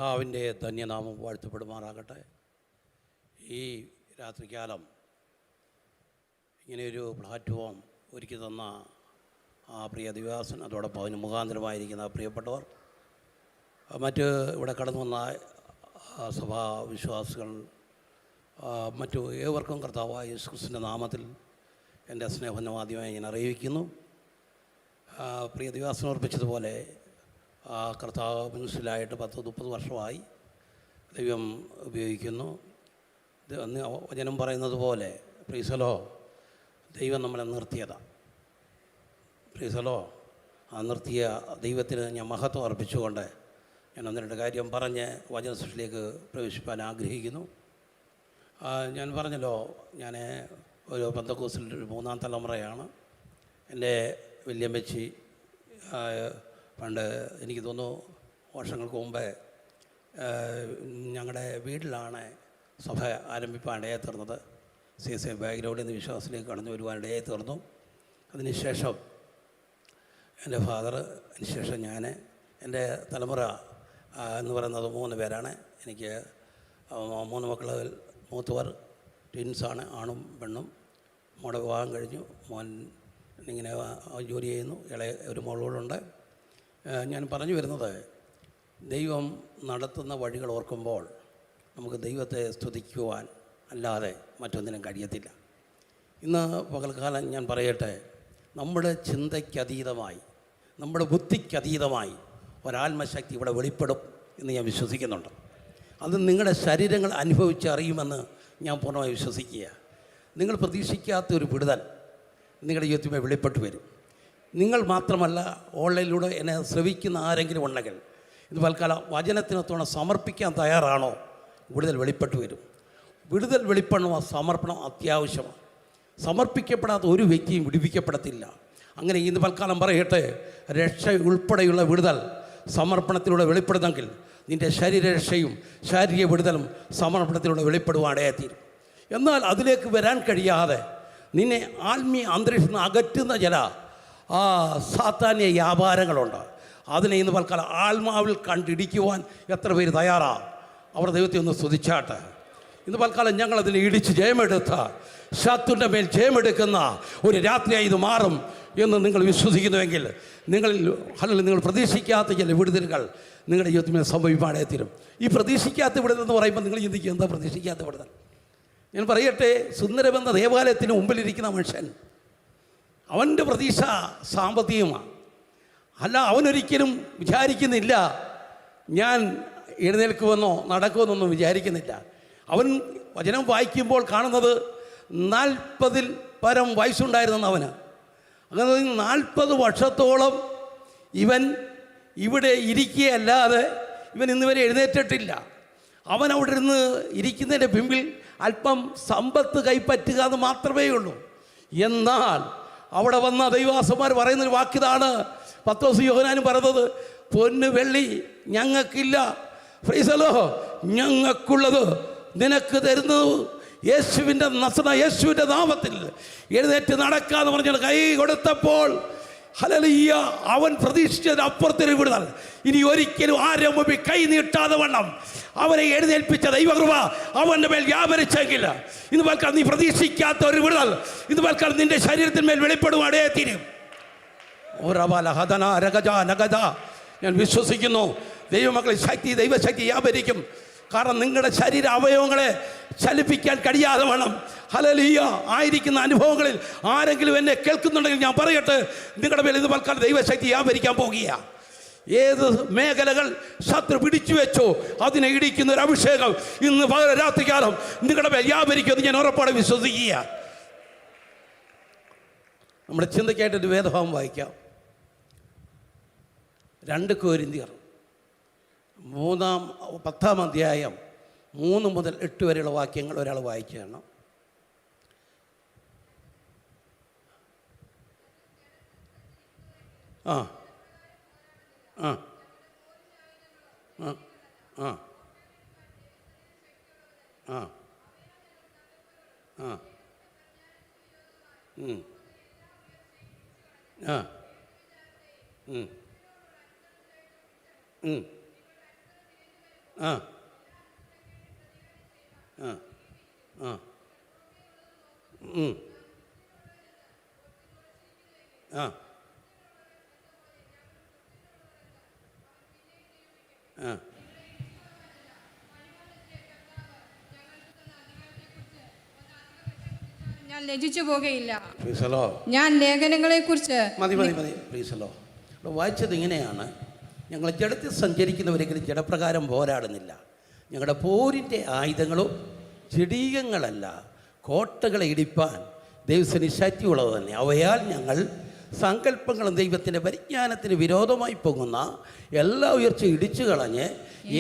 കർത്താവിൻ്റെ ധന്യനാമം വാഴ്ത്തപ്പെടുമാറാകട്ടെ. ഈ രാത്രികാലം ഇങ്ങനെയൊരു പ്ലാറ്റ്ഫോം ഒരുക്കി തന്ന പ്രിയ ദിവാസൻ, അതോടൊപ്പം അതിന് മുഖാന്തരമായിരിക്കുന്ന പ്രിയപ്പെട്ടവർ, മറ്റ് ഇവിടെ കടന്നു വന്ന സഭാ വിശ്വാസികൾ, മറ്റു ഏവർക്കും കർത്താവായ യേശുക്രിസ്തുവിൻ്റെ നാമത്തിൽ എൻ്റെ സ്നേഹം ആദ്യമായി ഞാൻ അറിയിക്കുന്നു. പ്രിയ ദിവാസൻ ഓർപ്പിച്ചതുപോലെ കർത്താവ് മനസ്സിലായിട്ട് 10-30 വർഷമായി ദൈവം ഉപയോഗിക്കുന്നു. വചനം പറയുന്നത് പോലെ പ്രീസലോ ദൈവം നമ്മളെ നിർത്തിയതാണ്. പ്രീസലോ ആ നിർത്തിയ ദൈവത്തിന് ഞാൻ മഹത്വം അർപ്പിച്ചുകൊണ്ട് ഞാൻ 1-2 കാര്യം പറഞ്ഞ് വചന സൃഷ്ടിയിലേക്ക് പ്രവേശിപ്പാൻ ആഗ്രഹിക്കുന്നു. ഞാൻ പറഞ്ഞല്ലോ, ഞാൻ ഒരു പെന്തക്കോസ്തിൽ 3-ാം തലമുറയാണ്. എൻ്റെ വല്യമ്മച്ചി പണ്ട് എനിക്ക് തോന്നുന്നു വർഷങ്ങൾക്ക് മുമ്പേ ഞങ്ങളുടെ വീട്ടിലാണ് സഭ ആരംഭിപ്പാൻ ഇടയായി തീർന്നത്. CSI ബാക്ക്ഗ്രൗണ്ടിൽ നിന്ന് വിശ്വാസത്തിലേക്ക് കടന്നു വരുവാൻ ഇടയായി തീർന്നു. അതിനുശേഷം എൻ്റെ ഫാദർ, അതിനുശേഷം ഞാൻ, എൻ്റെ തലമുറ എന്ന് പറയുന്നത് 3 പേരാണ്. എനിക്ക് 3 മക്കളിൽ മൂത്തവർ ട്വിൻസാണ്, ആണും പെണ്ണും. മോടെ വിവാഹം കഴിഞ്ഞു, മോൻ ഇങ്ങനെ ജോലി ചെയ്യുന്നു. ഇളയ ഒരു മോളോടുണ്ട്. ഞാൻ പറഞ്ഞു വരുന്നത്, ദൈവം നടത്തുന്ന വഴികൾ ഓർക്കുമ്പോൾ നമുക്ക് ദൈവത്തെ സ്തുതിക്കുവാൻ അല്ലാതെ മറ്റൊന്നിനും കഴിയത്തില്ല. ഇന്ന് പകൽക്കാലം ഞാൻ പറയട്ടെ, നമ്മുടെ ചിന്തയ്ക്കതീതമായി, നമ്മുടെ ബുദ്ധിക്കതീതമായി ഒരാത്മശക്തി ഇവിടെ വെളിപ്പെടും എന്ന് ഞാൻ വിശ്വസിക്കുന്നുണ്ട്. അത് നിങ്ങളുടെ ശരീരങ്ങൾ അനുഭവിച്ചറിയുമെന്ന് ഞാൻ പൂർണ്ണമായി വിശ്വസിക്കുക. നിങ്ങൾ പ്രതീക്ഷിക്കാത്തൊരു വിടുതൽ നിങ്ങളുടെ ജീവിതത്തിൽ വെളിപ്പെട്ട് വരും. നിങ്ങൾ മാത്രമല്ല, ഓൺലൈനിലൂടെ എന്നെ ശ്രവിക്കുന്ന ആരെങ്കിലും ഉണ്ടെങ്കിൽ ഇത് തൽക്കാലം വചനത്തിനൊത്തോണം സമർപ്പിക്കാൻ തയ്യാറാണോ? വിടുതൽ വെളിപ്പെട്ട് വരും. വിടുതൽ വെളിപ്പെടണമോ? സമർപ്പണം അത്യാവശ്യമാണ്. സമർപ്പിക്കപ്പെടാത്ത ഒരു വ്യക്തിയും വിടുവിക്കപ്പെടത്തില്ല. അങ്ങനെ ഇന്ന് തൽക്കാലം പറയട്ടെ, രക്ഷ ഉൾപ്പെടെയുള്ള വിടുതൽ സമർപ്പണത്തിലൂടെ വെളിപ്പെടുന്നെങ്കിൽ നിൻ്റെ ശരീരരക്ഷയും ശാരീരിക വിടുതലും സമർപ്പണത്തിലൂടെ വെളിപ്പെടുവാനിടയായിത്തീരും. എന്നാൽ അതിലേക്ക് വരാൻ കഴിയാതെ നിന്നെ ആത്മീയ അന്തരീക്ഷത്തിൽ അകറ്റുന്ന ചില സാത്താന്യ വ്യാപാരങ്ങളുണ്ട്. അതിനെ ഇന്ന് തൽക്കാലം ആത്മാവിൽ കണ്ടിടിക്കുവാൻ എത്ര പേര് തയ്യാറാണ്? അവർ ദൈവത്തെ ഒന്ന് സ്തുതിച്ചാട്ടെ. ഇന്ന് തൽക്കാലം ഞങ്ങളതിനെ ഇടിച്ച് ജയമെടുത്ത, ശത്രുവിൻ്റെ മേൽ ജയമെടുക്കുന്ന ഒരു രാത്രിയായി ഇത് മാറും എന്ന് നിങ്ങൾ വിശ്വസിക്കുന്നുവെങ്കിൽ നിങ്ങൾ പ്രതീക്ഷിക്കാത്ത ചില വിടുതലുകൾ നിങ്ങളുടെ ജീവിതത്തിൽ മേൽ സംഭവിപ്പാടേ തീരും. ഈ പ്രതീക്ഷിക്കാത്ത വിടുതൽ എന്ന് പറയുമ്പോൾ നിങ്ങൾ ചിന്തിക്കുക, എന്താ പ്രതീക്ഷിക്കാത്ത വിടുതൽ? ഞാൻ പറയട്ടെ, സുന്ദരബന്ധ ദേവാലയത്തിന് മുമ്പിലിരിക്കുന്ന മനുഷ്യൻ, അവൻ്റെ പ്രതീക്ഷ സാമ്പത്തികമാണ്. അല്ല, അവനൊരിക്കലും വിചാരിക്കുന്നില്ല ഞാൻ എഴുന്നേൽക്കുമെന്നോ നടക്കുമെന്നൊന്നും വിചാരിക്കുന്നില്ല. അവൻ വചനം വായിക്കുമ്പോൾ കാണുന്നത് 40-ൽ പരം വയസ്സുണ്ടായിരുന്നു അവന്. അങ്ങനെ 40 വർഷത്തോളം ഇവൻ ഇവിടെ ഇരിക്കുകയല്ലാതെ ഇവൻ ഇന്നുവരെ എഴുന്നേറ്റിട്ടില്ല. അവൻ അവിടെ ഇരുന്ന് ഇരിക്കുന്നതിൻ്റെ പിമ്പിൽ അല്പം സമ്പത്ത് കൈപ്പറ്റുക എന്ന് മാത്രമേ ഉള്ളൂ. എന്നാൽ അവിടെ വന്ന ദൈവദാസന്മാർ പറയുന്നൊരു വാക്കിതാണ്, പത്രോസും യോഹന്നാനും പറയുന്നത്, പൊന്ന് വെള്ളി ഞങ്ങൾക്കില്ല, ഫ്രീസലോ ഞങ്ങൾക്കുള്ളത് നിനക്ക് തരുന്നത് യേശുവിൻ്റെ യേശുവിൻ്റെ നാമത്തിൽ എഴുന്നേറ്റ് നടക്കാന്ന് പറഞ്ഞാൽ കൈ കൊടുത്തപ്പോൾ ഹല്ലേലൂയ, അവൻ പ്രതീക്ഷിച്ചതിന് അപ്പുറത്തൊരു വിടുതൽ. ഇനി ഒരിക്കലും ആരും മുമ്പിൽ കൈ നീട്ടാതെ വണ്ണം അവനെ എഴുന്നേൽപ്പിച്ച ദൈവകൃപ അവൻ്റെ മേൽ വ്യാപരിച്ചെങ്കിൽ ഇന്ന് പൽക്കാലം നീ പ്രതീക്ഷിക്കാത്ത ഒരു വിടുതൽ ഇന്ന് പൽക്കാലം നിന്റെ ശരീരത്തിന്മേൽ വെളിപ്പെടുവാടേ തീരും. ഞാൻ വിശ്വസിക്കുന്നു ദൈവമക്കളെ ദൈവശക്തി വ്യാപരിക്കും. കാരണം നിങ്ങളുടെ ശരീര അവയവങ്ങളെ ചലിപ്പിക്കാൻ കഴിയാതെ വേണം. ഹല്ലേലൂയ, ആയിരിക്കുന്ന അനുഭവങ്ങളിൽ ആരെങ്കിലും എന്നെ കേൾക്കുന്നുണ്ടെങ്കിൽ ഞാൻ പറയട്ടെ, നിങ്ങളുടെ മേൽ ഇന്ന് പൽക്കാലം ദൈവശക്തി വ്യാപരിക്കാൻ പോകുക. ഏത് മേഖലകൾ ശത്രു പിടിച്ചു വെച്ചോ അതിനെ ഇടിക്കുന്ന ഒരു അഭിഷേകം ഇന്ന് രാത്രികാലം നിങ്ങളുടെ മേൽ വ്യാപരിക്കുമെന്ന് ഞാൻ ഉറപ്പോടെ വിശ്വസിക്കുക. നമ്മുടെ ചിന്തയ്ക്കായിട്ടൊരു വേദഭാഗം വായിക്കാം. 2 കൊരിന്ത്യർ 10-ാം അധ്യായം 3 മുതൽ 8 വരെയുള്ള വാക്യങ്ങൾ ഒരാൾ വായിക്കുകയാണ്. ആ ആ ആ ആ ആ ആ ആ ആ ആ ആ ആ ആ ഞാൻ ലജ്ജിച്ചു പോകുകയില്ല. പ്രീസലോ, ഞാൻ ലേഖനങ്ങളെ കുറിച്ച് മതി മതി മതി പ്രീസലോ. വായിച്ചത് ഇങ്ങനെയാണ്: ഞങ്ങൾ ജഡത്തിൽ സഞ്ചരിക്കുന്നവരെങ്കിലും ജഡപ്രകാരം പോരാടുന്നില്ല. ഞങ്ങളുടെ പോരിൻ്റെ ആയുധങ്ങളോ ജഡീകങ്ങളല്ല, കോട്ടകളെ ഇടിപ്പാൻ ദൈവത്തിന് ശക്തിയുള്ളത് തന്നെ. അവയാൽ ഞങ്ങൾ സങ്കല്പങ്ങളും ദൈവത്തിൻ്റെ പരിജ്ഞാനത്തിന് വിരോധമായി പോകുന്ന എല്ലാ ഉയർച്ചയും ഇടിച്ചു കളഞ്ഞ്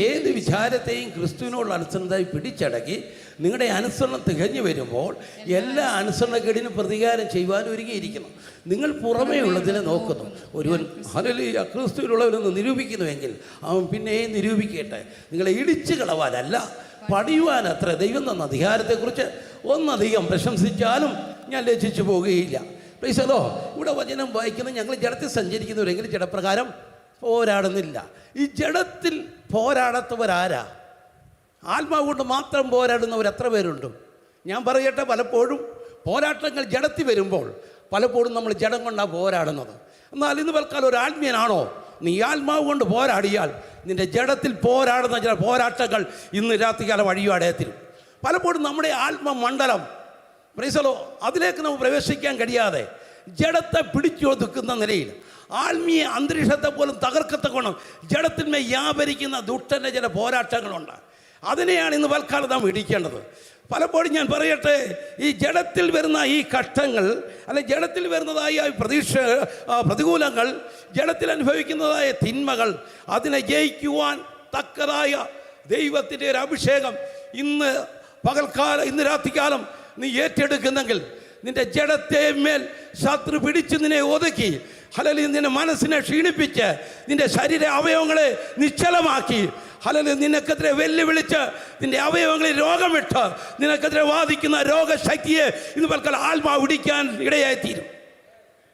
ഏത് വിചാരത്തെയും ക്രിസ്തുവിനോടുള്ള അനുസരണത്തായി പിടിച്ചടക്കി നിങ്ങളുടെ അനുസരണം തികഞ്ഞു വരുമ്പോൾ എല്ലാ അനുസരണക്കേടിനും പ്രതികാരം ചെയ്യുവാൻ ഒരുങ്ങിയിരിക്കുന്നു. നിങ്ങൾ പുറമേ ഉള്ളതിനെ നോക്കുന്നു. ഒരുവൻ ഹല്ലേലൂയ ക്രിസ്തുവിനുള്ളവരെന്ന് നിരൂപിക്കുന്നുവെങ്കിൽ അവൻ പിന്നെയും നിരൂപിക്കട്ടെ. നിങ്ങളെ ഇടിച്ചു കളവാനല്ല, പണിയുവാൻ അത്ര ദൈവം തന്ന അധികാരത്തെക്കുറിച്ച് ഒന്നധികം പ്രശംസിച്ചാലും ഞാൻ ലജ്ജിച്ചു പോകുകയില്ല. പ്ലീസല്ലോ, ഇവിടെ വചനം വായിക്കുന്നത് ഞങ്ങൾ ജഡത്തിൽ സഞ്ചരിക്കുന്നവരെങ്കിൽ ജഡപ്രകാരം പോരാടുന്നില്ല. ഈ ജഡത്തിൽ പോരാടാത്തവരാരാ? ആത്മാവ് കൊണ്ട് മാത്രം പോരാടുന്നവർ എത്ര പേരുണ്ട്? ഞാൻ പറയട്ടെ, പലപ്പോഴും പോരാട്ടങ്ങൾ ജഡത്തിൽ വരുമ്പോൾ പലപ്പോഴും നമ്മൾ ജഡം കൊണ്ടാണ് പോരാടുന്നത്. എന്നാൽ ഇന്ന് തൽക്കാലം ഒരു ആത്മീയനാണോ? നീ ആത്മാവ് കൊണ്ട് പോരാടിയാൽ നിൻ്റെ ജഡത്തിൽ പോരാടുന്ന ചില പോരാട്ടങ്ങൾ ഇന്ന് രാത്രികാലം വഴിയാടയത്തിലും പലപ്പോഴും നമ്മുടെ ആത്മമണ്ഡലം പ്രീസലോ അതിലേക്ക് നമുക്ക് പ്രവേശിക്കാൻ കഴിയാതെ ജഡത്തെ പിടിച്ചൊതുക്കുന്ന നിലയിൽ ആത്മീയ അന്തരീക്ഷത്തെ പോലും തകർക്കത്തക്കോണം ജഡത്തിന്മേൽ വ്യാപരിക്കുന്ന ദുഷ്ടൻ്റെ ചില പോരാട്ടങ്ങളുണ്ട്. അതിനെയാണ് ഇന്ന് തൽക്കാലം നാം ഇടിക്കേണ്ടത്. പലപ്പോഴും ഞാൻ പറയട്ടെ, ഈ ജഡത്തിൽ വരുന്ന ഈ കഷ്ടങ്ങൾ, അല്ലെങ്കിൽ ജഡത്തിൽ വരുന്നതായ പ്രതികൂലങ്ങൾ, ജഡത്തിൽ അനുഭവിക്കുന്നതായ തിന്മകൾ, അതിനെ ജയിക്കുവാൻ തക്കതായ ദൈവത്തിൻ്റെ ഒരു അഭിഷേകം ഇന്ന് രാത്രികാലം നീ ഏറ്റെടുക്കുന്നെങ്കിൽ നിന്റെ ജഡത്തെ മേൽ ശത്രു പിടിച്ച് നിന്നെ ഒതുക്കി, ഹല്ലേലൂയ നിന്റെ മനസ്സിനെ ക്ഷീണിപ്പിച്ച് നിന്റെ ശരീര അവയവങ്ങളെ നിശ്ചലമാക്കി, ഹല്ലേലൂയ നിനക്കെതിരെ വെല്ലുവിളിച്ച് നിന്റെ അവയവങ്ങളിൽ രോഗമിട്ട് നിനക്കെതിരെ വാദിക്കുന്ന രോഗശക്തിയെ ഇന്ന് പൽക്കാലം ആത്മാവ് ഇടിക്കാൻ ഇടയായിത്തീരും.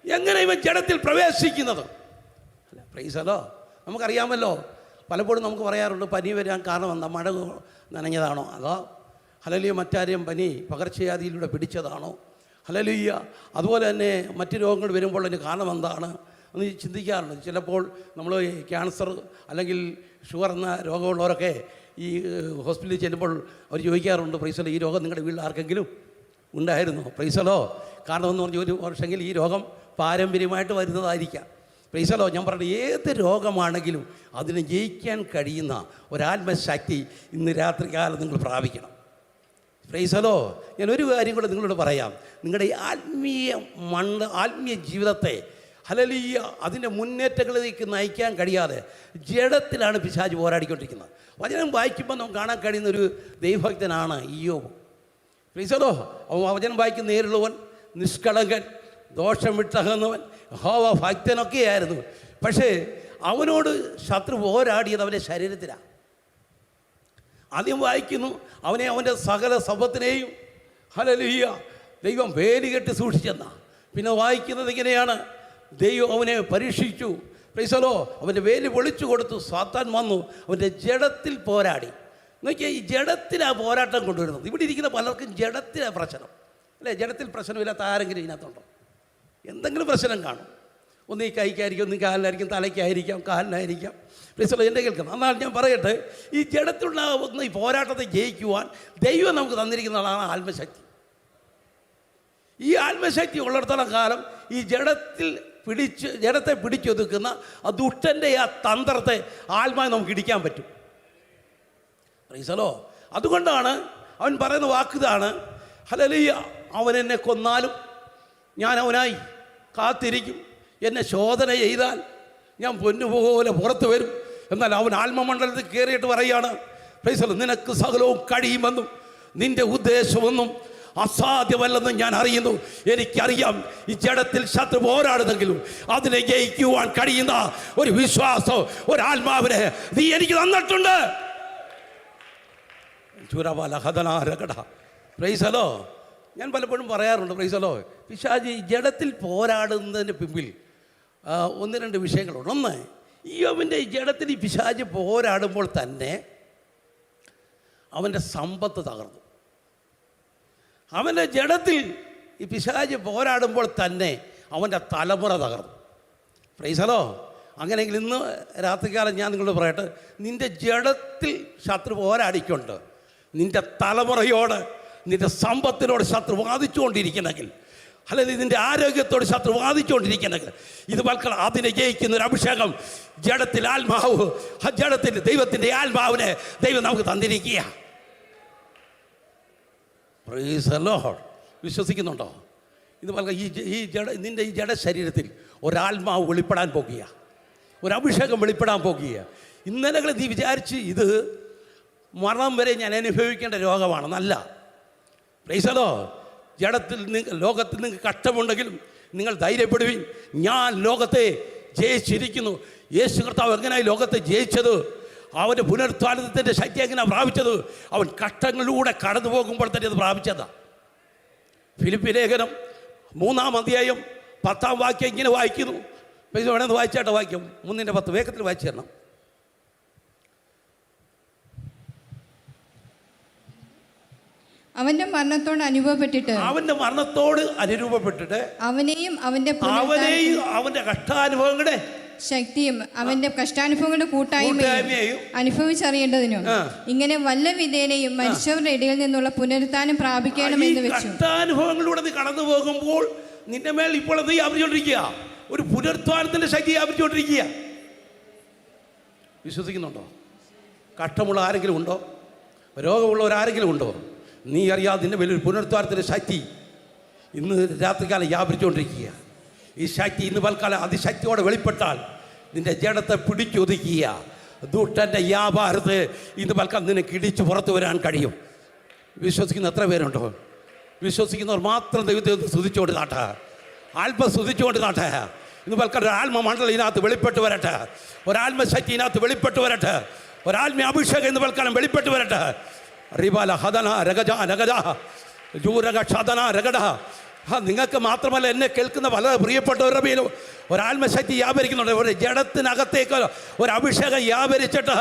എങ്ങനെ ഇവൻ ജഡത്തിൽ പ്രവേശിക്കുന്നത്? പ്രൈസലോ, നമുക്കറിയാമല്ലോ. പലപ്പോഴും നമുക്ക് പറയാറുണ്ട്, പനി വരാൻ കാരണം എന്താ? മഴ നനഞ്ഞതാണോ? അതോ ഹല്ലേലൂയ മറ്റാരെയും പനി പകർച്ചവ്യാധിയിലൂടെ പിടിച്ചതാണോ? ഹല്ലേലൂയ അതുപോലെ തന്നെ മറ്റ് രോഗങ്ങൾ വരുമ്പോൾ അതിന് കാരണം എന്താണ് എന്ന് ചിന്തിക്കാറുണ്ട്. ചിലപ്പോൾ നമ്മൾ ക്യാൻസർ അല്ലെങ്കിൽ ഷുഗർ എന്ന രോഗമുള്ളവരൊക്കെ ഈ ഹോസ്പിറ്റലിൽ ചെല്ലുമ്പോൾ അവർ ചോദിക്കാറുണ്ട്, പ്രൈസലോ ഈ രോഗം നിങ്ങളുടെ വീട്ടിൽ ആർക്കെങ്കിലും ഉണ്ടായിരുന്നോ? പ്രൈസലോ, കാരണം എന്ന് പറഞ്ഞാൽ ഒരു വർഷമെങ്കിൽ ഈ രോഗം പാരമ്പര്യമായിട്ട് വരുന്നതായിരിക്കാം. പ്രൈസലോ, ഞാൻ പറഞ്ഞത് ഏത് രോഗമാണെങ്കിലും അതിനെ ജയിക്കാൻ കഴിയുന്ന ഒരാത്മശക്തി ഇന്ന് രാത്രികാലം നിങ്ങൾ പ്രാപിക്കണം. പ്രൈസലോ, ഞാൻ ഒരു കാര്യം കൂടെ നിങ്ങളോട് പറയാം. നിങ്ങളുടെ ഈ ആത്മീയ ജീവിതത്തെ ഹല്ലേലൂയ അതിൻ്റെ മുന്നേറ്റങ്ങളിലേക്ക് നയിക്കാൻ കഴിയാതെ ജഡത്തിലാണ് പിശാച് പോരാടിക്കൊണ്ടിരിക്കുന്നത്. വചനം വായിക്കുമ്പോൾ നമുക്ക് കാണാൻ കഴിയുന്ന ഒരു ദൈവഭക്തനാണ് ഇയ്യോബ്. പ്രൈസലോ, അവൻ വചനം വായിക്കുന്ന നേരിടുവൻ, നിഷ്കളങ്കൻ, ദോഷം വിട്ടകന്നവൻ, യഹോവ ഭക്തനൊക്കെയായിരുന്നു. പക്ഷേ അവനോട് ശത്രു പോരാടിയത് അവൻ്റെ ശരീരത്തിലാണ്. ആദ്യം വായിക്കുന്നു അവൻ്റെ സകല സമ്പത്തിനെയും ഹല്ലേലൂയ ദൈവം വേലികെട്ടി സൂക്ഷിച്ചെന്ന. പിന്നെ വായിക്കുന്നത് ഇങ്ങനെയാണ്, ദൈവം അവനെ പരീക്ഷിച്ചു. പ്രൈസലോ, അവൻ്റെ വേലി പൊളിച്ചു കൊടുത്തു. സാത്താൻ വന്നു അവൻ്റെ ജഡത്തിൽ പോരാടി. നോക്കിയാൽ ഈ ജഡത്തിലാണ് പോരാട്ടം കൊണ്ടുവരുന്നത്. ഇവിടെ ഇരിക്കുന്ന പലർക്കും ജഡത്തിലാണ് പ്രശ്നം, അല്ലേ? ജഡത്തിൽ പ്രശ്നമില്ലാത്ത ആരെങ്കിലും ഇതിനകത്തുണ്ടോ? എന്തെങ്കിലും പ്രശ്നം കാണും. ഒന്ന് ഈ കൈക്കായിരിക്കും, ഒന്ന് കാലിനായിരിക്കും, തലയ്ക്കായിരിക്കാം, കാലിനായിരിക്കാം. പ്ലീസ് എൻ്റെ കേൾക്കണം. എന്നാൽ ഞാൻ പറയട്ടെ, ഈ ജഡത്തിലുണ്ടാകുന്ന ഈ പോരാട്ടത്തെ ജയിക്കുവാൻ ദൈവം നമുക്ക് തന്നിരിക്കുന്നതാണ് ആത്മശക്തി. ഈ ആത്മശക്തി ഉള്ളിടത്തോളം കാലം ഈ ജഡത്തെ പിടിച്ചൊതുക്കുന്ന ആ ദുഷ്ടൻ്റെ ആ തന്ത്രത്തെ ആത്മാവ് നമുക്ക് ഇടിക്കാൻ പറ്റും. പ്രൈസലോ, അതുകൊണ്ടാണ് അവൻ പറയുന്ന വാക്കിതാണ്, ഹല്ലേലൂയ അവൻ എന്നെ കൊന്നാലും ഞാൻ അവനായി കാത്തിരിക്കും, എന്നെ ശോധന ചെയ്താൽ ഞാൻ പൊന്നുപോലെ പുറത്തു വരും. എന്നാൽ അവൻ ആത്മമണ്ഡലത്തിൽ കയറിയിട്ട് പറയുകയാണ്, പ്രൈസലോ നിനക്ക് സകലവും കഴിയുമെന്നും നിൻ്റെ ഉദ്ദേശമൊന്നും അസാധ്യമല്ലെന്നും ഞാൻ അറിയുന്നു. എനിക്കറിയാം ഈ ജഡത്തിൽ ശത്രു പോരാടുന്നെങ്കിലും അതിനെ ജയിക്കുവാൻ കഴിയുന്ന ഒരു വിശ്വാസം, ഒരു ആത്മാവിനെ നീ എനിക്ക് തന്നിട്ടുണ്ട്. പ്രൈസലോ, ഞാൻ പലപ്പോഴും പറയാറുണ്ട്, പ്രൈസലോ പിശാചി ജഡത്തിൽ പോരാടുന്നതിന് പിമ്പിൽ ഒന്ന് രണ്ട് വിഷയങ്ങളുണ്ട്. ഒന്ന്, ഈ ജഡത്തിൽ ഈ പിശാചി പോരാടുമ്പോൾ തന്നെ അവൻ്റെ സമ്പത്ത് തകർന്നു. അവൻ്റെ ജഡത്തിൽ ഈ പിശാച് പോരാടുമ്പോൾ തന്നെ അവൻ്റെ തലമുറ തകർന്നു. പ്രൈസലോ. അങ്ങനെയെങ്കിൽ ഇന്ന് രാത്രികാലം ഞാൻ നിങ്ങളോട് പറയട്ടെ, നിൻ്റെ ജഡത്തിൽ ശത്രു പോരാടിക്കൊണ്ട് നിൻ്റെ തലമുറയോട്, നിൻ്റെ സമ്പത്തിനോട് ശത്രു വാദിച്ചുകൊണ്ടിരിക്കണമെങ്കിൽ, അല്ലെങ്കിൽ നിൻ്റെ ആരോഗ്യത്തോട് ശത്രു വാദിച്ചുകൊണ്ടിരിക്കണമെങ്കിൽ, ഇത് മക്കൾ അതിനെ ജയിക്കുന്ന ഒരു അഭിഷേകം ജഡത്തിൽ ആത്മാവ്, ജഡത്തിൽ ദൈവത്തിൻ്റെ ആത്മാവിനെ ദൈവം നമുക്ക് തന്നിരിക്കുക. Price the Lord. വിശ്വസിക്കുന്നുണ്ടോ? ഇത് മക്കൾ നിൻ്റെ ഈ ജഡ ശരീരത്തിൽ ഒരാത്മാവ് വെളിപ്പെടാൻ പോകുക, ഒരഭിഷേകം വെളിപ്പെടാൻ പോകുക. ഇന്നലെ നീ വിചാരിച്ച് ഇത് മരണം വരെ ഞാൻ അനുഭവിക്കേണ്ട രോഗമാണെന്നല്ല. Price the Lord. ജഡത്തിൽ ലോകത്തിൽ നിങ്ങൾക്ക് കഷ്ടമുണ്ടെങ്കിലും നിങ്ങൾ ധൈര്യപ്പെടുവിൻ, ഞാൻ ലോകത്തെ ജയിച്ചിരിക്കുന്നു. യേശു കർത്താവ് എങ്ങനെയായി ലോകത്തെ ജയിച്ചത്? അവൻ്റെ പുനരുത്ഥാനത്തിൻ്റെ ശക്തി എങ്ങനെയാണ് പ്രാപിച്ചത്? അവൻ കഷ്ടങ്ങളിലൂടെ കടന്നു പോകുമ്പോൾ തന്നെ അത് പ്രാപിച്ചതാണ്. ഫിലിപ്പി ലേഖനം 3-ാം അധ്യായം 10-ാം വാക്യം ഇങ്ങനെ വായിക്കുന്നു. ഇത് വേണമെന്ന് വായിച്ചാട്ടോ, വാക്യം 3:10 വേഗത്തിൽ വായിച്ചു തരണം. അവന്റെ മരണത്തോട് അനുഭവപ്പെട്ടിട്ട് അവനെയും അവന്റെ കഷ്ടാനുഭവങ്ങളുടെ ശക്തിയും അവന്റെ കഷ്ടാനുഭവങ്ങളുടെ കൂട്ടായ്മയും അനുഭവിച്ചറിയേണ്ടതിനും ഇങ്ങനെ വല്ല വിധേനയും മരിച്ചവരുടെ ഇടയിൽ നിന്നുള്ള പുനരുത്ഥാനം പ്രാപിക്കണമെന്ന് വെച്ചു. കഷ്ടാനുഭവങ്ങളിലൂടെ നീ കടന്നു പോകുമ്പോൾ നിന്റെ മേൽ ഇപ്പോൾ നീ വ്യാപരിച്ചുകൊണ്ടിരിക്കുക, ഒരു പുനരുത്ഥാനത്തിന്റെ ശക്തി വ്യാപരിച്ചുകൊണ്ടിരിക്കുക. വിശ്വസിക്കുന്നുണ്ടോ? കഷ്ടമുള്ള ആരെങ്കിലും ഉണ്ടോ? രോഗമുള്ളവരാരെങ്കിലും ഉണ്ടോ? നീ അറിയാതെ നിന്റെ വലിയൊരു പുനരുത്ഥാനത്തിൻ്റെ ശക്തി ഇന്ന് രാത്രികാലം വ്യാപരിച്ചുകൊണ്ടിരിക്കുക. ഈ ശക്തി ഇന്ന് പൽക്കാലം അതിശക്തിയോടെ വെളിപ്പെട്ടാൽ നിന്റെ ജഡത്തെ പിടിച്ചൊതുക്കുക. ദുഷ്ടൻ്റെ വ്യാപാരത്തെ ഇന്ന് പൽക്കാലം നിനക്ക് ഇടിച്ച് പുറത്തു വരാൻ കഴിയും. വിശ്വസിക്കുന്ന എത്ര പേരുണ്ടോ? വിശ്വസിക്കുന്നവർ മാത്രം ദൈവത്തെ സ്തുതിച്ചുകൊണ്ട് നാട്ടെ, ആത്മ സ്തുതിച്ചുകൊണ്ട് നാട്ടെ. ഇന്ന് പൽക്കാലം ഒരാത്മ മണ്ഡലം ഇതിനകത്ത് വെളിപ്പെട്ട് വരട്ടെ, ഒരാത്മശക്തി ഇതിനകത്ത് വെളിപ്പെട്ട് വരട്ടെ, ഒരാത്മീയ അഭിഷേകം ഇന്ന് പൽക്കാലം വെളിപ്പെട്ട് വരട്ടെ. റിബാല ഹദന രഗജ രഗജ ജൂരഗ ഷദന രഗട. നിങ്ങൾക്ക് മാത്രമല്ല, എന്നെ കേൾക്കുന്ന പല പ്രിയപ്പെട്ടവരുടെ പേരും ഒരാത്മശക്തി വ്യാപരിക്കുന്നുണ്ട്. ഒരു ജഡത്തിനകത്തേക്ക് ഒരു അഭിഷേകം വ്യാപരിച്ചിട്ട്,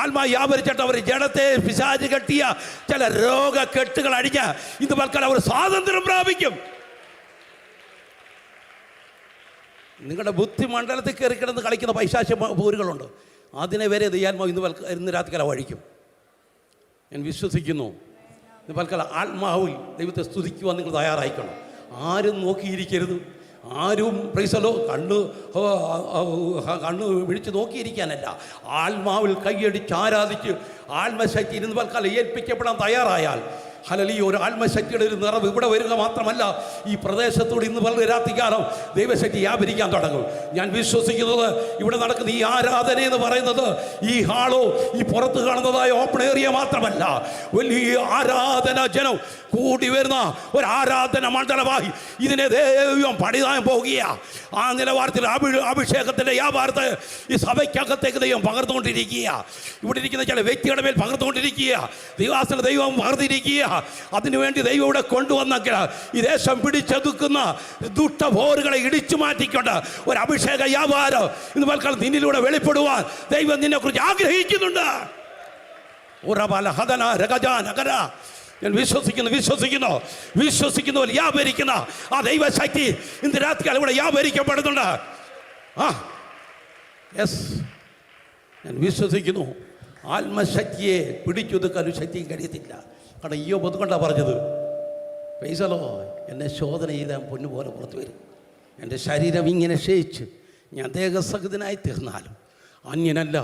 ആത്മാ വ്യാപരിച്ചിട്ട് അവർ ജഡത്തെ പിശാച് കെട്ടിയ ചില രോഗക്കെട്ടുകൾ അടിഞ്ഞ് ഇത് പൽക്കാലം അവർ സ്വാതന്ത്ര്യം പ്രാപിക്കും. നിങ്ങളുടെ ബുദ്ധിമണ്ഡലത്തിൽ കയറി കിടന്ന് കളിക്കുന്ന പൈശാച പോരുകളുണ്ട്, അതിനെ വരെ ദൈവാത്മാവ് ഇന്ന് രാത്രികാലം വഴിക്കും. ഞാൻ വിശ്വസിക്കുന്നു. പൽക്കാലം ആത്മാവിൽ ദൈവത്തെ സ്തുതിക്കുവാൻ നിങ്ങൾ തയ്യാറായിക്കണം. ആരും നോക്കിയിരിക്കരുത്, ആരും പ്രൈസലോ കണ്ണ് വിളിച്ച് നോക്കിയിരിക്കാനല്ല, ആത്മാവിൽ കൈയടിച്ച് ആരാധിച്ച് ആത്മശക്തി ഇന്ന് പൽക്കാലം ഏൽപ്പിക്കപ്പെടാൻ തയ്യാറായാൽ ഹല്ലേലൂയ, ഒരു ആത്മശക്തിയുടെ ഒരു നിറവ് ഇവിടെ വരിക മാത്രമല്ല, ഈ പ്രദേശത്തോട് ഇന്ന് വളരെ രാത്രികാലം ദൈവശക്തി വ്യാപരിക്കാൻ തുടങ്ങും. ഞാൻ വിശ്വസിക്കുന്നത് ഇവിടെ നടക്കുന്ന ഈ ആരാധന എന്ന് പറയുന്നത് ഈ ഹാളോ ഈ പുറത്ത് കാണുന്നതായ ഓപ്പൺ ഏരിയ മാത്രമല്ല, വലിയ ആരാധന ജനം കൂടി വരുന്ന ഒരു ആരാധന മണ്ഡലമായി ഇതിനെ ദൈവം പണിതാൻ പോകുക. ആ നിലവാരത്തിൽ അഭിഷേകത്തിൻ്റെ വ്യാപാരത്തെ ഈ സഭയ്ക്കകത്തേക്ക് ദൈവം പകർന്നുകൊണ്ടിരിക്കുക. ഇവിടെ ഇരിക്കുന്ന ചില വ്യക്തികളുടെ മേൽ പകർന്നുകൊണ്ടിരിക്കുക, ദൈവാസന ദൈവം പകർന്നിരിക്കുക. അതിനുവേണ്ടി ദൈവം ഇവിടെ കൊണ്ടുവന്നെങ്കിൽ ഈ ദേശം പിടിച്ചെടുക്കുന്ന ദുഷ്ടപോരുകളെ ഇടിച്ചു മാറ്റിക്കൊണ്ട് ഒരു അഭിഷേക വ്യാപാരം ഇന്ന് പൽക്കാലം നിന്നിലൂടെ വെളിപ്പെടുവാൻ ദൈവം നിന്നെ കുറിച്ച് ആഗ്രഹിക്കുന്നുണ്ട്. ഞാൻ വിശ്വസിക്കുന്നു വ്യാപരിക്കുന്ന ആ ദൈവശക്തി ഇന്ന് രാത്രികാലം ഇവിടെ വ്യാപരിക്കപ്പെടുന്നുണ്ട്. ഞാൻ വിശ്വസിക്കുന്നു ആത്മശക്തിയെ പിടിച്ചൊതുക്കാൻ ഒരു ശക്തിയും കഴിയത്തില്ല. കാരണം ഈയോ പൊതുകൊണ്ടാണ് പറഞ്ഞത്, പൈസലോ എന്നെ ശോധന ചെയ്താൽ പൊന്നുപോലെ പുറത്തു വരും. എൻ്റെ ശരീരം ഇങ്ങനെ ക്ഷയിച്ച് ഞാൻ ദേഹസഹിതനായി തീർന്നാലും അന്യനല്ല,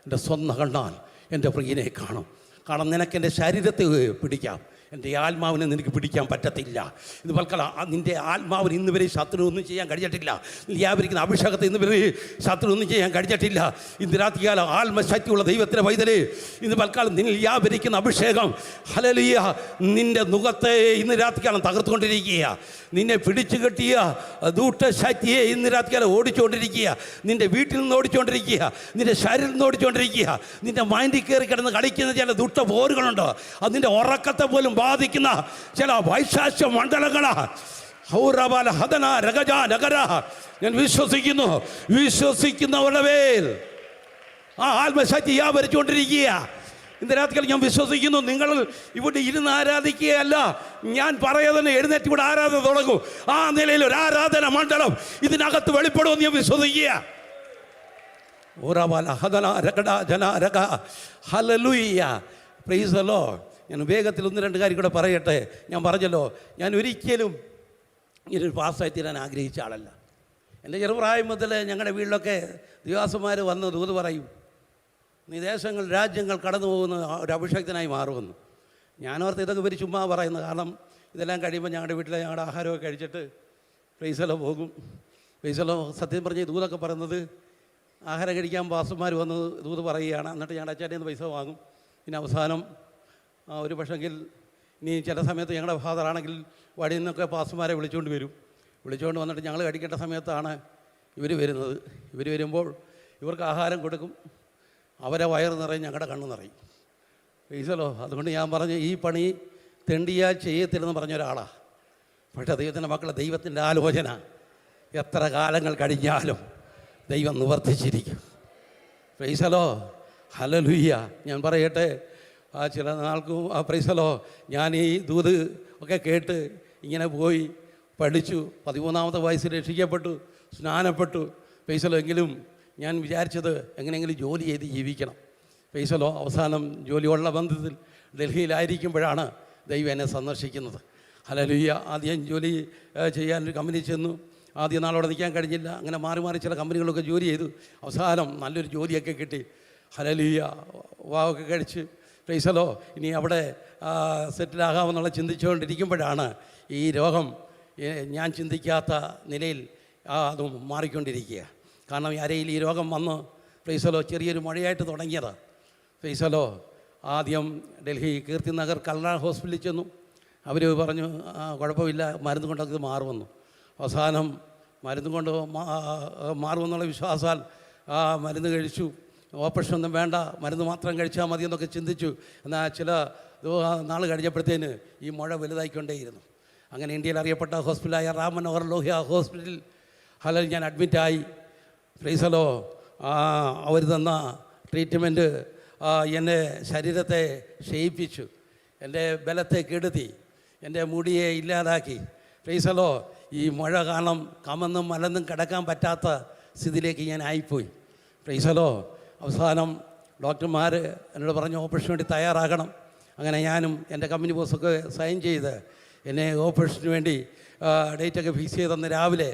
എൻ്റെ സ്വന്തം കണ്ടാൽ എൻ്റെ പ്രിയനെ കാണും. കാരണം നിനക്കെൻ്റെ ശരീരത്തെ പിടിക്കാം, എൻ്റെ ആത്മാവിനെ നിനക്ക് പിടിക്കാൻ പറ്റത്തില്ല. ഇത് പൽക്കാലം നിൻ്റെ ആത്മാവിന് ഇന്ന് വരെ ശത്രു ഒന്നും ചെയ്യാൻ കഴിഞ്ഞിട്ടില്ല. വ്യാപരിക്കുന്ന അഭിഷേകത്തെ ഇന്ന് വരെ ശത്രു ഒന്നും ചെയ്യാൻ കഴിഞ്ഞിട്ടില്ല. ഇന്ന് രാത്രികാലം ആത്മശക്തിയുള്ള ദൈവത്തിൻ്റെ പൈതലേ, ഇന്ന് പൽക്കാലം നിന്നിൽ വ്യാപരിക്കുന്ന അഭിഷേകം ഹല്ലേലൂയ നിൻ്റെ മുഖത്തെ ഇന്ന് രാത്രികാലം തകർത്തുകൊണ്ടിരിക്കുക. നിന്നെ പിടിച്ചു കെട്ടിയ ദൂഷ്ടശക്തിയെ ഇന്ന് രാത്രികാലം ഓടിച്ചുകൊണ്ടിരിക്കുക. നിൻ്റെ വീട്ടിൽ നിന്ന് ഓടിച്ചുകൊണ്ടിരിക്കുക, നിൻ്റെ ശരീരത്തിൽ നിന്ന് ഓടിച്ചുകൊണ്ടിരിക്കുക. നിൻ്റെ മൈൻഡിൽ കയറി കിടന്ന് കളിക്കുന്ന ചില ദുഷ്ടപോരുകളുണ്ട്, അതിൻ്റെ ഉറക്കത്തെ പോലും ബാധിക്കുന്ന ചില വൈശാശ്യ മണ്ഡലങ്ങളാ. ഞാൻ വിശ്വസിക്കുന്നവരുടെ മേൽ ആ ആത്മശക്തി വ്യാപരിച്ചുകൊണ്ടിരിക്കുക. ഇന്ന് രാത്രി ഞാൻ വിശ്വസിക്കുന്നു, നിങ്ങൾ ഇവിടെ ഇരുന്ന് ആരാധിക്കുകയല്ല, ഞാൻ പറയുന്നതിന് എഴുന്നേറ്റ് ഇവിടെ ആരാധന തുടങ്ങും. ആ നിലയിൽ ഒരു ആരാധന മണ്ഡലം ഇതിനകത്ത് വെളിപ്പെടുമെന്ന് ഞാൻ വിശ്വസിക്കുക. Price the Lord. ഞാൻ വേഗത്തിൽ 1-2 കാര്യം കൂടെ പറയട്ടെ. ഞാൻ പറഞ്ഞല്ലോ, ഞാൻ ഒരിക്കലും ഇങ്ങനൊരു പാസ്സായി തീരാൻ ആഗ്രഹിച്ച ആളല്ല. എൻ്റെ ചെറുപ്രായം മുതൽ ഞങ്ങളുടെ വീട്ടിലൊക്കെ ദിവസന്മാർ വന്ന് ദൂത് പറയും, നീ ദേശങ്ങൾ രാജ്യങ്ങൾ കടന്നു പോകുന്ന ഒരു അഭിഷേകത്തിനായി മാറുമെന്ന്. ഞാനോർത്ത് ഇതൊക്കെ ഇവർ ചുമ്മാ പറയുന്നത്. കാരണം ഇതെല്ലാം കഴിയുമ്പോൾ ഞങ്ങളുടെ വീട്ടിലെ ഞങ്ങളുടെ ആഹാരമൊക്കെ കഴിച്ചിട്ട് പ്രൈസലോ പോകും. പ്രൈസലോ സത്യം പറഞ്ഞ് ദൂതൊക്കെ പറയുന്നത്, ആഹാരം കഴിക്കാൻ പാസ്റ്റർമാർ വന്ന് ദൂത് പറയുകയാണ്, എന്നിട്ട് ഞങ്ങളുടെ അച്ഛൻ്റെ നിന്ന് പൈസ വാങ്ങും. പിന്നെ അവസാനം ഒരു പക്ഷെങ്കിൽ ഇനി ചില സമയത്ത് ഞങ്ങളുടെ ഫാദറാണെങ്കിൽ വഴിയിൽ നിന്നൊക്കെ പാസ്റ്റർമാരെ വിളിച്ചുകൊണ്ട് വന്നിട്ട് ഞങ്ങൾ കഴിക്കേണ്ട സമയത്താണ് ഇവർ വരുന്നത്. ഇവർ വരുമ്പോൾ ഇവർക്ക് ആഹാരം കൊടുക്കും, അവരെ വയറ് നിറയും, ഞങ്ങളുടെ കണ്ണ് നിറയും. പ്രൈസലോ. അതുകൊണ്ട് ഞാൻ പറഞ്ഞ് ഈ പണി തെണ്ടിയാൽ ചെയ്യത്തില്ലെന്ന് പറഞ്ഞ ഒരാളാണ്. പക്ഷേ ദൈവത്തിൻ്റെ മക്കളെ, ദൈവത്തിൻ്റെ ആലോചന എത്ര കാലങ്ങൾ കഴിഞ്ഞാലും ദൈവം നിവർത്തിച്ചിരിക്കും. പ്രൈസലോ. ഹല്ലേലൂയ. ഞാൻ പറയട്ടെ, ചില നാൾക്കും പ്രൈസലോ, ഞാൻ ഈ ദൂത് ഒക്കെ കേട്ട് ഇങ്ങനെ പോയി പഠിച്ചു. 13ാമത്തെ വയസ്സിൽ രക്ഷിക്കപ്പെട്ടു, സ്നാനപ്പെട്ടു. പ്രൈസലോ. എങ്കിലും ഞാൻ വിചാരിച്ചത് എങ്ങനെയെങ്കിലും ജോലി ചെയ്ത് ജീവിക്കണം. പ്രൈസലോ. അവസാനം ജോലിയുള്ള ബന്ധത്തിൽ ഡൽഹിയിലായിരിക്കുമ്പോഴാണ് ദൈവം എന്നെ സന്ദർശിക്കുന്നത്. ഹല്ലേലൂയ. ആദ്യം ജോലി ചെയ്യാൻ ഒരു കമ്പനി ചെന്നു. ആദ്യം നാളവിടെ നിൽക്കാൻ കഴിഞ്ഞില്ല. അങ്ങനെ മാറി മാറി ചില കമ്പനികളൊക്കെ ജോലി ചെയ്തു. അവസാനം നല്ലൊരു ജോലിയൊക്കെ കിട്ടി. ഹല്ലേലൂയ. വാവൊക്കെ കഴിച്ച് പ്രൈസലോ ഇനി അവിടെ സെറ്റിലാകാമെന്നുള്ള ചിന്തിച്ചുകൊണ്ടിരിക്കുമ്പോഴാണ് ഈ രോഗം ഞാൻ ചിന്തിക്കാത്ത നിലയിൽ അതും മാറിക്കൊണ്ടിരിക്കുക. കാരണം അരയിൽ ഈ രോഗം വന്ന് പ്രൈസലോ ചെറിയൊരു മഴയായിട്ട് തുടങ്ങിയതാണ്. പ്രൈസലോ. ആദ്യം ഡൽഹി കീർത്തി നഗർ കൽറ ഹോസ്പിറ്റലിൽ ചെന്നു. അവർ പറഞ്ഞു കുഴപ്പമില്ല, മരുന്ന് കൊണ്ടൊക്കെ ഇത് മാറുമെന്നു. അവസാനം മരുന്ന് കൊണ്ട് മാറുമെന്നുള്ള വിശ്വാസാൽ മരുന്ന് കഴിച്ചു. ഓപ്പറേഷൻ ഒന്നും വേണ്ട, മരുന്ന് മാത്രം കഴിച്ചാൽ മതി എന്നൊക്കെ ചിന്തിച്ചു. എന്നാൽ ചില നാൾ കഴിഞ്ഞപ്പോഴത്തേന് ഈ മുഴ വലുതായിക്കൊണ്ടേയിരുന്നു. അങ്ങനെ ഇന്ത്യയിൽ അറിയപ്പെട്ട ഹോസ്പിറ്റലായ റാം മനോഹർ ലോഹ്യ ഹോസ്പിറ്റലിൽ ഞാൻ അഡ്മിറ്റായി. പ്രൈസലോ. അവർ തന്ന ട്രീറ്റ്മെൻറ്റ് എൻ്റെ ശരീരത്തെ ക്ഷയിപ്പിച്ചു, എൻ്റെ ബലത്തെ കെടുത്തി, എൻ്റെ മുടിയെ ഇല്ലാതാക്കി. പ്രൈസലോ. ഈ മഴ കാരണം കമന്നും മലന്നും കിടക്കാൻ പറ്റാത്ത സ്ഥിതിയിലേക്ക് ഞാൻ ആയിപ്പോയി. പ്രൈസലോ. അവസാനം ഡോക്ടർമാർ എന്നോട് പറഞ്ഞു ഓപ്പറേഷന് വേണ്ടി തയ്യാറാകണം. അങ്ങനെ ഞാനും എൻ്റെ കമ്പനി ബോസൊക്കെ സൈൻ ചെയ്ത് എന്നെ ഓപ്പറേഷന് വേണ്ടി ഡേറ്റൊക്കെ ഫിക്സ് ചെയ്തെന്ന് രാവിലെ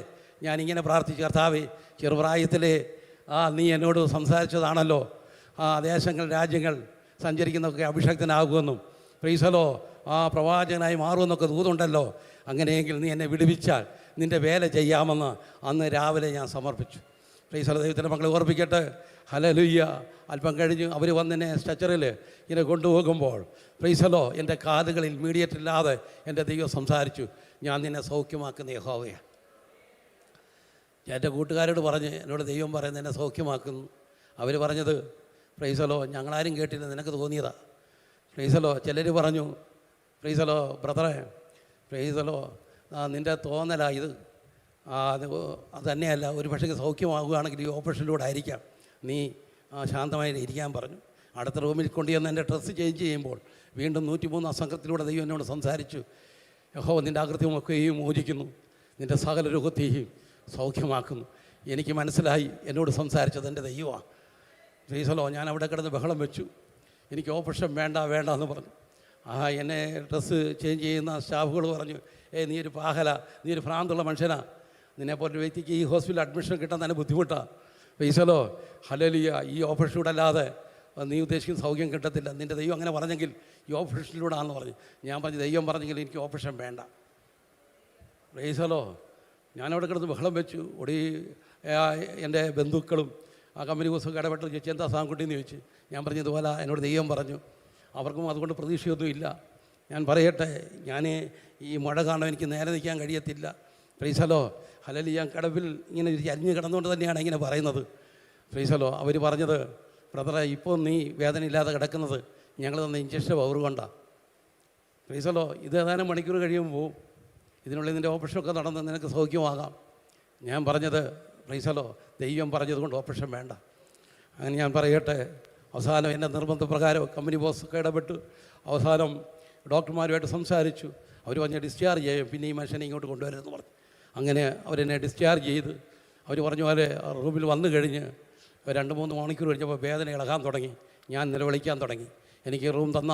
ഞാനിങ്ങനെ പ്രാർത്ഥിച്ചു, കർത്താവേ, ചെറുപ്രായത്തിൽ നീ എന്നോട് സംസാരിച്ചതാണല്ലോ, ദേശങ്ങൾ രാജ്യങ്ങൾ സഞ്ചരിക്കുന്നതൊക്കെ അഭിഷക്തനാകുമെന്നും പ്രൈസലോ പ്രവാചകനായി മാറുമെന്നൊക്കെ ദൂതുണ്ടല്ലോ, അങ്ങനെയെങ്കിൽ നീ എന്നെ വിടുവിച്ചാൽ നിൻ്റെ വേല ചെയ്യാമെന്ന് അന്ന് രാവിലെ ഞാൻ സമർപ്പിച്ചു. പ്രൈസലോ. ദൈവത്തിൻ്റെ മക്കളെ ഓർപ്പിക്കട്ടെ. ഹല്ലേലൂയ. അല്പം കഴിഞ്ഞ് അവർ വന്നെന്നെ സ്ട്രെച്ചറിൽ ഇങ്ങനെ കൊണ്ടുപോകുമ്പോൾ പ്രൈസലോ എൻ്റെ കാതുകളിൽ മീഡിയേറ്റ് ഇല്ലാതെ എൻ്റെ ദൈവം സംസാരിച്ചു, ഞാൻ നിന്നെ സൗഖ്യമാക്കുന്ന യഹോവയാണ്. എൻ്റെ കൂട്ടുകാരോട് പറഞ്ഞ് എന്നോട് ദൈവം പറയുന്നത് എന്നെ സൗഖ്യമാക്കുന്നു. അവർ പറഞ്ഞത് പ്രൈസലോ ഞങ്ങളാരും കേട്ടില്ല, നിനക്ക് തോന്നിയതാ. പ്രൈസലോ. ചിലർ പറഞ്ഞു പ്രൈസലോ ബ്രദറെ, പ്രൈസലോ നിൻ്റെ തോന്നലാ ഇത്, അത് തന്നെയല്ല, ഒരു പക്ഷേ സൗഖ്യമാകുകയാണെങ്കിൽ ഈ ഓപ്പറേഷനിലൂടെ ആയിരിക്കാം, നീ ശാന്തമായി ഇരിക്കാൻ പറഞ്ഞു. അടുത്ത റൂമിൽ കൊണ്ടുവന്ന് എൻ്റെ ഡ്രസ്സ് ചേഞ്ച് ചെയ്യുമ്പോൾ വീണ്ടും 103 സംഘത്തിലൂടെ ദൈവം എന്നോട് സംസാരിച്ചു, യഹോവ നിൻ്റെ ആകൃത്യമൊക്കെയും മോചിക്കുന്നു, നിൻ്റെ സകല രോഗത്തെയും സൗഖ്യമാക്കുന്നു. എനിക്ക് മനസ്സിലായി എന്നോട് സംസാരിച്ചത് എൻ്റെ ദൈവമാണ്. പ്രൈസലോ. ഞാൻ അവിടെ കിടന്ന് ബഹളം വെച്ചു, എനിക്ക് ഓപ്പറേഷൻ വേണ്ട എന്ന് പറഞ്ഞു. എന്നെ ഡ്രസ്സ് ചേഞ്ച് ചെയ്യുന്ന സ്റ്റാഫുകൾ പറഞ്ഞു, നീ ഒരു പാഹല, നീ ഒരു ഭ്രാന്തുള്ള മനുഷ്യനാ, നിന്നെപ്പോലൊരു വ്യക്തിക്ക് ഈ ഹോസ്പിറ്റലിൽ അഡ്മിഷൻ കിട്ടാൻ തന്നെ ബുദ്ധിമുട്ടാണ്. പ്രൈസലോ. ഹല്ലേലൂയ. ഈ ഓപ്പറേഷനിലൂടെ അല്ലാതെ നീ ഉദ്ദേശിക്കുന്ന സൗഖ്യം കിട്ടത്തില്ല, നിൻ്റെ ദൈവം അങ്ങനെ പറഞ്ഞെങ്കിൽ ഈ ഓപ്പറേഷനിലൂടെ ആണെന്ന് പറഞ്ഞു. ഞാൻ പറഞ്ഞു ദൈവം പറഞ്ഞെങ്കിൽ എനിക്ക് ഓപ്പറേഷൻ വേണ്ട. പ്രൈസലോ. ഞാനവിടെ കിടന്ന് ബഹളം വെച്ചു. ഒടി എൻ്റെ ബന്ധുക്കളും കമ്പനി ബോസൊക്കെ ഇടപെട്ട് ചോദിച്ചു, എന്താ സാങ്കുട്ടിയെന്ന് ചോദിച്ചു. ഞാൻ പറഞ്ഞു ഇതുപോലെ എന്നോട് ദൈവം പറഞ്ഞു. അവർക്കും അതുകൊണ്ട് പ്രതീക്ഷയൊന്നുമില്ല. ഞാൻ പറയട്ടെ, ഞാൻ ഈ മഴ കാരണം എനിക്ക് നേരെ നിൽക്കാൻ കഴിയത്തില്ല. പ്രൈസലോ. ഹല്ലേലൂയ. ഞാൻ കിടപ്പിൽ ഇങ്ങനെ അരിഞ്ഞ് കിടന്നുകൊണ്ട് തന്നെയാണ് ഇങ്ങനെ പറയുന്നത്. പ്രൈസലോ. അവർ പറഞ്ഞത് ബ്രദറെ, ഇപ്പോൾ നീ വേദനയില്ലാതെ കിടക്കുന്നത് ഞങ്ങൾ തന്ന ഇഞ്ചക്ഷൻ പവർ കൊണ്ടാണ്. പ്രൈസലോ. ഇത് ഏതാനും മണിക്കൂർ കഴിയുമ്പോൾ ഇതിനുള്ളിൽ നിൻ്റെ ഓപ്പറേഷനൊക്കെ നടന്ന് നിനക്ക് സൗഖ്യമാകാം. ഞാൻ പറഞ്ഞത് പ്രൈസലോ ദൈവം പറഞ്ഞതുകൊണ്ട് ഓപ്പറേഷൻ വേണ്ട. അങ്ങനെ ഞാൻ പറയട്ടെ, അവസാനം എൻ്റെ നിർബന്ധപ്രകാരം കമ്പനി ബോസൊക്കെ ഇടപെട്ട് അവസാനം ഡോക്ടർമാരുമായിട്ട് സംസാരിച്ചു. അവർ പറഞ്ഞ് ഡിസ്ചാർജ് ചെയ്യും, പിന്നെ ഈ മനുഷ്യനെ ഇങ്ങോട്ട് കൊണ്ടുവരുമെന്ന് പറഞ്ഞു. അങ്ങനെ അവരെന്നെ ഡിസ്ചാർജ് ചെയ്ത് അവർ പറഞ്ഞ പോലെ റൂമിൽ വന്നു കഴിഞ്ഞ് 2-3 മണിക്കൂർ കഴിഞ്ഞപ്പോൾ വേദന ഇളകാൻ തുടങ്ങി. ഞാൻ നിലവിളിക്കാൻ തുടങ്ങി. എനിക്ക് റൂം തന്ന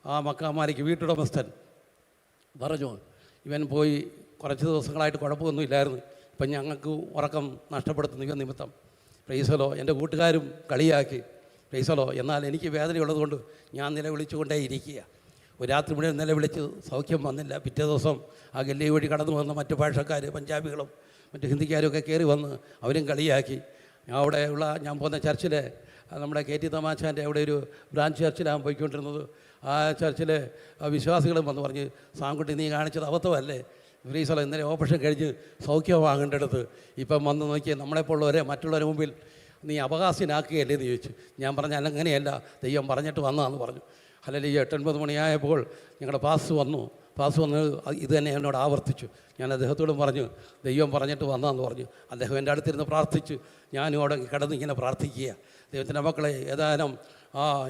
ആ മക്കാമാരിക്ക് വീട്ടുടമസ്ഥൻ പറഞ്ഞു, ഇവൻ പോയി കുറച്ച് ദിവസങ്ങളായിട്ട് കുഴപ്പമൊന്നുമില്ലായിരുന്നു, ഇപ്പം ഞങ്ങൾക്ക് ഉറക്കം നഷ്ടപ്പെടുത്തുന്നു ഇവ നിമിത്തം. പ്രൈസലോ, എൻ്റെ കൂട്ടുകാരും കളിയാക്കി. പ്രൈസലോ, എന്നാൽ എനിക്ക് വേദനയുള്ളതുകൊണ്ട് ഞാൻ നിലവിളിച്ചുകൊണ്ടേ ഇരിക്കുക. ഒരു രാത്രി മുഴുവൻ നിലവിളിച്ച് സൗഖ്യം വന്നില്ല. പിറ്റേ ദിവസം ആ ഗല്ലി വഴി കടന്നു വന്ന മറ്റു ഭാഷക്കാർ, പഞ്ചാബികളും മറ്റ് ഹിന്ദിക്കാരും ഒക്കെ കയറി വന്ന് അവരും കളിയാക്കി. അവിടെയുള്ള ഞാൻ പോകുന്ന ചർച്ചിൽ, നമ്മുടെ KT തമാശാൻ്റെ അവിടെ ഒരു ബ്രാഞ്ച് ചർച്ചിലാണ് പോയിക്കൊണ്ടിരുന്നത്. ആ ചർച്ചിലെ വിശ്വാസികളും വന്ന് പറഞ്ഞ്, സാങ്കുട്ടി നീ കാണിച്ചത് അബദ്ധമല്ലേ, ഫ്രീസല ഇന്നലെ ഓപ്പറേഷൻ കഴിഞ്ഞ് സൗഖ്യമാകേണ്ടടുത്ത് ഇപ്പം വന്ന് നോക്കിയ നമ്മളെപ്പോലുള്ളവരെ മറ്റുള്ളവരുടെ മുമ്പിൽ നീ അപഹാസ്യനാക്കുകയല്ലേ എന്ന് ചോദിച്ചു. ഞാൻ പറഞ്ഞാൽ അങ്ങനെയല്ല, ദൈവം പറഞ്ഞിട്ട് വന്നതാന്ന് പറഞ്ഞു. അല്ലെങ്കിൽ 8-9 മണിയായപ്പോൾ ഞങ്ങളുടെ പാസ് വന്ന് ഇത് തന്നെ എന്നോട് ആവർത്തിച്ചു. ഞാൻ അദ്ദേഹത്തോടും പറഞ്ഞു, ദൈവം പറഞ്ഞിട്ട് വന്നതെന്ന് പറഞ്ഞു. അദ്ദേഹം എൻ്റെ അടുത്തിരുന്ന് പ്രാർത്ഥിച്ചു. ഞാനും അവിടെ കിടന്ന് ഇങ്ങനെ പ്രാർത്ഥിക്കുക. ദൈവത്തിൻ്റെ മക്കളെ, ഏതായാലും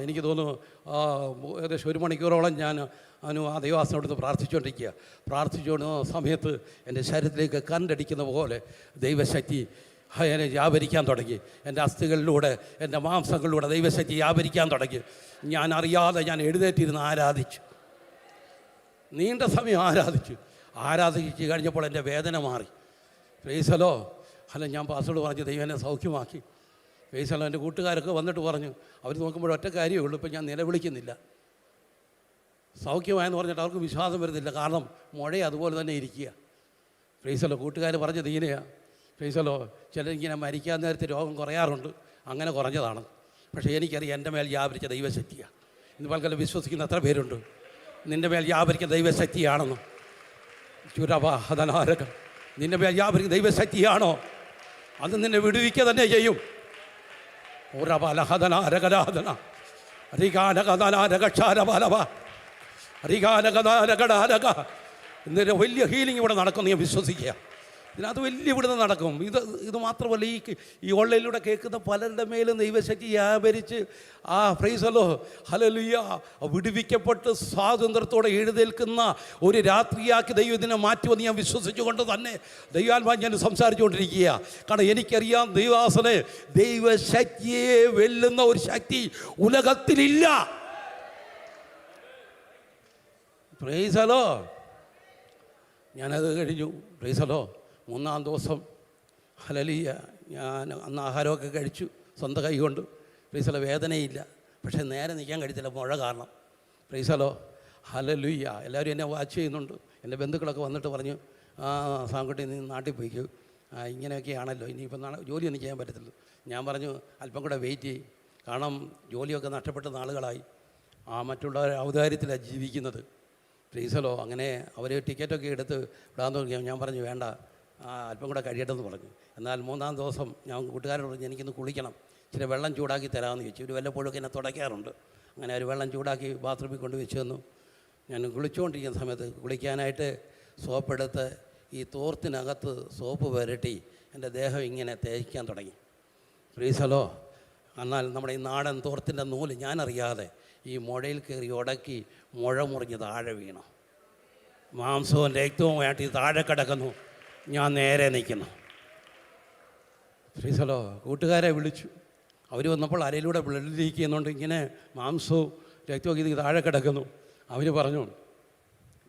എനിക്ക് തോന്നുന്നു ഏകദേശം 1 മണിക്കൂറോളം ഞാൻ ആ ദൈവാസനോട് പ്രാർത്ഥിച്ചുകൊണ്ടിരിക്കുന്ന സമയത്ത് എൻ്റെ ശരീരത്തിലേക്ക് കണ്ടടിക്കുന്ന പോലെ ദൈവശക്തി എന്നെ വ്യാപരിക്കാൻ തുടങ്ങി. എൻ്റെ അസ്ഥികളിലൂടെ, എൻ്റെ മാംസങ്ങളിലൂടെ ദൈവശക്തി വ്യാപരിക്കാൻ തുടങ്ങി. ഞാൻ അറിയാതെ ഞാൻ എഴുന്നേറ്റിരുന്ന് ആരാധിച്ചു. നീണ്ട സമയം ആരാധിച്ച് കഴിഞ്ഞപ്പോൾ എൻ്റെ വേദന മാറി. പ്രൈസലോ. ഞാൻ പാസ്റ്ററോട് പറഞ്ഞു, ദൈവം എന്നെ സൗഖ്യമാക്കി. പ്രൈസലോ. എൻ്റെ കൂട്ടുകാരൊക്കെ വന്നിട്ട് പറഞ്ഞു, അവർ നോക്കുമ്പോൾ ഒറ്റ കാര്യമേ ഉള്ളൂ, ഇപ്പം ഞാൻ നിലവിളിക്കുന്നില്ല. സൗഖ്യമായെന്ന് പറഞ്ഞിട്ട് അവർക്ക് വിശ്വാസം വരുന്നില്ല. കാരണം മുഴ അതുപോലെ തന്നെ ഇരിക്കുക. പ്രൈസലോ. കൂട്ടുകാർ പറഞ്ഞ് ദീനയാണ്. പ്രൈസലോ. ചിലരിങ്ങനെ മരിക്കാൻ നേരത്തെ രോഗം കുറയാറുണ്ട്, അങ്ങനെ കുറഞ്ഞതാണ്. പക്ഷേ എനിക്കറിയാം എൻ്റെ മേൽ വ്യാപരിച്ച ദൈവശക്തിയാണ്. ഇന്ന് പലർക്കും വിശ്വസിക്കുന്ന എത്ര പേരുണ്ട് നിൻ്റെ മേൽ വ്യാപരിക്കുന്ന ദൈവശക്തിയാണെന്ന്? ചുരവാഹനാരകം നിൻ്റെ മേൽ വ്യാപരിക്കുന്ന ദൈവശക്തിയാണോ? അത് നിന്നെ വിടുവിക്കുക തന്നെ ചെയ്യും. ഉറവലഹദനാരകരാധന റികാനകദാനരകക്ഷാരബലവ റികാനകദാനകടാരക. ഇന്നൊരു വലിയ ഹീലിംഗ് ഇവിടെ നടക്കുന്നു, ഞാൻ വിശ്വസിക്കുക. ഇതിനകത്ത് വലിയ ഇവിടുന്ന് നടക്കും. ഇത് മാത്രമല്ല, ഈ ഓൺലൈനിലൂടെ കേൾക്കുന്ന പലരുടെ മേലും ദൈവശക്തി വ്യാപരിച്ച് പ്രൈസലോ ഹല്ലേലൂയ വിടുവിക്കപ്പെട്ട് സ്വാതന്ത്ര്യത്തോടെ എഴുന്നേൽക്കുന്ന ഒരു രാത്രിയാക്കി ദൈവം ഇതിനെ മാറ്റുമെന്ന് ഞാൻ വിശ്വസിച്ചുകൊണ്ട് തന്നെ ദൈവാത്മാവ് ഞാൻ സംസാരിച്ചുകൊണ്ടിരിക്കുക. കാരണം എനിക്കറിയാം, ദൈവാസനെ ദൈവശക്തിയെ വെല്ലുന്ന ഒരു ശക്തി ഉലകത്തിലില്ല. പ്രൈസലോ. ഞാനത് കഴിഞ്ഞു. പ്രൈസലോ. 3-ാം ദിവസം ഹല്ലേലൂയ ഞാൻ അന്ന് ആഹാരമൊക്കെ കഴിച്ചു സ്വന്തം കൈ കൊണ്ട്. പ്രൈസലോ. വേദനയില്ല, പക്ഷേ നേരെ നിൽക്കാൻ കഴിയത്തില്ല, മുഴ കാരണം. പ്രൈസലോ. ഹല്ലേലൂയ. എല്ലാവരും എന്നെ വാച്ച് ചെയ്യുന്നുണ്ട്. എൻ്റെ ബന്ധുക്കളൊക്കെ വന്നിട്ട് പറഞ്ഞു, സാങ്കുട്ടി നീ നാട്ടിൽ പോയിക്കോ, ഇങ്ങനെയൊക്കെയാണല്ലോ, ഇനിയിപ്പോൾ ജോലിയൊന്നും ചെയ്യാൻ പറ്റത്തില്ല. ഞാൻ പറഞ്ഞു, അല്പം കൂടെ വെയിറ്റ് ചെയ്യും, കാരണം ജോലിയൊക്കെ നഷ്ടപ്പെട്ട നാളുകളായി, മറ്റുള്ളവരെ ഔദാര്യത്തിലാണ് ജീവിക്കുന്നത്. പ്രൈസലോ. അങ്ങനെ അവർ ടിക്കറ്റൊക്കെ എടുത്ത് വിടാൻ തുടങ്ങി. ഞാൻ പറഞ്ഞു, വേണ്ട, അല്പം കൂടെ കഴിയട്ടെന്ന് പറഞ്ഞു. എന്നാൽ 3-ാം ദിവസം ഞാൻ കൂട്ടുകാരോട് പറഞ്ഞു, എനിക്കൊന്ന് കുളിക്കണം, ഇച്ചിരി വെള്ളം ചൂടാക്കി തരാമെന്ന് ചോദിച്ചു. ഒരു വല്ലപ്പോഴൊക്കെ എന്നെ തുടയ്ക്കാറുണ്ട്. അങ്ങനെ ഒരു വെള്ളം ചൂടാക്കി ബാത്റൂമിൽ കൊണ്ട് വെച്ച് തന്നു. ഞാൻ കുളിച്ചുകൊണ്ടിരിക്കുന്ന സമയത്ത് കുളിക്കാനായിട്ട് സോപ്പെടുത്ത് ഈ തോർത്തിനകത്ത് സോപ്പ് പുരട്ടി എൻ്റെ ദേഹം ഇങ്ങനെ തേയ്ക്കാൻ തുടങ്ങി. പ്രൈസലോ. എന്നാൽ നമ്മുടെ ഈ നാടൻ തോർത്തിൻ്റെ നൂല് ഞാനറിയാതെ ഈ മുഴയിൽ കയറി ഉടക്കി മുഴ മുറിഞ്ഞ് താഴെ വീണു. മാംസവും രക്തവുമായിട്ട് ഈ താഴെ കിടക്കുന്നു. ഞാൻ നേരെ നിൽക്കുന്നു. പ്രൈസലോ. കൂട്ടുകാരെ വിളിച്ചു. അവർ വന്നപ്പോൾ അരയിലൂടെ ബ്ലഡ് ലീക്ക് ചെയ്യുന്നുണ്ട്. ഇങ്ങനെ മാംസവും രക്തവും ഇത് താഴെ കിടക്കുന്നു. അവർ പറഞ്ഞു,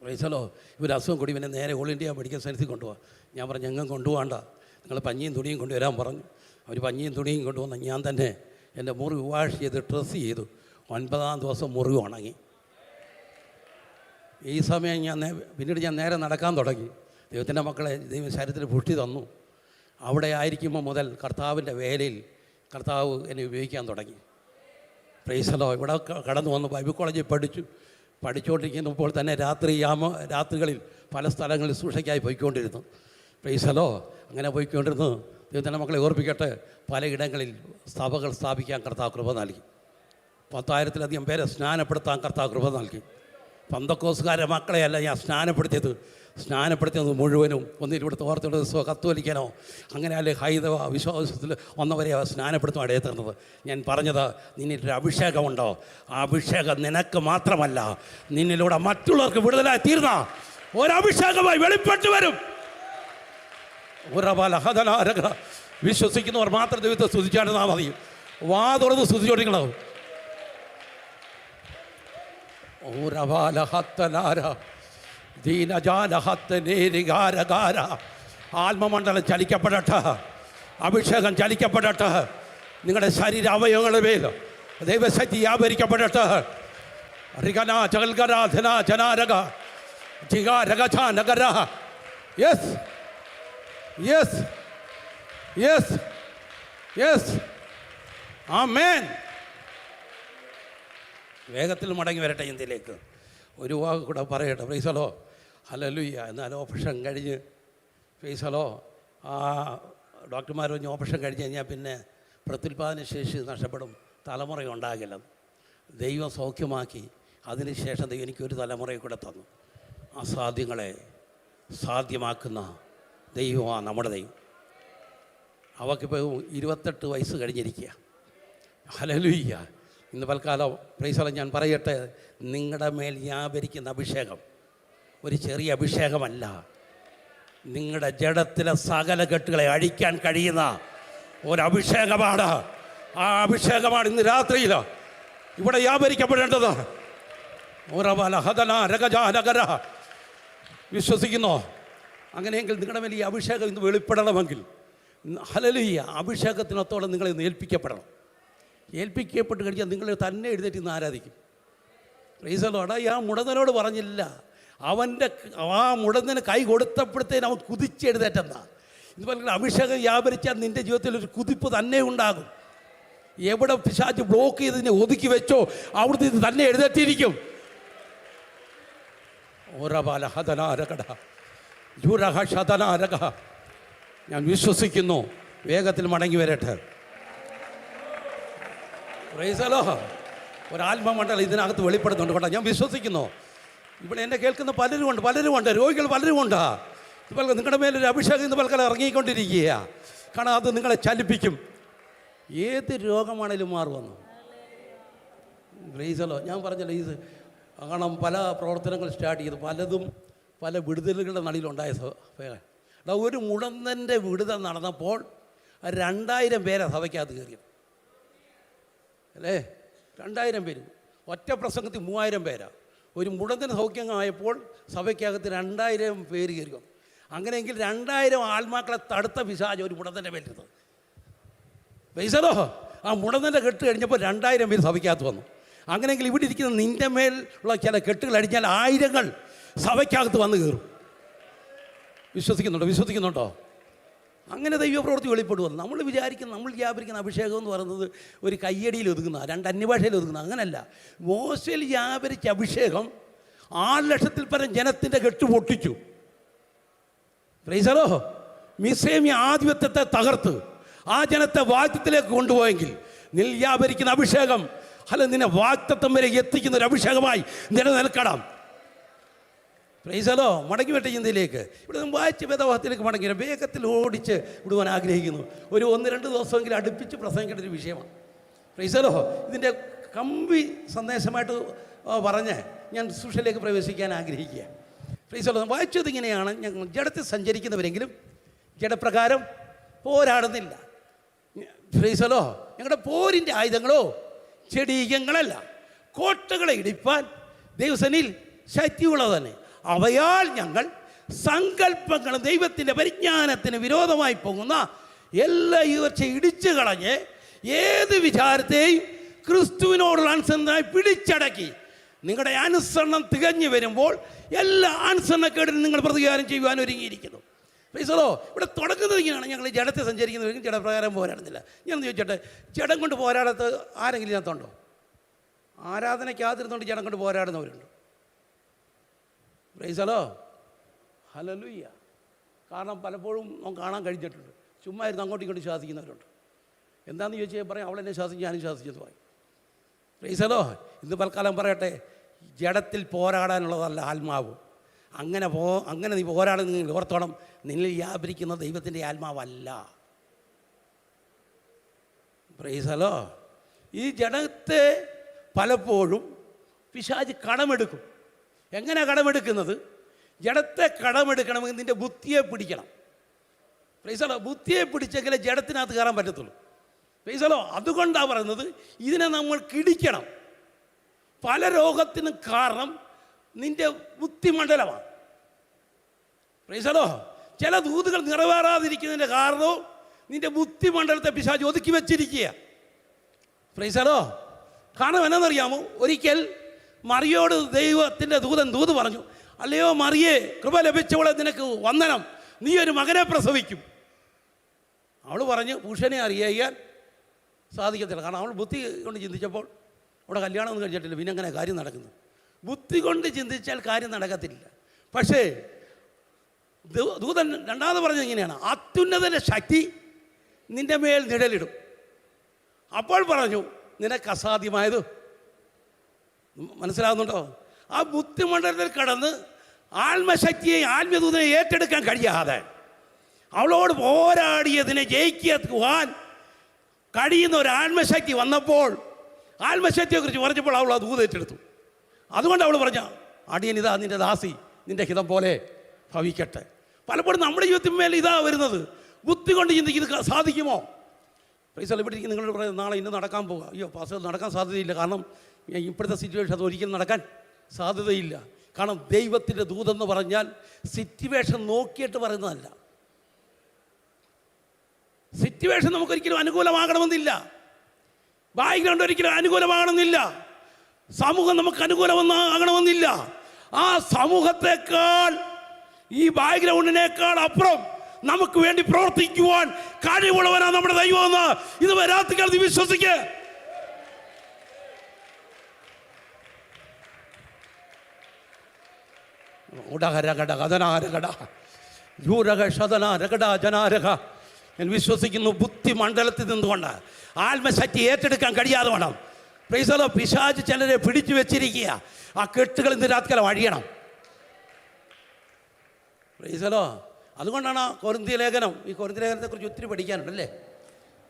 പ്രൈസലോ, ഇവർ അസുഖം കൂടി ഇവനെ നേരെ ഓൾ ഇന്ത്യ മെഡിക്കൽ സയൻസിൽ കൊണ്ടുപോകാം. ഞാൻ പറഞ്ഞു, എങ്ങും കൊണ്ടുപോകണ്ട, നിങ്ങൾ പഞ്ഞിയും തുണിയും കൊണ്ടുവരാൻ പറഞ്ഞു. അവർ പഞ്ഞിയും തുണിയും കൊണ്ടുവന്ന് ഞാൻ തന്നെ എൻ്റെ മുറിവ് വാഷ് ചെയ്ത് ഡ്രസ്സ് ചെയ്തു. 9-ാം ദിവസം മുറിവ് ഉണങ്ങി. ഈ സമയം പിന്നീട് ഞാൻ നേരെ നടക്കാൻ തുടങ്ങി. ദൈവത്തിൻ്റെ മക്കളെ, ദൈവം ശരീരത്തിൽ പുഷ്ടി തന്നു. അവിടെ ആയിരിക്കുമ്പോൾ മുതൽ കർത്താവിൻ്റെ വേലയിൽ കർത്താവ് എന്നെ ഉപയോഗിക്കാൻ തുടങ്ങി. പ്രൈസലോ. ഇവിടെ കടന്നു വന്ന് ബൈബിൾ കോളേജിൽ പഠിച്ചുകൊണ്ടിരിക്കുമ്പോൾ തന്നെ രാത്രികളിൽ പല സ്ഥലങ്ങളിൽ സൂക്ഷയ്ക്കായി പോയിക്കൊണ്ടിരുന്നു. പ്രൈസലോ. അങ്ങനെ പോയിക്കൊണ്ടിരുന്നു. ദൈവത്തിൻ്റെ മക്കളെ ഓർപ്പിക്കട്ടെ, പലയിടങ്ങളിൽ സഭകൾ സ്ഥാപിക്കാൻ കർത്താവ് കൃപ നൽകി. 10,000-ലധികം പേരെ സ്നാനപ്പെടുത്താൻ കർത്താവ് കൃപ നൽകി. പന്തക്കോസുകാരെ മക്കളെയല്ല ഞാൻ സ്നാനപ്പെടുത്തിയത് മുഴുവനും ഒന്നിനും ഇവിടുത്തെ ഓർത്തഡോക്സോ കത്തോലിക്കനോ അങ്ങനെ അല്ലെ ഹൈന്ദവ വിശ്വാസത്തിൽ വന്നവരെ സ്നാനപ്പെടുത്തും ഇടയിൽ തീർന്നത്. ഞാൻ പറഞ്ഞത് നിന്നിലൊരു അഭിഷേകമുണ്ടോ? ആ അഭിഷേകം നിനക്ക് മാത്രമല്ല, നിന്നിലൂടെ മറ്റുള്ളവർക്ക് വിടുതലായി തീർന്ന ഒരഭിഷേകമായി വെളിപ്പെട്ടു വരും. വിശ്വസിക്കുന്നവർ മാത്രം ദൈവത്തെ സ്തുതിച്ചാണെന്നാ മതി. വാ തുറന്ന് സ്തുതിച്ചോടിക്കണം. ആത്മമണ്ഡലം ചലിക്കപ്പെടട്ടെ, അഭിഷേകം ചലിക്കപ്പെടട്ടെ, നിങ്ങളുടെ ശരീര അവയവങ്ങളുടെ മേൽ ദൈവശക്തി വ്യാപരിക്കപ്പെടട്ടെ. യെസ് യെസ് യെസ് യെസ് ആമേൻ. വേഗത്തിൽ മടങ്ങി വരട്ടെ ഇന്ത്യയിലേക്ക്. ഒരു വാക്ക് കൂടെ പറയട്ടെ. പ്രൈസലോ, ഹല്ലേലൂയ. എന്നാൽ ഓപ്പറേഷൻ കഴിഞ്ഞ് പ്രൈസലോ ആ ഡോക്ടർമാർ പറഞ്ഞ് ഓപ്പറേഷൻ കഴിഞ്ഞ് കഴിഞ്ഞാൽ പിന്നെ പ്രത്യുൽപാദന ശേഷി നഷ്ടപ്പെടും, തലമുറ ഉണ്ടാകില്ല. ദൈവം സൗഖ്യമാക്കി. അതിനുശേഷം ദൈവം എനിക്കൊരു തലമുറയെ കൂടെ തന്നു. അസാധ്യങ്ങളെ സാധ്യമാക്കുന്ന ദൈവമാണ് നമ്മുടെ ദൈവം. അവൾക്കിപ്പോൾ 28 വയസ്സ് കഴിഞ്ഞിരിക്കുക. ഹല്ലേലൂയ. ഇന്ന് പൽക്കാലം പ്രൈസലോ ഞാൻ പറയട്ടെ, നിങ്ങളുടെ മേൽ വ്യാപരിക്കുന്ന അഭിഷേകം ഒരു ചെറിയ അഭിഷേകമല്ല. നിങ്ങളുടെ ജഡത്തിലെ സകല കെട്ടുകളെ അഴിക്കാൻ കഴിയുന്ന ഒരഭിഷേകമാണ്. ആ അഭിഷേകമാണ് ഇന്ന് രാത്രിയിൽ ഇവിടെ വ്യാപരിക്കപ്പെടേണ്ടത്. വിശ്വസിക്കുന്നോ? അങ്ങനെയെങ്കിൽ നിങ്ങളുടെ മേൽ ഈ അഭിഷേകം ഇന്ന് വെളിപ്പെടണമെങ്കിൽ ഹല്ലേലൂയ, അഭിഷേകത്തിനൊത്തോളം നിങ്ങളെ ഏൽപ്പിക്കപ്പെടണം. ഏൽപ്പിക്കപ്പെട്ട് കഴിഞ്ഞാൽ നിങ്ങൾ തന്നെ എഴുന്നേറ്റ് ഇന്ന് ആരാധിക്കും. Price the Lord. ആ മുടന്തനോട് പറഞ്ഞില്ല, അവൻ്റെ ആ മുടന്തന് കൈ കൊടുത്തപ്പോഴത്തേന് അവൻ കുതിച്ചെഴുന്നേറ്റെന്നാ. ഇതുപോലെ അഭിഷേകം വ്യാപരിച്ചാൽ നിൻ്റെ ജീവിതത്തിൽ ഒരു കുതിപ്പ് തന്നെ ഉണ്ടാകും. എവിടെ പിശാച് ബ്ലോക്ക് ചെയ്തതിനെ ഒതുക്കി വെച്ചോ അവിടുത്തെ ഇത് തന്നെ എഴുന്നേറ്റിരിക്കും. ഞാൻ വിശ്വസിക്കുന്നു. വേഗത്തിൽ മടങ്ങി വരട്ടെ. പ്രൈസലോ, ഒരാത്മമണ്ഡലം ഇതിനകത്ത് വെളിപ്പെടുന്നുണ്ട് കേട്ടോ. ഞാൻ വിശ്വസിക്കുന്നു. ഇവിടെ എന്നെ കേൾക്കുന്ന പലരുമുണ്ട്, രോഗികൾ പലരുമുണ്ട്. ഇതുപോലെ നിങ്ങളുടെ മേലൊരു അഭിഷേകം ഇന്ന് പലക്കാലം ഇറങ്ങിക്കൊണ്ടിരിക്കുക. കാരണം അത് നിങ്ങളെ ചലിപ്പിക്കും. ഏത് രോഗമാണേലും മാറുമെന്ന്. പ്രൈസലോ, ഞാൻ പറഞ്ഞല്ലോ, ഇത് കാരണം പല പ്രവർത്തനങ്ങൾ സ്റ്റാർട്ട് ചെയ്ത് പലതും പല വിടുതലുകളുടെ നടിയിലുണ്ടായ ഒരു മുടന്തൻ്റെ വിടുതൽ നടന്നപ്പോൾ 2000 പേരെ സഭയ്ക്കകത്ത് കയറിയത് അല്ലേ? 2000 പേര് ഒറ്റ പ്രസംഗത്തിൽ 3000 പേരാ. ഒരു മുടന്തന് സൗഖ്യമായപ്പോൾ സഭയ്ക്കകത്ത് 2000 പേര് കയറി. അങ്ങനെയെങ്കിൽ 2000 ആത്മാക്കളെ തടുത്ത പിശാച് ഒരു മുടന്തൻ്റെ മേലിരുന്നത്. പൈസലോ, ആ മുടന്തൻ്റെ കെട്ട് കഴിഞ്ഞപ്പോൾ 2000 പേര് സഭയ്ക്കകത്ത് വന്നു. അങ്ങനെയെങ്കിൽ ഇവിടെ ഇരിക്കുന്ന നിൻ്റെ മേലുള്ള ചില കെട്ടുകൾ അടിഞ്ഞാൽ 1000 സഭയ്ക്കകത്ത് വന്ന് കയറും. വിശ്വസിക്കുന്നുണ്ടോ? അങ്ങനെ ദൈവപ്രവൃത്തി വെളിപ്പെടുവന്നു. നമ്മൾ വ്യാപരിക്കുന്ന അഭിഷേകം എന്ന് പറയുന്നത് ഒരു കയ്യടിയിൽ ഒതുങ്ങുന്ന 2 അന്യഭാഷയിൽ ഒതുങ്ങുന്ന അങ്ങനല്ല. മോശയിൽ വ്യാപരിച്ച അഭിഷേകം 6,00,000 പരം ജനത്തിൻ്റെ കെട്ട് പൊട്ടിച്ചു. പ്രൈസലോ, മിസ്രൈമ്യ ആധിപത്യത്തെ തകർത്ത് ആ ജനത്തെ വാഗ്ദത്തത്തിലേക്ക് കൊണ്ടുപോയെങ്കിൽ വ്യാപരിക്കുന്ന അഭിഷേകം നിന്നെ വാഗ്ദത്തം വരെ എത്തിക്കുന്ന ഒരു അഭിഷേകമായി നിലനിൽക്കണം. പ്രൈസലോ, മടങ്ങി വെട്ട ചിന്തയിലേക്ക് ഇവിടെ വായിച്ച വേദവാക്യത്തിലേക്ക് മടങ്ങി വേഗത്തിൽ ഓടിച്ച് വിടുവാൻ ആഗ്രഹിക്കുന്നു. ഒരു 1-2 ദിവസമെങ്കിലും അടുപ്പിച്ച് പ്രസംഗിക്കേണ്ട ഒരു വിഷയമാണ്. പ്രൈസലോ, ഇതിൻ്റെ കമ്പി സന്ദേശമായിട്ട് പറഞ്ഞ് ഞാൻ ശുശ്രൂഷയിലേക്ക് പ്രവേശിക്കാൻ ആഗ്രഹിക്കുക. പ്രൈസലോ, വായിച്ചത് ഇങ്ങനെയാണ്: ഞങ്ങൾ ജഡത്തിൽ സഞ്ചരിക്കുന്നവരെങ്കിലും ജഡപ്രകാരം പോരാടുന്നില്ല. പ്രൈസലോ, ഞങ്ങളുടെ പോരിൻ്റെ ആയുധങ്ങളോ ചെടീകങ്ങളല്ല, കോട്ടകളെ ഇടിപ്പാൻ ദൈവസനിൽ ശക്തിയുള്ളത് തന്നെ. അവയാൽ ഞങ്ങൾ സങ്കല്പങ്ങളും ദൈവത്തിൻ്റെ പരിജ്ഞാനത്തിന് വിരോധമായി പോകുന്ന എല്ലാ ഉയർച്ചയും ഇടിച്ചു കളഞ്ഞ് ഏത് വിചാരത്തെയും ക്രിസ്തുവിനോടുള്ള അനുസരണമായി പിടിച്ചടക്കി നിങ്ങളുടെ അനുസരണം തികഞ്ഞു വരുമ്പോൾ എല്ലാ അനുസരണക്കേടിനും നിങ്ങൾ പ്രതികാരം ചെയ്യുവാൻ ഒരുങ്ങിയിരിക്കുന്നു. പ്രൈസലോ, ഇവിടെ തുടങ്ങുന്നത് ഇങ്ങനെയാണ്: ഞങ്ങൾ ജഡത്തെ സഞ്ചരിക്കുന്നവരെങ്കിലും ജഡപ്രകാരം പോരാടുന്നില്ല. ഞാൻ ചോദിച്ചോട്ടെ, ജഡം കൊണ്ട് പോരാടാത്ത ആരെങ്കിലും ഇതിനകത്തുണ്ടോ? ആരാധനയ്ക്കാതിരുന്നുകൊണ്ട് ജഡം കൊണ്ട് പോരാടുന്നവരുണ്ട്. പ്രൈസലോ, ഹല്ലേലൂയ. കാരണം പലപ്പോഴും നമുക്ക് കാണാൻ കഴിഞ്ഞിട്ടുണ്ട്, ചുമ്മാ ഇരുന്ന് അങ്ങോട്ടും ഇങ്ങോട്ടും ശ്വാസിക്കുന്നവരുണ്ട്. എന്താണെന്ന് ചോദിച്ചാൽ പറയും, അവളെന്നെ ശ്വാസിച്ച് ഞാനും ശ്വാസിച്ചെന്ന് പറയും. പ്രൈസലോ, ഇന്ന് പൽക്കാലം പറയട്ടെ, ജഡത്തിൽ പോരാടാനുള്ളതല്ല ആത്മാവ്. അങ്ങനെ നീ പോരാടുന്നെങ്കിൽ ഓർത്തോണം, നിന്നിൽ വ്യാപരിക്കുന്ന ദൈവത്തിൻ്റെ ആത്മാവല്ല. പ്രൈസലോ. ഈ ജഡത്തെ പലപ്പോഴും പിശാച് കടമെടുക്കും. എങ്ങനെ കടമെടുക്കുന്നത്? ജഡത്തെ കടമെടുക്കണമെങ്കിൽ നിൻ്റെ ബുദ്ധിയെ പിടിക്കണം. പ്രൈസലോ. ബുദ്ധിയെ പിടിച്ചെങ്കിലേ ജഡത്തിനകത്ത് കയറാൻ പറ്റത്തുള്ളൂ. പ്രൈസലോ. അതുകൊണ്ടാണ് പറയുന്നത് ഇതിനെ നമ്മൾ കിടിക്കണം. പല രോഗത്തിനും കാരണം നിൻ്റെ ബുദ്ധിമണ്ഡലമാണ്. പ്രൈസലോ. ചില ദൂതുകൾ നിറവേറാതിരിക്കുന്നതിൻ്റെ കാരണവും നിൻ്റെ ബുദ്ധിമണ്ഡലത്തെ പിശാച് ഒതുക്കി വെച്ചിരിക്കുക. പ്രൈസലോ. കാരണം എന്നറിയാമോ? ഒരിക്കൽ മറിയോട് ദൈവത്തിൻ്റെ ദൂത് പറഞ്ഞു, അല്ലയോ മറിയേ, കൃപ ലഭിച്ചവളെ, നിനക്ക് വന്ദനം, നീ ഒരു മകനെ പ്രസവിക്കും. അവൾ പറഞ്ഞു, പുരുഷനെ അറിയാൻ സാധിക്കത്തില്ല. കാരണം അവൾ ബുദ്ധി കൊണ്ട് ചിന്തിച്ചപ്പോൾ അവിടെ കല്യാണമൊന്നും കഴിച്ചിട്ടില്ല, പിന്നെ അങ്ങനെ കാര്യം നടക്കുന്നു. ബുദ്ധി കൊണ്ട് ചിന്തിച്ചാൽ കാര്യം നടക്കത്തില്ല. പക്ഷേ ദൂതൻ രണ്ടാമത് പറഞ്ഞത് ഇങ്ങനെയാണ്, അത്യുന്നതൻ്റെ ശക്തി നിൻ്റെ മേൽ നിഴലിടും. അപ്പോൾ പറഞ്ഞു, നിനക്ക് അസാധ്യമായത്. മനസ്സിലാകുന്നുണ്ടോ? ആ ബുദ്ധിമണ്ഡലത്തിൽ കടന്ന് ആത്മശക്തിയെ ആത്മദൂതനെ ഏറ്റെടുക്കാൻ കഴിയാതെ അവളോട് പോരാടിയതിനെ ജയിക്കുവാൻ കഴിയുന്ന ഒരു ആത്മശക്തി വന്നപ്പോൾ, ആത്മശക്തിയെക്കുറിച്ച് പറഞ്ഞപ്പോൾ അവൾ ആ ദൂത് ഏറ്റെടുത്തു. അതുകൊണ്ട് അവൾ പറഞ്ഞ, അടിയനിതാ നിൻ്റെ ദാസി, നിൻ്റെ ഹിതം പോലെ ഭവിക്കട്ടെ. പലപ്പോഴും നമ്മുടെ ജീവിതത്തിന്മേൽ ഇതാ വരുന്നത്. ബുദ്ധി കൊണ്ട് ചിന്തിക്ക് ഇത് സാധിക്കുമോ? പൈസ ഇവിടെ നിങ്ങളോട് പറയുന്നത് നാളെ ഇന്ന് നടക്കാൻ പോകുക. അയ്യോ പാസ് നടക്കാൻ സാധ്യതയില്ല. കാരണം ഇപ്പോഴത്തെ സിറ്റുവേഷൻ അത് ഒരിക്കലും നടക്കാൻ സാധ്യതയില്ല. കാരണം ദൈവത്തിൻ്റെ ദൂതെന്ന് പറഞ്ഞാൽ സിറ്റുവേഷൻ നോക്കിയിട്ട് പറയുന്നതല്ല. സിറ്റുവേഷൻ നമുക്കൊരിക്കലും അനുകൂലമാകണമെന്നില്ല. ബാക്ക്ഗ്രൗണ്ട് ഒരിക്കലും അനുകൂലമാകണമെന്നില്ല. സമൂഹം നമുക്ക് അനുകൂലമാകണമെന്നില്ല. ആ സമൂഹത്തെക്കാൾ, ഈ ബാക്ക്ഗ്രൗണ്ടിനേക്കാൾ അപ്പുറം നമുക്ക് വേണ്ടി പ്രവർത്തിക്കുവാൻ കഴിവുള്ളവനാണ് നമ്മുടെ ദൈവമെന്ന് ഇത് രാത്രികാലത്ത് വിശ്വസിക്കുക. ഞാൻ വിശ്വസിക്കുന്നു, ബുദ്ധിമണ്ഡലത്തിൽ നിന്നുകൊണ്ട് ആത്മശക്തി ഏറ്റെടുക്കാൻ കഴിയാതെ വേണം. പ്രൈസലോ. പിശാച് ചിലരെ പിടിച്ചു വെച്ചിരിക്കുക. ആ കെട്ടുകൾ ഇന്ന് രാത്രികാലം അഴിയണം. പ്രൈസലോ. അതുകൊണ്ടാണ് കൊരിന്ത്യ ലേഖനം, ഈ കൊരിന്ത്യ ലേഖനത്തെക്കുറിച്ച് ഒത്തിരി പഠിക്കാനുണ്ടല്ലേ.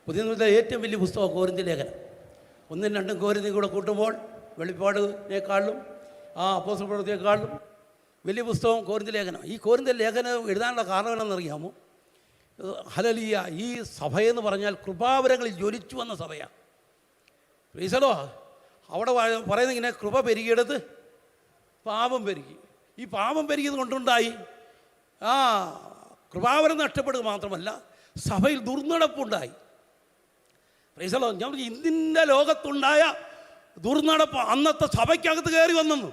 പുതിയ നിയമത്തിലെ ഏറ്റവും വലിയ പുസ്തകം കൊരിന്ത്യ ലേഖനം. 1ഉം 2ഉം കൊരിന്ത്യയും കൂടെ കൂട്ടുമ്പോൾ വെളിപ്പാടിനേക്കാളും അപ്പോസ്തല പ്രവൃത്തിയേക്കാളും വലിയ പുസ്തകം കൊരിന്ത്യ ലേഖനം. ഈ കൊരിന്ത്യ ലേഖനം എഴുതാനുള്ള കാരണം എന്താണെന്നറിയാമോ? ഹല്ലേലൂയ. ഈ സഭയെന്ന് പറഞ്ഞാൽ കൃപാവരങ്ങളിൽ ജ്വലിച്ചു വന്ന സഭയാണ്. പ്രൈസലോ. അവിടെ പറയുന്നത് ഇങ്ങനെ, കൃപ പെരുകിയെടുത്ത് പാപം പെരുകി. ഈ പാപം പെരുകിയത് കൊണ്ടുണ്ടായി കൃപാവരം നഷ്ടപ്പെടുക മാത്രമല്ല, സഭയിൽ ദുർനടപ്പുണ്ടായി. പ്രൈസലോ. ഞാൻ ഇന്ത്യൻ്റെ ലോകത്തുണ്ടായ ദുർനടപ്പ് അന്നത്തെ സഭയ്ക്കകത്ത് കയറി വന്നു.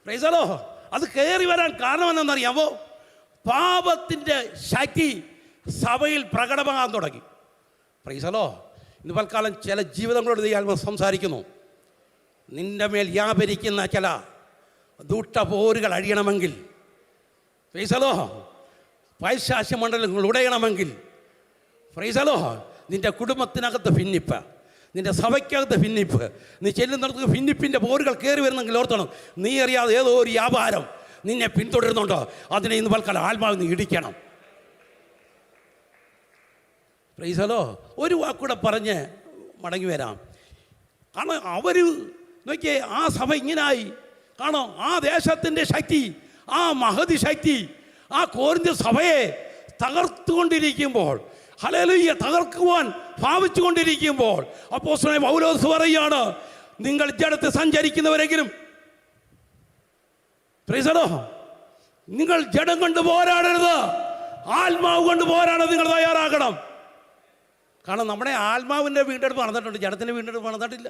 പ്രൈസലോ. അത് കയറി വരാൻ കാരണം എന്താണെന്നറിയാമോ? പാപത്തിൻ്റെ ശക്തി സഭയിൽ പ്രകടമാകാൻ തുടങ്ങി. പ്രൈസലോ. ഇന്ന് പൽക്കാലം ചില ജീവിതങ്ങളോട് ദൈവം സംസാരിക്കുന്നു. നിൻ്റെ മേൽ വ്യാപരിക്കുന്ന ചില ദുഷ്ടപോരുകൾ അഴിയണമെങ്കിൽ, പ്രൈസലോ, പൈശാചിക മണ്ഡലങ്ങൾ ഉടയണമെങ്കിൽ, പ്രൈസലോ, നിൻ്റെ കുടുംബത്തിനകത്ത് ഭിന്നിപ്പ്, നിൻ്റെ സഭയ്ക്കകത്ത് ഭിന്നിപ്പ്, നീ ചെല്ലുന്നിടത്ത് ഭിന്നിപ്പിൻ്റെ പോരുകൾ കയറി വരുന്നെങ്കിൽ ഓർത്തണം, നീ അറിയാതെ ഏതോ ഒരു വ്യാപാരം നിന്നെ പിന്തുടരുന്നുണ്ടോ, അതിനെ ഇന്ന് പൽക്കാലം ആത്മാവിൽ നിന്ന് ഇടിക്കണം. പ്രൈസലോ. ഒരു വാക്കൂടെ പറഞ്ഞ് മടങ്ങി വരാം. കാരണം അവർ നോക്കിയേ, ആ സഭ ഇങ്ങനായി. കാണോ, ആ ദേശത്തിൻ്റെ ശക്തി, ആ മഹതി ശക്തി ആ കൊരിന്ത്യ സഭയെ തകർത്തുകൊണ്ടിരിക്കുമ്പോൾ, ഹല്ലേലൂയ, തകർക്കുവാൻ ഭാവിച്ചുകൊണ്ടിരിക്കുമ്പോൾ അപ്പോസ്തലനായ പൗലോസ് പറയുകയാണ്, നിങ്ങൾ ജഡത്തിൽ സഞ്ചരിക്കുന്നവരെങ്കിലും, പ്രൈസലോ, നിങ്ങൾ ജഡം കൊണ്ട് പോരാടരുത്, ആത്മാവ് കൊണ്ട് പോരാടാൻ നിങ്ങൾ തയ്യാറാകണം. കാരണം നമ്മുടെ ആത്മാവിൻ്റെ വീണ്ടെടുപ്പ് നടന്നിട്ടുണ്ട്, ജഡത്തിൻ്റെ വീണ്ടെടുപ്പ് നടന്നിട്ടില്ല.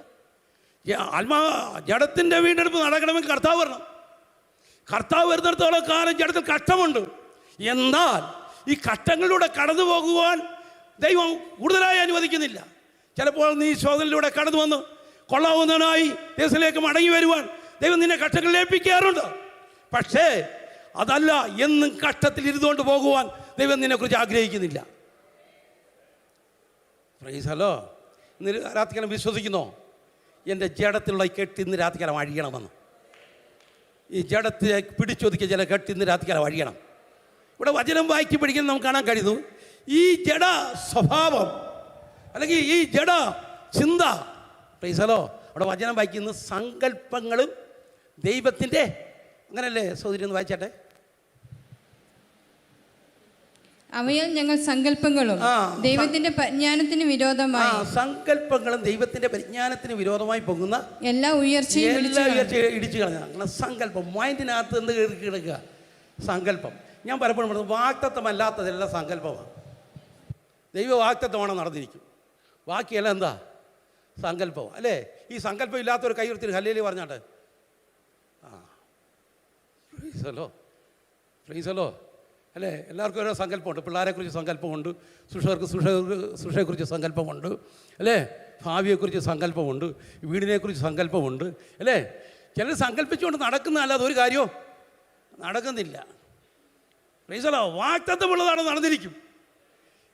ജഡത്തിൻ്റെ വീണ്ടെടുപ്പ് നടക്കണമെങ്കിൽ കർത്താവ് വരണം. കർത്താവ് വരുന്നിടത്തോളം കാലം ജഡത്തിൽ കഷ്ടമുണ്ട്. എന്നാൽ ഈ കഷ്ടങ്ങളിലൂടെ കടന്നു പോകുവാൻ ദൈവം കൂടുതലായി അനുവദിക്കുന്നില്ല. ചിലപ്പോൾ നീ ശോധനയിലൂടെ കടന്നു വന്ന് കൊള്ളാവുന്നതിനായി ദേശത്തിലേക്ക് മടങ്ങി വരുവാൻ ദൈവം നിന്നെ കഷ്ടങ്ങളിൽ ഏൽപ്പിക്കാറുണ്ട്. പക്ഷേ അതല്ല, എന്നും കഷ്ടത്തിൽ ഇരുന്നുകൊണ്ട് പോകുവാൻ ദൈവം നിന്നെക്കുറിച്ച് ആഗ്രഹിക്കുന്നില്ല. പ്രൈസലോ. ഇന്ന് രാത്രികാലം വിശ്വസിക്കുന്നോ, എൻ്റെ ജഡത്തിലുള്ള കെട്ട് ഇന്ന് രാത്രികാലം അഴിയണമെന്ന്? ഈ ജഡത്തെ പിടിച്ചൊതുക്കിയ ചില കെട്ടി ഇന്ന് രാത്രിക്കാലം വഴിയണം. ഇവിടെ വചനം വായിക്കി പഠിക്കാൻ നമുക്ക് കാണാൻ കഴിയുന്നു. ഈ ജഡ സ്വഭാവം അല്ലെങ്കിൽ ഈ ജഡ ചിന്ത, പ്രൈസലോ, അവിടെ വചനം വായിക്കുന്ന സങ്കല്പങ്ങളും ദൈവത്തിൻ്റെ, അങ്ങനല്ലേ സഹോദരി ഒന്ന് വായിച്ചാട്ടെ. അവയിൽ ഞങ്ങൾ സങ്കല്പങ്ങളും ദൈവത്തിന്റെ പരിജ്ഞാനത്തിന് വിരോധമായി, സങ്കല്പങ്ങളും ദൈവത്തിന്റെ പരിജ്ഞാനത്തിന് വിരോധമായി പോകുന്ന എല്ലാ ഉയർച്ചയും ഇടിച്ചു കളഞ്ഞ അങ്ങനെ സങ്കല്പം. മൈൻഡിനകത്ത് എന്ത് കിടക്കുക? സങ്കല്പം. ഞാൻ പലപ്പോഴും പറഞ്ഞു, വാക്തത്വമല്ലാത്തതെല്ലാം സങ്കല്പമാണ്. ദൈവ വാക്തത്വമാണ് നടന്നിരിക്കും, ബാക്കിയെല്ലാം എന്താ? സങ്കല്പം അല്ലേ? ഈ സങ്കല്പം ഇല്ലാത്തൊരു കൈവൃത്തിന് ഹല്ലേലൂയ പറഞ്ഞാട്ടെ. ഫ്രീസലോ ഫ്രീസലോ അല്ലേ? എല്ലാവർക്കും ഓരോ സങ്കല്പമുണ്ട്. പിള്ളേരെക്കുറിച്ച് സങ്കല്പമുണ്ട്, സുഷയെക്കുറിച്ച് സങ്കല്പമുണ്ട് അല്ലേ? ഭാവിയെക്കുറിച്ച് സങ്കല്പമുണ്ട്, വീടിനെക്കുറിച്ച് സങ്കല്പമുണ്ട് അല്ലേ? ചിലർ സങ്കല്പിച്ചുകൊണ്ട് നടക്കുന്നതല്ലാതെ ഒരു കാര്യവും നടക്കുന്നില്ല. ഫ്രീസലോ വാക്തത്വമുള്ളതാണ് നടന്നിരിക്കും.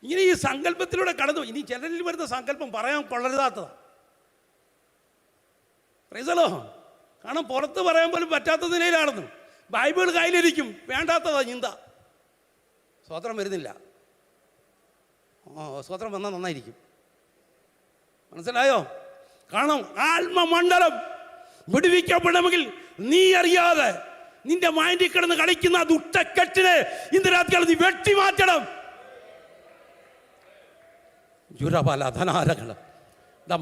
ഇങ്ങനെ ഈ സങ്കല്പത്തിലൂടെ കടന്നു. ഇനി ചിലരിൽ വരുന്ന സങ്കല്പം പറയാൻ കൊള്ളരുതാത്തതാണ്. പ്രൈസലോ, കാരണം പുറത്ത് പറയാൻ പോലും പറ്റാത്ത നിലയിലാണെന്ന്. ബൈബിൾ കയ്യിലിരിക്കും, വേണ്ടാത്തതാ ചിന്ത. സ്വത്രം വരുന്നില്ല. സ്വത്രം വന്നാൽ നന്നായിരിക്കും. മനസ്സിലായോ? കാരണം ആത്മമണ്ഡലം വിടുവിക്കപ്പെടണമെങ്കിൽ നീ അറിയാതെ നിന്റെ മൈൻഡിൽ കിടന്ന് കളിക്കുന്ന ദുഷ്ടക്കെട്ടിനെ ഇന്ന് രാത്രി നീ വെട്ടി മാറ്റണം. ധനാരകൾ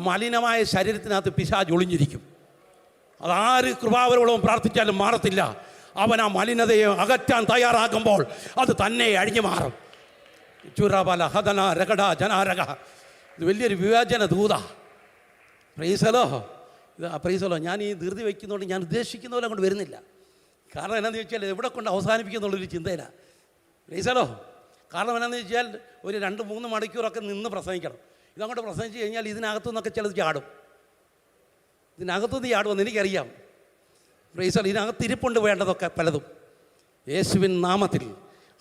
മലിനമായ ശരീരത്തിനകത്ത് പിശാച് ഒളിഞ്ഞിരിക്കും. അതാര് കൃപാവരോളം പ്രാർത്ഥിച്ചാലും മാറത്തില്ല. അവൻ ആ മലിനതയെ അകറ്റാൻ തയ്യാറാകുമ്പോൾ അത് തന്നെ അഴിഞ്ഞു മാറും. ചുരബല ഹതന രകട ജനാരക. ഇത് വലിയൊരു വിവേചന ദൂത. പ്രൈസലോ, ഇത് പ്രൈസലോ. ഞാൻ ഈ ധൃതി വയ്ക്കുന്നതുകൊണ്ട് ഞാൻ ഉദ്ദേശിക്കുന്ന പോലെ കൊണ്ട് വരുന്നില്ല. കാരണം എന്നാന്ന് ചോദിച്ചാൽ എവിടെ കൊണ്ട് അവസാനിപ്പിക്കുന്നുള്ളൊരു ചിന്തയിലാണ്. പ്രൈസലോ, കാരണം എന്നാന്ന് ചോദിച്ചാൽ ഒരു 2-3 മണിക്കൂറൊക്കെ നിന്ന് പ്രസംഗിക്കണം. ഇതങ്ങോട്ട് പ്രസംഗിച്ച് കഴിഞ്ഞാൽ ഇതിനകത്തു നിന്നൊക്കെ ചിലത് ചാടും. ഇതിനകത്തുനിന്ന് ചാടുമെന്ന് എനിക്കറിയാം. പ്രൈസലോ, ഇതിനകത്ത് ഇരിപ്പുണ്ട് വേണ്ടതൊക്കെ പലതും. യേശുവിൻ നാമത്തിൽ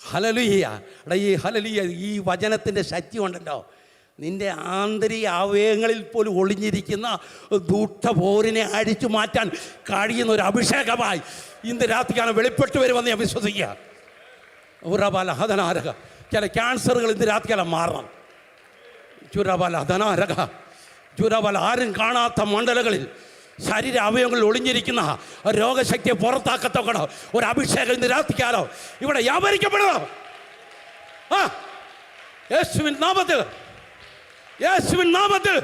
ഹല്ലേലൂയ. ഈ ഹല്ലേലൂയ, ഈ വചനത്തിൻ്റെ ശക്തി ഉണ്ടല്ലോ, നിൻ്റെ ആന്തരിക അവയവങ്ങളിൽ പോലും ഒളിഞ്ഞിരിക്കുന്ന ദൂഷ്ടപോരിനെ അടിച്ചു മാറ്റാൻ കഴിയുന്ന ഒരു അഭിഷേകമായി ഇന്ന് രാത്രിക്കാണ് വെളിപ്പെട്ട് വരുമെന്ന് ഞാൻ വിശ്വസിക്കുക. ഉറബല ഹതനാരക. ചില ക്യാൻസറുകൾ ഇന്ന് രാത്രിക്കാലം മാറണം. ചുരബല ഹതനാരക. ചുരബല ആരും കാണാത്ത മണ്ഡലങ്ങളിൽ ശരീര അവയവങ്ങളിൽ ഒളിഞ്ഞിരിക്കുന്ന രോഗശക്തിയെ പുറത്താക്കത്തക്കണം ഒരു അഭിഷേകം ഇന്ന് രാത്രിക്കാലോ ഇവിടെ വ്യാപരിക്കപ്പെടണം. യേശുവിൻ നാമത്തിൽ, യേശുവിൻ നാമത്തിൽ,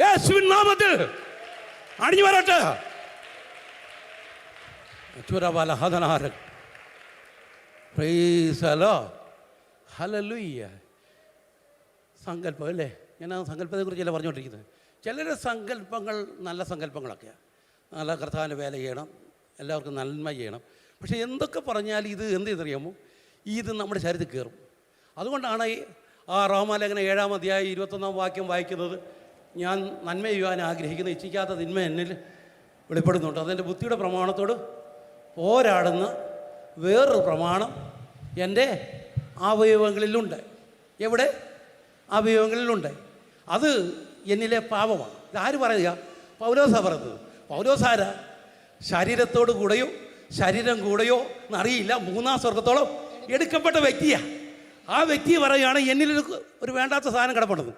യേശുവിൻ നാമത്തിൽ അണിഞ്ഞു വരട്ടെ. ചുരബല ഹതനാരക. പ്രൈസലോ ഹല്ലേലൂയ. സങ്കല്പം അല്ലേ? ഞാൻ ആ സങ്കല്പത്തെക്കുറിച്ചല്ല പറഞ്ഞുകൊണ്ടിരിക്കുന്നത്. ചിലരുടെ സങ്കല്പങ്ങൾ നല്ല സങ്കല്പങ്ങളൊക്കെയാണ്. നല്ല കർത്താവിൻ്റെ വേല ചെയ്യണം, എല്ലാവർക്കും നന്മ ചെയ്യണം. പക്ഷേ എന്തൊക്കെ പറഞ്ഞാൽ ഇത് എന്ത് ചെയ്തറിയാമോ? ഇത് നമ്മുടെ ശരീരത്തിൽ കയറും. അതുകൊണ്ടാണ് ആ റോമാലേഖനം 7-ാം അധ്യായം 21-ാം വാക്യം വായിക്കുന്നത്. ഞാൻ നന്മ ചെയ്യുവാൻ ആഗ്രഹിക്കുന്ന ഇച്ഛിക്കാത്ത തിന്മ എന്നിൽ വെളിപ്പെടുന്നുണ്ട്. അതെൻ്റെ ബുദ്ധിയുടെ പ്രമാണത്തോട് പോരാടുന്ന വേറൊരു പ്രമാണം എൻ്റെ അവയവങ്ങളിലുണ്ട്. എവിടെ? അവയവങ്ങളിലുണ്ട്. അത് എന്നിലെ പാപമാണ്. ഇതാര് പറയുക? പൗലോസാ പറയുന്നത്. പൗലോസാര ശരീരത്തോട് കൂടെയോ ശരീരം കൂടെയോ എന്നറിയില്ല, 3-ാം സ്വർഗത്തോളം എടുക്കപ്പെട്ട വ്യക്തിയാണ്. ആ വ്യക്തി പറയുകയാണ് എന്നിൽ ഒരു വേണ്ടാത്ത സാധനം കിടപ്പുണ്ടെന്ന്.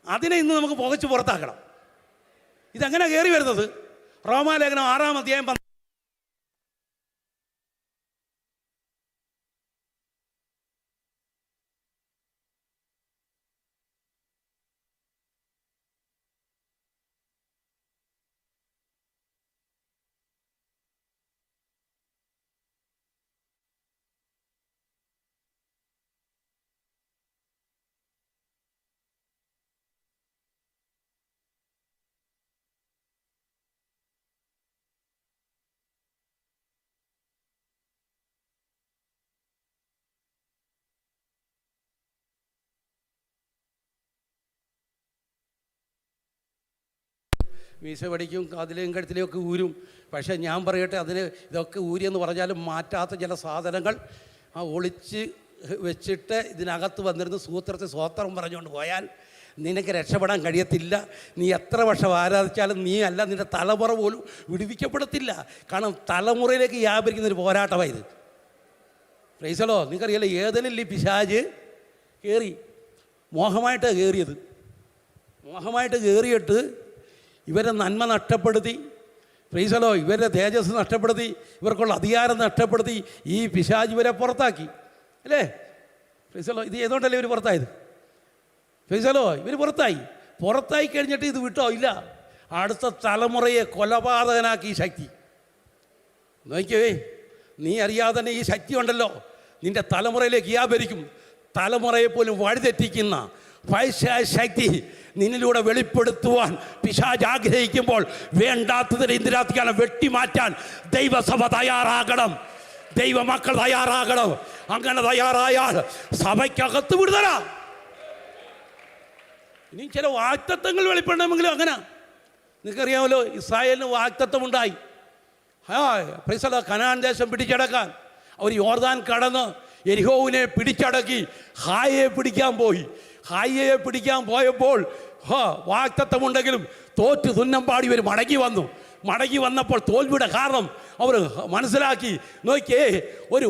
അതിനെ ഇന്ന് നമുക്ക് പുകച്ച് പുറത്താക്കണം. ഇതെങ്ങനെ കയറി വരുന്നത്? റോമാലേഖനം 6-ാം അധ്യായം മീശ പഠിക്കും, കാതിലെയും കഴുത്തിലെയൊക്കെ ഊരും. പക്ഷേ ഞാൻ പറയട്ടെ, അതിന് ഇതൊക്കെ ഊരിയെന്ന് പറഞ്ഞാലും മാറ്റാത്ത ചില സാധനങ്ങൾ ഒളിച്ച് വെച്ചിട്ട് ഇതിനകത്ത് വന്നിരുന്ന് സൂത്രത്തെ സ്വോത്രം പറഞ്ഞുകൊണ്ട് പോയാൽ നിനക്ക് രക്ഷപ്പെടാൻ കഴിയത്തില്ല. നീ എത്ര വർഷം ആരാധിച്ചാലും നീ അല്ല, നിൻ്റെ തലമുറ പോലും വിടുവിക്കപ്പെടത്തില്ല. കാരണം തലമുറയിലേക്ക് വ്യാപരിക്കുന്നൊരു പോരാട്ടമായത്. പ്രൈസലോ, നിങ്ങൾക്കറിയാലോ, ഏതെങ്കിലും ഈ പിശാച് കയറി മോഹമായിട്ട് കയറിയത്. മോഹമായിട്ട് കയറിയിട്ട് ഇവരെ നന്മ നഷ്ടപ്പെടുത്തി, പ്രൈസലോ, ഇവരുടെ തേജസ് നഷ്ടപ്പെടുത്തി, ഇവർക്കുള്ള അധികാരം നഷ്ടപ്പെടുത്തി ഈ പിശാച് ഇവരെ പുറത്താക്കി അല്ലേ? പ്രൈസലോ, ഇത് ഏതുകൊണ്ടല്ലേ ഇവർ പുറത്തായത്? പ്രൈസലോ, ഇവർ പുറത്തായി കഴിഞ്ഞിട്ട് ഇത് വിട്ടോ ഇല്ല, അടുത്ത തലമുറയെ കൊലപാതകനാക്കി ഈ ശക്തി. നോക്കിയേ, നീ അറിയാതെ തന്നെ ഈ ശക്തി ഉണ്ടല്ലോ, നിൻ്റെ തലമുറയിലേക്ക് വ്യാപരിക്കും. തലമുറയെ പോലും വഴിതെറ്റിക്കുന്ന ശക്തി നിന്നിലൂടെ വെളിപ്പെടുത്തുവാൻ പിശാച് ആഗ്രഹിക്കുമ്പോൾ വേണ്ടാത്തതിനെ ഇന്ന് രാത്രികാലം വെട്ടിമാറ്റാൻ ദൈവസഭ തയ്യാറാകണം, ദൈവമക്കൾ തയ്യാറാകണം. അങ്ങനെ തയ്യാറായാൽ സഭയ്ക്കകത്ത് വിടുതല. ഇനി ചില വാഗ്ദത്തങ്ങൾ വെളിപ്പെടണമെങ്കിലും അങ്ങനെ. നിങ്ങൾക്കറിയാമല്ലോ, ഇസ്രായേലിന് വാഗ്ദത്തമുണ്ടായി. കനാൻ ദേശം പിടിച്ചടക്കാൻ അവർ യോർദാൻ കടന്ന് യെരിഹോവിനെ പിടിച്ചടക്കി ഹായിയെ പിടിക്കാൻ പോയി. ഹായിയെ പിടിക്കാൻ പോയപ്പോൾ വാഗ്ദത്തമുണ്ടെങ്കിലും തോറ്റ് തുന്നം പാടി ഇവർ മടങ്ങി വന്നപ്പോൾ തോൽവിയുടെ കാരണം അവർ മനസ്സിലാക്കി. നോക്കിയേ, ഒരു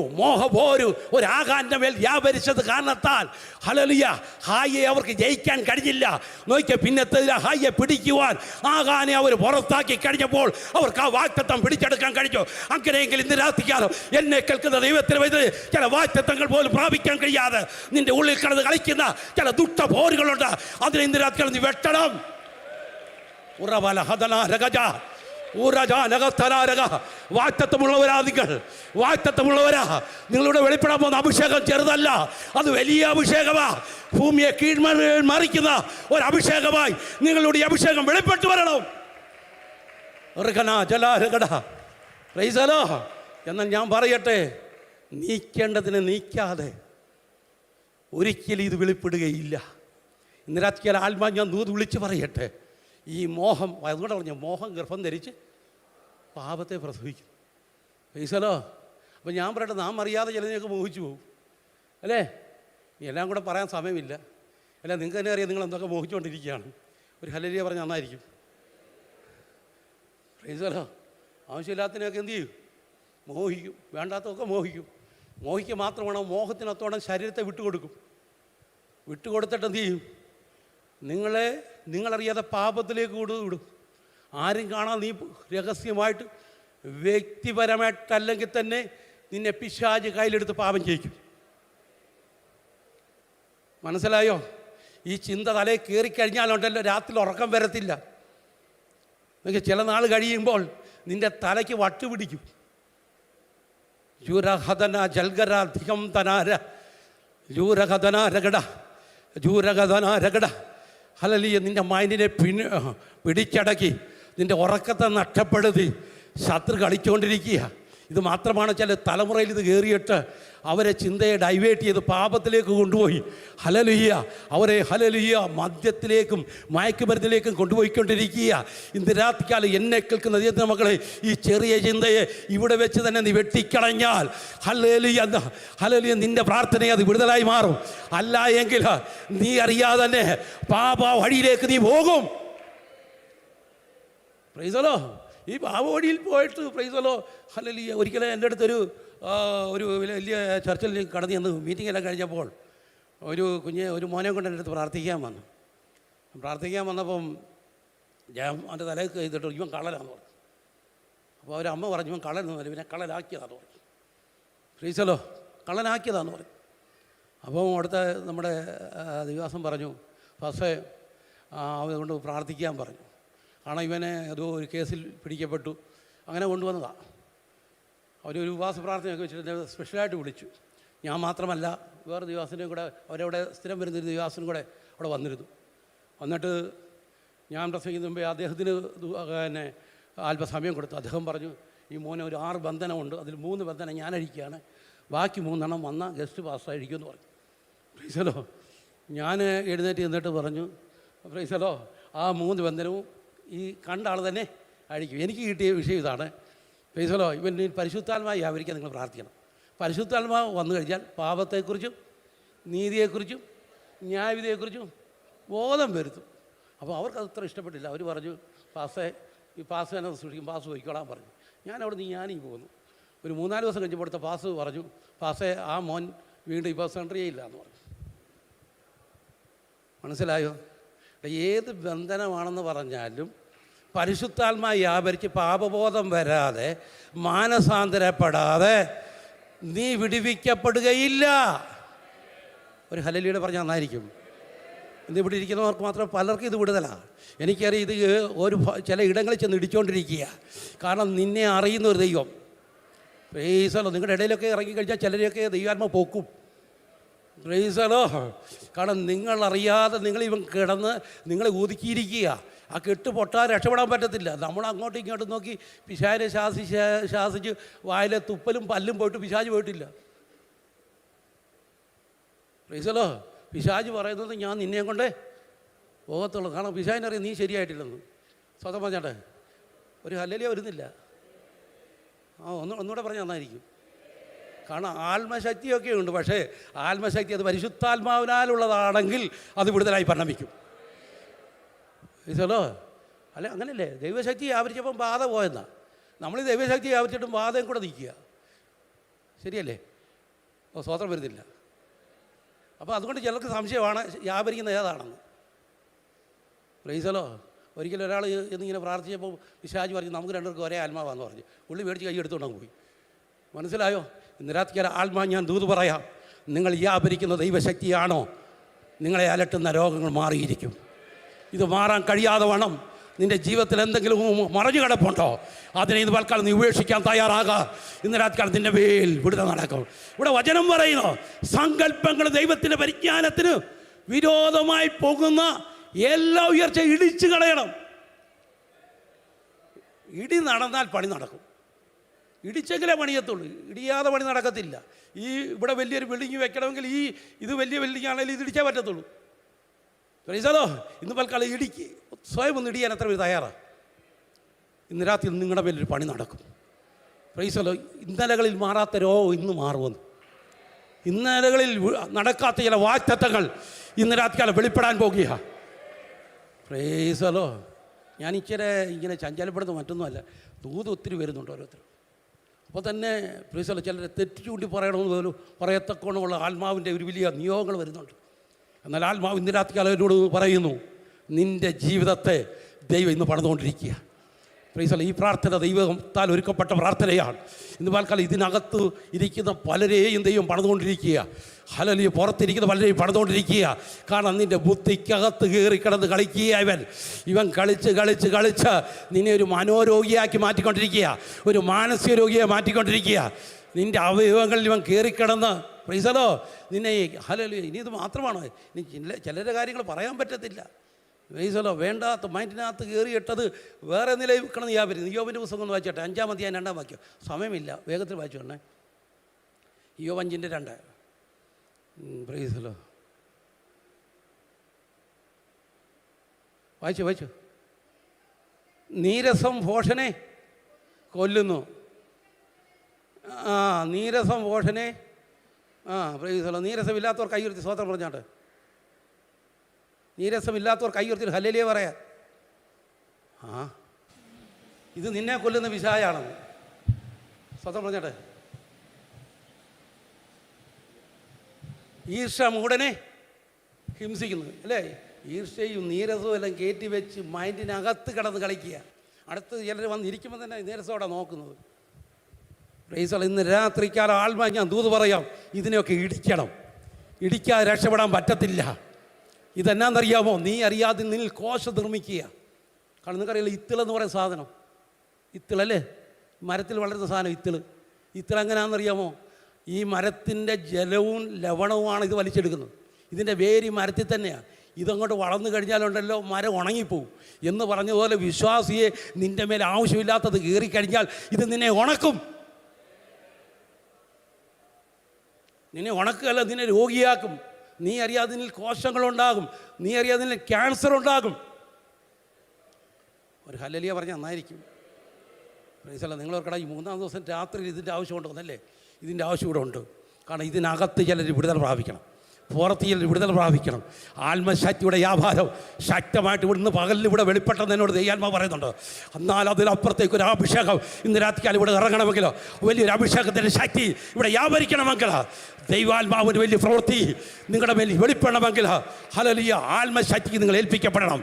ഒരാകാന്റെ മേൽ വ്യാപരിച്ചത് കാരണത്താൽ ഹല്ലേലൂയ ഹായിയെ അവർക്ക് ജയിക്കാൻ കഴിഞ്ഞില്ല. നോക്കിയേ, പിന്നത്തെ ഹായിയെ പിടിക്കുവാൻ ആകാനെ അവർ പുറത്താക്കി കഴിഞ്ഞപ്പോൾ അവർക്ക് ആ വാഗ്ദത്തം പിടിച്ചെടുക്കാൻ കഴിഞ്ഞു. അങ്ങനെയെങ്കിൽ ഇന്ന് രാത്രിക്കാലം എന്നെ കേൾക്കുന്ന ദൈവത്തിന് വൈദ്യുതി ചില വാഗ്ദത്തങ്ങൾ പോലും പ്രാപിക്കാൻ കഴിയാതെ നിന്റെ ഉള്ളിൽ കിടന്ന് കളിക്കുന്ന ചില ദുഷ്ടപോരുകളുണ്ട്. അതിനെ ഇന്ന് രാത്രിക്കാലം നീ വെട്ടണം. വാഗ്ദത്തമുള്ളവരാ നിങ്ങളുടെ വെളിപ്പെടാൻ പോകുന്ന അഭിഷേകം ചെറുതല്ല, അത് വലിയ അഭിഷേകമാ. ഭൂമിയെ കീഴ്മറിക്കുന്ന ഒരു അഭിഷേകമായി നിങ്ങളുടെ അഭിഷേകം വെളിപ്പെട്ടു വരണം. എന്നാൽ ഞാൻ പറയട്ടെ, നീക്കേണ്ടതിനെ നീക്കാതെ ഒരിക്കലും ഇത് വെളിപ്പെടുകയില്ല. ഇന്ന് രാത്രിക്കാലം ആത്മാ ഞാൻ വിളിച്ച് പറയട്ടെ, ഈ മോഹം, അതുകൊണ്ട് പറഞ്ഞു, മോഹം ഗർഭം ധരിച്ച് പാപത്തെ പ്രസവിക്കും. പൈസലോ. അപ്പോൾ ഞാൻ പറയട്ടെ, നാം അറിയാതെ ചിലതിനൊക്കെ മോഹിച്ചു പോകും അല്ലേ? എല്ലാം കൂടെ പറയാൻ സമയമില്ല അല്ല. നിങ്ങൾക്ക് തന്നെ അറിയാം നിങ്ങൾ എന്തൊക്കെ മോഹിച്ചുകൊണ്ടിരിക്കുകയാണ്. ഒരു ഹല്ലേലൂയ പറഞ്ഞാൽ നന്നായിരിക്കും. പൈസലോ. ആവശ്യമില്ലാത്തതിനൊക്കെ എന്ത് ചെയ്യും? മോഹിക്കും. വേണ്ടാത്തതൊക്കെ മോഹിക്കുക മാത്രമാണ്. മോഹത്തിനത്തോളം ശരീരത്തെ വിട്ടുകൊടുത്തിട്ട് എന്ത് ചെയ്യും? നിങ്ങളറിയാതെ പാപത്തിലേക്ക് വിടും. ആരും കാണാൻ നീ രഹസ്യമായിട്ട് വ്യക്തിപരമായിട്ടല്ലെങ്കിൽ തന്നെ നിന്നെ പിശാച് കയ്യിലെടുത്ത് പാപം ചെയ്യിക്കും. മനസ്സിലായോ? ഈ ചിന്ത തലയിൽ കയറിക്കഴിഞ്ഞാലുണ്ടല്ലോ രാത്രി ഉറക്കം വരത്തില്ല. ചില നാൾ കഴിയുമ്പോൾ നിൻ്റെ തലയ്ക്ക് വട്ടുപിടിക്കും. ജൂരഹദന ജൽഗര അധികം തനാര ജൂരഹദന രഗട ഹല്ലേലൂയ. നിൻ്റെ മൈൻഡിനെ പിടിച്ചടക്കി നിൻ്റെ ഉറക്കത്തെ നഷ്ടപ്പെടുത്തി ശത്രു കളിച്ചുകൊണ്ടിരിക്കുക. ഇത് മാത്രമാണ് ചില തലമുറയിൽ ഇത് കയറിയിട്ട് അവരെ ചിന്തയെ ഡൈവേർട്ട് ചെയ്ത് പാപത്തിലേക്ക് കൊണ്ടുപോയി അവരെ മദ്യത്തിലേക്കും മയക്കുമരുന്നിലേക്കും കൊണ്ടുപോയിക്കൊണ്ടിരിക്കുക. ഇന്ന് രാത്രിക്കാലം എന്നെ കേൾക്കുന്ന ദൈവത്തിന്റെ മക്കളെ, ഈ ചെറിയ ചിന്തയെ ഇവിടെ വെച്ച് തന്നെ നീ വെട്ടിക്കളഞ്ഞാൽ ഹല്ലേലൂയ നിന്റെ പ്രാർത്ഥനയെ അത് വിടുതലായി മാറും. അല്ല എങ്കിൽ നീ അറിയാതെ തന്നെ പാപ വഴിയിലേക്ക് നീ പോകും. പ്രൈസലോ. ഈ പാപ വഴിയിൽ പോയിട്ട് പ്രൈസലോ ഹല്ലേലൂയ. ഒരിക്കലും എൻ്റെ അടുത്തൊരു വലിയ ചർച്ചിൽ കടന്നു ചെന്ന് മീറ്റിങ്ങെല്ലാം കഴിഞ്ഞപ്പോൾ ഒരു മോനെ കൊണ്ട് എൻ്റെ അടുത്ത് പ്രാർത്ഥിക്കാൻ വന്നപ്പം ഞാൻ അവൻ്റെ തലയിൽ ചെയ്തിട്ട് ഇവൻ കള്ളനാന്ന് പറഞ്ഞു. അപ്പോൾ അവരമ്മ പറഞ്ഞു ഇവൻ കള്ളനെന്ന് പറഞ്ഞു, ഇവനെ കള്ളനാക്കിയതാന്ന് പറഞ്ഞു. ഫ്രീസലോ കള്ളനാക്കിയതാന്ന് പറഞ്ഞു. അപ്പം അടുത്ത നമ്മുടെ ദിവസം പറഞ്ഞു, ഫസ്റ്റ് അതുകൊണ്ട് പ്രാർത്ഥിക്കാൻ പറഞ്ഞു. കാരണം ഇവനെ ഏതോ ഒരു കേസിൽ പിടിക്കപ്പെട്ടു, അങ്ങനെ കൊണ്ടുവന്നതാണ്. അവരൊരു ഉപവാസ പ്രാർത്ഥനയൊക്കെ വെച്ചിട്ട് സ്പെഷ്യലായിട്ട് വിളിച്ചു. ഞാൻ മാത്രമല്ല, വേറെ ദിവസത്തിനും കൂടെ അവരവിടെ സ്ഥിരം വരുന്നൊരു ദിവസം കൂടെ അവിടെ വന്നിട്ട് ഞാൻ പ്രസംഗിക്കുന്ന മുമ്പേ അദ്ദേഹത്തിന് പിന്നെ അല്പസമയം കൊടുത്തു. അദ്ദേഹം പറഞ്ഞു, ഈ മോനെ ഒരു 6 ബന്ധനമുണ്ട്, അതിൽ 3 ബന്ധനം ഞാൻ അഴിക്കുകയാണ്, ബാക്കി 3 വന്ന ഗസ്റ്റ് പാസ് അഴിക്കുമെന്ന് പറഞ്ഞു. പ്രൈസലോ. ഞാൻ എഴുന്നേറ്റ് ചെന്നിട്ട് പറഞ്ഞു, പ്രൈസലോ, ആ 3 ബന്ധനവും ഈ കണ്ട ആൾ തന്നെ അഴിക്കും. എനിക്ക് കിട്ടിയ വിഷയം ഇതാണ്. പ്രൈസലോ. ഇവൻ പരിശുദ്ധാത്മാവ് വ്യാപരിക്കാൻ നിങ്ങൾ പ്രാർത്ഥിക്കണം. പരിശുദ്ധാത്മാവ് വന്നു കഴിഞ്ഞാൽ പാപത്തെക്കുറിച്ചും നീതിയെക്കുറിച്ചും ന്യായവിധിയെക്കുറിച്ചും ബോധം വരുത്തും. അപ്പോൾ അവർക്കത് അത്ര ഇഷ്ടപ്പെട്ടില്ല. അവർ പറഞ്ഞു, ഈ പാസ് തന്നെ സൂക്ഷിക്കും, പാസ് പോയിക്കോളാൻ പറഞ്ഞു. ഞാൻ അവിടെ നിന്ന് ഞാനീ പോന്നു. ഒരു 3-4 ദിവസം കഴിഞ്ഞപ്പോൾ അടുത്ത പാസ് പറഞ്ഞു, പാസ്സേ ആ മോൻ വീണ്ടും ഇപ്പോൾ സെൻട്രിയേ ഇല്ല എന്ന് പറഞ്ഞു. മനസ്സിലായോ? ഏത് ബന്ധനമാണെന്ന് പറഞ്ഞാലും പരിശുദ്ധാത്മാവ് വ്യാപരിച്ച് പാപബോധം വരാതെ മാനസാന്തരപ്പെടാതെ നീ വിടുവിക്കപ്പെടുകയില്ല. ഒരു ഹല്ലേലൂയ പറഞ്ഞാൽ നന്നായിരിക്കും. ഇന്ന് ഇവിടെ ഇരിക്കുന്നവർക്ക് മാത്രം പലർക്കും ഇത് വിടുതലാണ്. എനിക്കറിയാം, ഇത് ചില ഇടങ്ങളിൽ ചെന്ന് ഇടിച്ചുകൊണ്ടിരിക്കുക. കാരണം നിന്നെ അറിയുന്ന ഒരു ദൈവം. പ്രൈസലോ, നിങ്ങളുടെ ഇടയിലൊക്കെ ഇറങ്ങിക്കഴിഞ്ഞാൽ ചിലരെയൊക്കെ ദൈവാത്മ പോക്കും. പ്രൈസലോ, കാരണം നിങ്ങളറിയാതെ നിങ്ങളിവൻ കിടന്ന് നിങ്ങളെ ഒതുക്കിയിരിക്കുക. ആ കെട്ട് പൊട്ടാൻ രക്ഷപ്പെടാൻ പറ്റത്തില്ല. നമ്മൾ അങ്ങോട്ടും ഇങ്ങോട്ടും നോക്കി പിശാചിനെ ശാസിച്ച് വായിലെ തുപ്പലും പല്ലും പോയിട്ട് പിശാച് പോയിട്ടില്ല. പ്രൈസലോ, പിശാച് പറയുന്നത് ഞാൻ നിന്നെ കൊണ്ടേ പോകത്തുള്ളൂ. കാരണം പിശാചിനറിയാം നീ ശരിയായിട്ടില്ലെന്ന്. സ്വതം പറഞ്ഞാട്ടെ, ഒരു ഹല്ലേലൂയ വരുന്നില്ല. ഒന്നുകൂടെ പറഞ്ഞാൽ നന്നായിരിക്കും. കാരണം ആത്മശക്തിയൊക്കെ ഉണ്ട്. പക്ഷേ ആത്മശക്തി അത് പരിശുദ്ധാത്മാവിനാലുള്ളതാണെങ്കിൽ അത് വിടുതലായി പരിണമിക്കും. ഈശോലോ അല്ല, അങ്ങനെയല്ലേ? ദൈവശക്തി വ്യാപരിച്ചപ്പം ബാധ പോയെന്നാ. നമ്മൾ ഈ ദൈവശക്തി വ്യാപരിച്ചിട്ടും ബാധയും കൂടെ നിൽക്കുക. ശരിയല്ലേ? സ്വതന്ത്രം വരുന്നില്ല. അപ്പോൾ അതുകൊണ്ട് ചിലർക്ക് സംശയമാണ് വ്യാപരിക്കുന്ന ഏതാണെന്ന്. പ്രൈസലോ, ഒരിക്കലും ഒരാൾ എന്നിങ്ങനെ പ്രാർത്ഥിച്ചപ്പോൾ പിശാച് പറഞ്ഞു നമുക്ക് രണ്ടുപേർക്കും ഒരേ ആത്മാവാന്ന് പറഞ്ഞു. പുള്ളി മേടിച്ച് കൈ എടുത്തുകൊണ്ടങ്ങ് പോയി. മനസ്സിലായോ? ഇന്ന് രാത്രി ആത്മാ ഞാൻ ദൂത് പറയാം, നിങ്ങൾ വ്യാപരിക്കുന്ന ദൈവശക്തിയാണോ നിങ്ങളെ അലട്ടുന്ന രോഗങ്ങൾ മാറിയിരിക്കും. ഇത് മാറാൻ കഴിയാതെ വേണം. നിൻ്റെ ജീവിതത്തിൽ എന്തെങ്കിലും മറഞ്ഞു കിടപ്പുണ്ടോ? അതിനെ ഇത് തൽക്കാലം നീ ഉപേക്ഷിക്കാൻ തയ്യാറാകുക. ഇന്ന് രാത്രിക്കാലം നിൻ്റെ മേൽ വിടുതൽ നടക്കും. ഇവിടെ വചനം പറയുന്നു, സങ്കല്പങ്ങൾ ദൈവത്തിൻ്റെ പരിജ്ഞാനത്തിന് വിരോധമായി പോകുന്ന എല്ലാ ഉയർച്ച ഇടിച്ചു കളയണം. ഇടി നടന്നാൽ പണി നടക്കും. ഇടിച്ചെങ്കിലേ പണിയത്തുള്ളൂ, ഇടിയാതെ പണി നടക്കത്തില്ല. ഇവിടെ വലിയൊരു ബിൽഡിങ് വെക്കണമെങ്കിൽ ഇത് വലിയ ബിൽഡിംഗ് ആണെങ്കിൽ ഇത് ഇടിച്ചേ പറ്റത്തുള്ളൂ. പ്രൈസലോ, ഇന്ന് തൽക്കാലം ഇടിക്ക് സ്വയം ഒന്ന് ഇടിയാൻ എത്ര പേര് തയ്യാറാണ്? ഇന്ന് രാത്രി നിങ്ങളുടെ മേലൊരു പണി നടക്കും. പ്രൈസലോ, ഇന്നലകളിൽ മാറാത്ത രോഗം ഇന്ന് മാറുമെന്ന്. ഇന്നലകളിൽ നടക്കാത്ത ചില വാക്തത്വങ്ങൾ ഇന്ന് രാത്രികാലം വെളിപ്പെടാൻ പോകുക. പ്രൈസലോ, ഞാൻ ഇങ്ങനെ ചഞ്ചലപ്പെടുന്ന മറ്റൊന്നുമല്ല, ദൂത് ഒത്തിരി വരുന്നുണ്ട് ഓരോരുത്തരും. അപ്പോൾ തന്നെ പ്രൈസലോ, ചിലരെ തെറ്റ് ചൂണ്ടി പറയണമെന്ന് പോലും പറയത്തക്കോണമുള്ള ആത്മാവിൻ്റെ ഒരു വലിയ നിയോഗങ്ങൾ വരുന്നുണ്ട്. എന്നാൽ ആത്മാവ് ഇന്ന് രാത്രികാലം എന്നോട് പറയുന്നു, നിൻ്റെ ജീവിതത്തെ ദൈവം ഇന്ന് പണിതുകൊണ്ടിരിക്കുക. പ്രൈസലോ, ഈ പ്രാർത്ഥന ദൈവത്താൽ ഒരുക്കപ്പെട്ട പ്രാർത്ഥനയാണ്. ഇന്ന് പാൽക്കാലം ഇതിനകത്ത് ഇരിക്കുന്ന പലരെയും ദൈവം പണിതുകൊണ്ടിരിക്കുക. ഹല്ലേലൂയ, പുറത്തിരിക്കുന്ന പലരെയും പണിതുകൊണ്ടിരിക്കുക. കാരണം നിൻ്റെ ബുദ്ധിക്കകത്ത് കയറി കിടന്ന് കളിക്കുക. ഇവൻ കളിച്ച് നിന്നെ ഒരു മനോരോഗിയാക്കി മാറ്റിക്കൊണ്ടിരിക്കുക, ഒരു മാനസിക രോഗിയെ മാറ്റിക്കൊണ്ടിരിക്കുക. നിൻ്റെ അവയവങ്ങളിൽ ഇവൻ കയറിക്കിടന്ന് പ്രൈസലോ നിന്നെ ഹല്ലേലൂയ. ഇനി ഇത് മാത്രമാണോ? ഇനി ചിലരുടെ കാര്യങ്ങൾ പറയാൻ പറ്റത്തില്ല. പ്രൈസലോ, വേണ്ടാത്ത മൈൻഡിനകത്ത് കയറിയിട്ടത് വേറെ നിലയിൽ വെക്കണം. യോബിൻ്റെ പുസ്തകം ഒന്ന് വായിച്ചോട്ടെ, 5-ാം അധ്യായം 2-ാം വാക്യം. സമയമില്ല, വേഗത്തിൽ വായിച്ചു കൊണ്ടേ. യോബ് 5:2. പ്രൈസലോ, വായിച്ചു. നീരസം ഭോഷനെ കൊല്ലുന്നു. നീരസം ഭോഷനെ. പ്രൈസലോ, നീരസമില്ലാത്തവർ കൈയുയർത്തി സ്വതന്ത്രം പറഞ്ഞാട്ടെ. നീരസമില്ലാത്തവർ കൈയുയർത്തി ഹല്ലേലൂയ പറയാൻ. ഇത് നിന്നെ കൊല്ലുന്ന പിശാചാണെന്ന് സ്വതന്ത്രം പറഞ്ഞാട്ടെ. ഈർഷ മൂടനെ ഹിംസിക്കുന്നു അല്ലേ? ഈർഷയും നീരസവും എല്ലാം കയറ്റി വെച്ച് മൈൻഡിനകത്ത് കിടന്ന് കളിക്കുക. അടുത്ത് ചിലർ വന്നിരിക്കുമ്പോൾ തന്നെ നീരസോടെ നോക്കുന്നത്. പ്രൈസലോ, ഇന്ന് രാത്രിക്കാലം ആത്മാ ഞാൻ ദൂത് പറയാം, ഇതിനെയൊക്കെ ഇടിക്കണം. ഇടിക്കാതെ രക്ഷപ്പെടാൻ പറ്റത്തില്ല. ഇതെന്നാന്നറിയാമോ? നീ അറിയാതെ നിന്നിൽ കോശം നിർമ്മിക്കുക. കാരണം നിങ്ങൾക്കറിയില്ല, ഇത്തിളെന്ന് പറയുന്ന സാധനം, ഇത്തിളല്ലേ, മരത്തിൽ വളരുന്ന സാധനം ഇത്തിളെങ്ങനെയാണെന്നറിയാമോ? ഈ മരത്തിൻ്റെ ജലവും ലവണവുമാണ് ഇത് വലിച്ചെടുക്കുന്നത്. ഇതിൻ്റെ വേര് മരത്തിൽ തന്നെയാണ്. ഇതങ്ങോട്ട് വളർന്നു കഴിഞ്ഞാലുണ്ടല്ലോ മരം ഉണങ്ങിപ്പോവും എന്ന് പറഞ്ഞതുപോലെ വിശ്വാസിയെ നിൻ്റെ മേലെ ആവശ്യമില്ലാത്തത് കയറിക്കഴിഞ്ഞാൽ ഇത് നിന്നെ ഉണക്കും. നിന്നെ ഉണക്കുകയല്ല, നിന്നെ രോഗിയാക്കും. നീ അറിയാതെ നിന്നിൽ കോശങ്ങളുണ്ടാകും, നീ അറിയാതെ നിന്നിൽ ക്യാൻസർ ഉണ്ടാകും. ഒരു ഹല്ലേലൂയ പറഞ്ഞാൽ നന്നായിരിക്കും. പ്രൈസല്ല, നിങ്ങളോർക്കടാ, ഈ 3-ാം ദിവസം രാത്രിയിൽ ഇതിൻ്റെ ആവശ്യമുണ്ടോന്നല്ലേ? ഇതിൻ്റെ ആവശ്യം ഇവിടെ ഉണ്ട്. കാരണം ഇതിനകത്ത് ചിലർ വിടുതൽ പ്രാപിക്കണം. പുറത്തിയിൽ വിടുതൽ പ്രാപിക്കണം. ആത്മശക്തിയുടെ വ്യാപാരം ശക്തമായിട്ട് ഇവിടുന്ന് പകലിൽ ഇവിടെ വെളിപ്പെട്ടെന്ന് എന്നോട് ദൈവാത്മാ പറയുന്നുണ്ട്. എന്നാൽ അതിനപ്പുറത്തേക്ക് ഒരു അഭിഷേകം ഇന്ന് രാത്രിക്കാലം ഇവിടെ ഇറങ്ങണമെങ്കിലോ, വലിയൊരു അഭിഷേകത്തിൻ്റെ ശക്തി ഇവിടെ വ്യാപരിക്കണമെങ്കിൽ, ദൈവാത്മാവിന് വലിയ പ്രവൃത്തി നിങ്ങളുടെ മേൽ വെളിപ്പെടണമെങ്കിൽ, ഹല്ലേലൂയ, ആത്മശക്തിക്ക് നിങ്ങൾ ഏൽപ്പിക്കപ്പെടണം.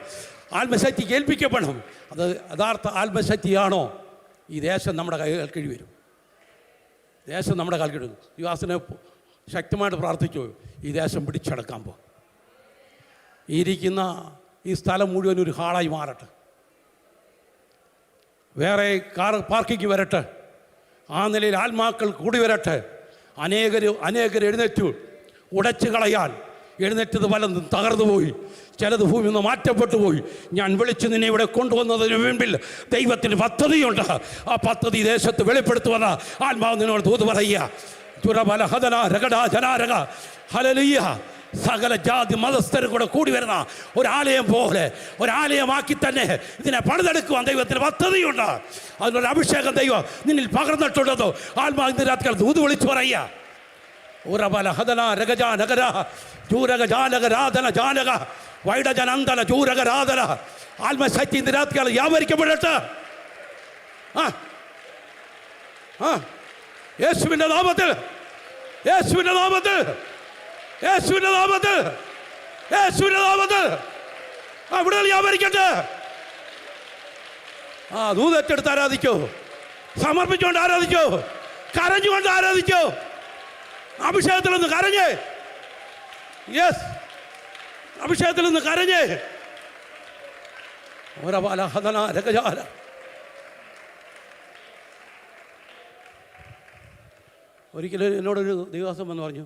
ആത്മശക്തിക്ക് ഏൽപ്പിക്കപ്പെടണം. അത് യഥാർത്ഥ ആത്മശക്തിയാണോ, ഈ ദേശം നമ്മുടെ കൈകൾ കീഴ് വരും. ദേശം നമ്മുടെ കാൽ കീഴ്. യുവാസിനെ ശക്തമായിട്ട് പ്രാർത്ഥിച്ചു, ഈ ദേശം പിടിച്ചടക്കാൻ പോകും. ഇരിക്കുന്ന ഈ സ്ഥലം മുഴുവൻ ഒരു ഹാളായി മാറട്ടെ. വേറെ കാർ പാർക്കിംഗ് വരട്ടെ. ആ നിലയിൽ ആത്മാക്കൾ കൂടി വരട്ടെ. അനേകർ എഴുന്നേറ്റു. ഉടച്ചു കളയാൻ എഴുന്നേറ്റത് പലതും തകർന്നു പോയി. ചിലത് ഭൂമി നിന്ന് മാറ്റപ്പെട്ടു പോയി. ഞാൻ വിളിച്ച് നിന്നെ ഇവിടെ കൊണ്ടുവന്നതിന് മുൻപിൽ ദൈവത്തിന് പദ്ധതിയുണ്ട്. ആ പദ്ധതി ദേശത്ത് വെളിപ്പെടുത്തുവന്ന ആത്മാവ് നിന്നോട് തൂത് പറയുക. ഹല്ലേലൂയ. സകല ജാതി മതസ്ഥരും കൂടെ കൂടി വരുന്ന ഒരാലയം പോലെ ഒരാലയമാക്കി തന്നെ ഇതിനെ പണിതെടുക്കുവാൻ ദൈവത്തിന് പദ്ധതിയുണ്ട്. അതിനൊരു അഭിഷേകം ദൈവം നിന്നിൽ പകർന്നിട്ടുണ്ടോ ആത്മാവ് ഇന്ന് രാത്രി തൂത് വിളിച്ചു പറയുക. ഉറബല ഹദന രഗജ നഗര ചൂരക ജാലക രാധന ജാലക വൈഡജനന്തല ചൂരക രാധന. ആത്മശക്തി ഇന്ന് രാത്രി വ്യാപരിക്കപ്പെടട്ടെ. യേശുവിൻ്റെ നാമത്തിൽ, യേശുവിൻ്റെ നാമത്തിൽ, യേശുവിൻ്റെ നാമത്തിൽ, യേശുവിൻ്റെ നാമത്തിൽ അവിടെ വ്യാപരിക്കട്ടെ. ദൂതത്തെടുത്ത് ആരാധിക്കോ, സമർപ്പിച്ചുകൊണ്ട് ആരാധിക്കോ, കരഞ്ഞുകൊണ്ട് ആരാധിക്കോ. അഭിഷേകത്തിൽ നിന്ന് കരഞ്ഞ്, യെസ്, അഭിഷേകത്തിൽ നിന്ന് കരഞ്ഞ്. ഓരപാല ഹദന രഗജാല. ഒരിക്കലും എന്നോടൊരു ദിവസം എന്ന് പറഞ്ഞു,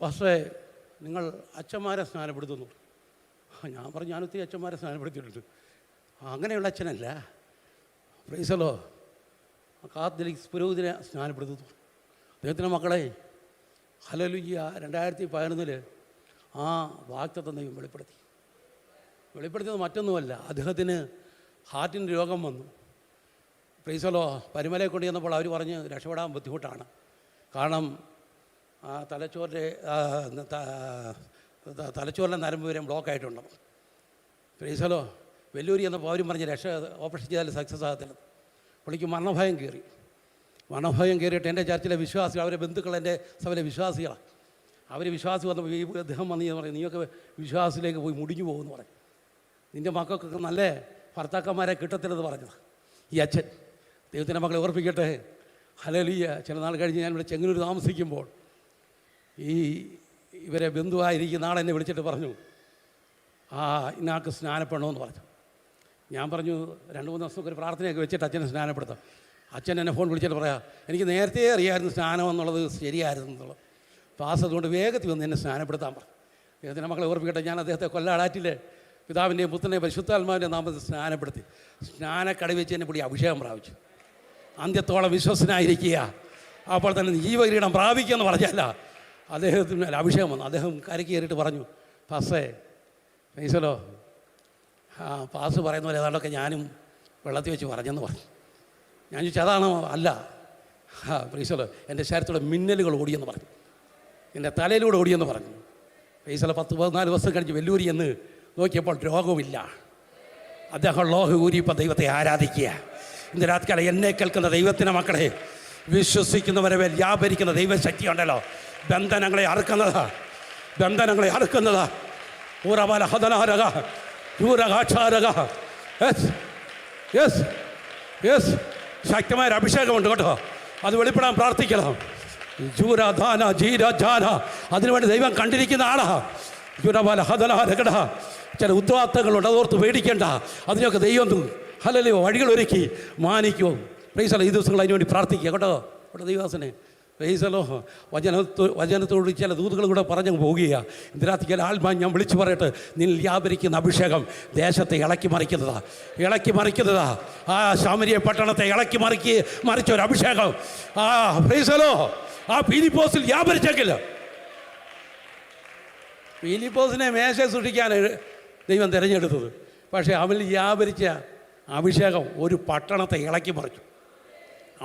പക്ഷേ നിങ്ങൾ അച്ഛന്മാരെ സ്നാനപ്പെടുത്തുന്നു. ഞാൻ പറഞ്ഞു, ഞാനൊത്തിരി അച്ഛന്മാരെ സ്നാനപ്പെടുത്തിയിട്ടുണ്ട്. അങ്ങനെയുള്ള അച്ഛനല്ല, പ്രൈസലോ, കാത്തലിക് പുരോഹിതനെ സ്നാനപ്പെടുത്തുന്നു. അദ്ദേഹത്തിൻ്റെ മക്കളെ, ഹല്ലേലൂയ, 2011 ആ വാഗ്ദത്തം ദൈവം വെളിപ്പെടുത്തിയത് മറ്റൊന്നുമല്ല. അദ്ദേഹത്തിന് ഹാർട്ടിൻ്റെ രോഗം വന്നു. പ്രൈസലോ, പരിമലയെ കൊണ്ട് ചെന്നപ്പോൾ അവർ പറഞ്ഞ് രക്ഷപ്പെടാൻ ബുദ്ധിമുട്ടാണ്. കാരണം തലച്ചോറിലെ നരമ്പ് വരെ ബ്ലോക്കായിട്ടുണ്ട്. പ്രൈസലോ, വെല്ലൂരി എന്നപ്പോൾ അവരും പറഞ്ഞ് ഓപ്പറേഷൻ ചെയ്താൽ സക്സസ് ആകത്തില്ല. പുള്ളിക്ക് മരണഭയം കയറിയിട്ട് എൻ്റെ ചർച്ചിലെ വിശ്വാസികൾ, അവരെ ബന്ധുക്കൾ എൻ്റെ സഭയിലെ വിശ്വാസികളാണ്. അവർ വിശ്വാസി വന്നപ്പോൾ ഈ അദ്ദേഹം വന്ന് ഞാൻ പറയും, നീയൊക്കെ വിശ്വാസത്തിലേക്ക് പോയി മുടിഞ്ഞു പോകുമെന്ന് പറയും. നിൻ്റെ മക്കൾക്കൊക്കെ നല്ല ഭർത്താക്കന്മാരെ കിട്ടത്തില്ലെന്ന് പറഞ്ഞത് ഈ അച്ഛൻ. ദൈവത്തിൻ്റെ മക്കളെ ഓർപ്പിക്കട്ടെ. ഹല്ലേലൂയ. ചില നാൾ കഴിഞ്ഞ് ഞാൻ ഇവിടെ ചെങ്ങന്നൂർ താമസിക്കുമ്പോൾ ഇവരെ ബന്ധുവായിരിക്കുന്ന ആളെന്നെ വിളിച്ചിട്ട് പറഞ്ഞു, ഇന്നാൾക്ക് സ്നാനപ്പെടണമെന്ന് പറഞ്ഞു. ഞാൻ പറഞ്ഞു, 2-3 ദിവസമൊക്കെ ഒരു പ്രാർത്ഥനയൊക്കെ വെച്ചിട്ട് അച്ഛനെ സ്നാനപ്പെടുത്താം. അച്ഛൻ എന്നെ ഫോൺ വിളിച്ചിട്ട് പറയാം, എനിക്ക് നേരത്തെ അറിയാമായിരുന്നു സ്നാനം എന്നുള്ളത് ശരിയായിരുന്നു എന്നുള്ളത്. പാസ് അതുകൊണ്ട് വേഗത്തിൽ വന്ന് എന്നെ സ്നാനപ്പെടുത്താൻ പറഞ്ഞു. ദൈവത്തിൻ്റെ മക്കളെ ഓർപ്പിക്കട്ടെ, ഞാൻ അദ്ദേഹത്തെ കൊല്ലാടാറ്റിലെ പിതാവിൻ്റെയും പുത്രൻ്റെയും പരിശുദ്ധാത്മാവിൻ്റെ നാമത്തിൽ സ്നാനപ്പെടുത്തി. സ്നാനക്കട വെച്ച് എന്നെ കൂടി അഭിഷേകം പ്രാപിച്ചു. അന്ത്യത്തോളം വിശ്വസനായിരിക്കുക. അപ്പോൾ തന്നെ ജീവകിരീടം പ്രാപിക്കുക എന്ന് പറഞ്ഞല്ല, അദ്ദേഹത്തിന് അഭിഷേകം വന്നു. അദ്ദേഹം കരയ്ക്ക് കയറിയിട്ട് പറഞ്ഞു, പാസേ പൈസലോ, പാസ് പറയുന്ന പോലെ ഏതാണ്ടൊക്കെ ഞാനും വെള്ളത്തിൽ വെച്ച് പറഞ്ഞെന്ന് പറഞ്ഞു. ഞാൻ ചോദിച്ചു, അതാണോ? അല്ല, പൈസലോ, എൻ്റെ ശരീരത്തോടെ മിന്നലുകൾ ഓടിയെന്ന് പറഞ്ഞു, എൻ്റെ തലയിലൂടെ ഓടിയെന്ന് പറഞ്ഞു. പൈസല 10-14 ദിവസം കഴിഞ്ഞ് വെല്ലൂരി എന്ന് നോക്കിയപ്പോൾ രോഗവുമില്ല. അദ്ദേഹം ലോഹ ഊരിയപ്പോൾ ദൈവത്തെ ആരാധിക്കുക. ഇന്ന് രാത്രികാലം എന്നെ കേൾക്കുന്ന ദൈവത്തിൻ്റെ മക്കളെ, വിശ്വസിക്കുന്നവരെ വ്യാപരിക്കുന്ന ദൈവശക്തി ഉണ്ടല്ലോ, ബന്ധനങ്ങളെ അറുക്കുന്നതാ. ഊറബല ഹദനാരക യൂരകാക്ഷാരക. യെസ്, ശക്തമായൊരു അഭിഷേകമുണ്ട് കേട്ടോ. അത് വെളിപ്പെടാൻ പ്രാർത്ഥിക്കണം. ജൂരധാന ജീരജാന, അതിനുവേണ്ടി ദൈവം കണ്ടിരിക്കുന്ന ആളാ. ജുരബല ഹദനാരകട. ചില ഉത്തരവാദിത്തങ്ങളുണ്ട്, അതോർത്ത് പേടിക്കേണ്ട. അതിനൊക്കെ ദൈവം ഹല്ലേലൂയ വഴികളൊരുക്കി മാനിക്കുമോ. പ്രൈസലോ, ഈ ദിവസങ്ങൾ അതിനുവേണ്ടി പ്രാർത്ഥിക്കുക കേട്ടോ. ഇവിടെ ദൈവാസനെ പ്രൈസലോ, വചനത്തോട് ചില ദൂതുകൾ കൂടെ പറഞ്ഞു പോവുകയാണ്. ഇതിനകത്ത് ആത്മാ ഞാൻ വിളിച്ചു പറയട്ടെ, നിന്നിൽ വ്യാപരിക്കുന്ന അഭിഷേകം ദേശത്തെ ഇളക്കി മറിക്കുന്നതാ. ആ ശാമരിയ പട്ടണത്തെ ഇളക്കി മറിച്ചൊരു അഭിഷേകം. പ്രൈസലോ, ആ ഫിലിപ്പോസിൽ വ്യാപരിച്ചെങ്കിൽ, ഫിലിപ്പോസിനെ മേശ സൂക്ഷിക്കാൻ ദൈവം തിരഞ്ഞെടുത്തത്. പക്ഷേ അവനിൽ വ്യാപരിച്ച അഭിഷേകം ഒരു പട്ടണത്തെ ഇളക്കി മറിച്ചു.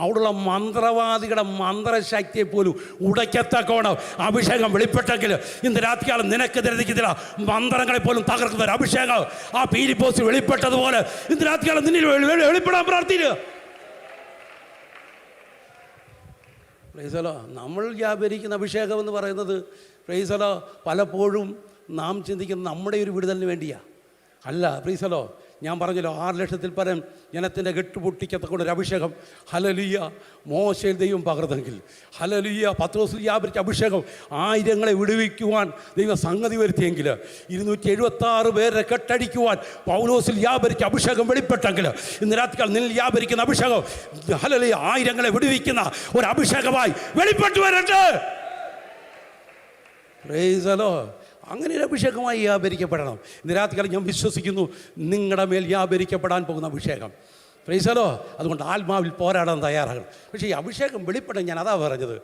അവിടെയുള്ള മന്ത്രവാദികളുടെ മന്ത്രശക്തിയെ പോലും ഉടയ്ക്കത്തക്കോണം അഭിഷേകം വെളിപ്പെട്ടെങ്കിൽ ഇന്ന് രാത്രികാലം നിനക്കെതിരെ നിൽക്കുന്നില്ല, മന്ത്രങ്ങളെ പോലും തകർക്കുന്ന ഒരു അഭിഷേകം ആ പീലിപ്പോസിൽ വെളിപ്പെട്ടതുപോലെ ഇന്ന് രാത്രികാലം നിന്നിൽ വെളിപ്പെടാൻ പ്രാർത്ഥിക്കുക. പ്രൈസലോ, നമ്മൾ വ്യാപരിക്കുന്ന അഭിഷേകം എന്ന് പറയുന്നത് പ്രൈസലോ പലപ്പോഴും നാം ചിന്തിക്കുന്ന നമ്മുടെ ഒരു വിടുതലിന് വേണ്ടിയാണ് അല്ല. പ്രൈസലോ, ഞാൻ പറഞ്ഞല്ലോ 6 ലക്ഷത്തിൽ പരം ജനത്തിൻ്റെ കെട്ടുപൊട്ടിക്കത്തക്കൊണ്ട് ഒരു അഭിഷേകം ഹല്ലേലൂയ മോശയിൽ ദൈവം പകർന്നെങ്കിൽ, ഹല്ലേലൂയ പത്രോസിൽ വ്യാപരിച്ച അഭിഷേകം 1000ങ്ങളെ വിടുവിക്കുവാൻ ദൈവം സംഗതി വരുത്തിയെങ്കിൽ, 276 പേരെ കെട്ടടിക്കുവാൻ പൗലോസിൽ വ്യാപരിച്ച അഭിഷേകം വെളിപ്പെട്ടെങ്കിൽ, ഇന്ന് രാത്രികാലം നിന്നിൽ വ്യാപരിക്കുന്ന അഭിഷേകം ഹല്ലേലൂയ 1000ങ്ങളെ വിടുവിക്കുന്ന ഒരു അഭിഷേകമായി വെളിപ്പെട്ടു വരട്ടെ. Price the Lord. അങ്ങനെ ഒരു അഭിഷേകമായി വ്യാപരിക്കപ്പെടണം. ഇന്ന് രാത്രികാലം ഞാൻ വിശ്വസിക്കുന്നു നിങ്ങളുടെ മേൽ വ്യാപരിക്കപ്പെടാൻ പോകുന്ന അഭിഷേകം. Price the Lord. അതുകൊണ്ട് ആത്മാവിൽ പോരാടാൻ തയ്യാറാകണം. പക്ഷേ ഈ അഭിഷേകം വെളിപ്പെടാൻ ഞാൻ അതാ പറഞ്ഞത്,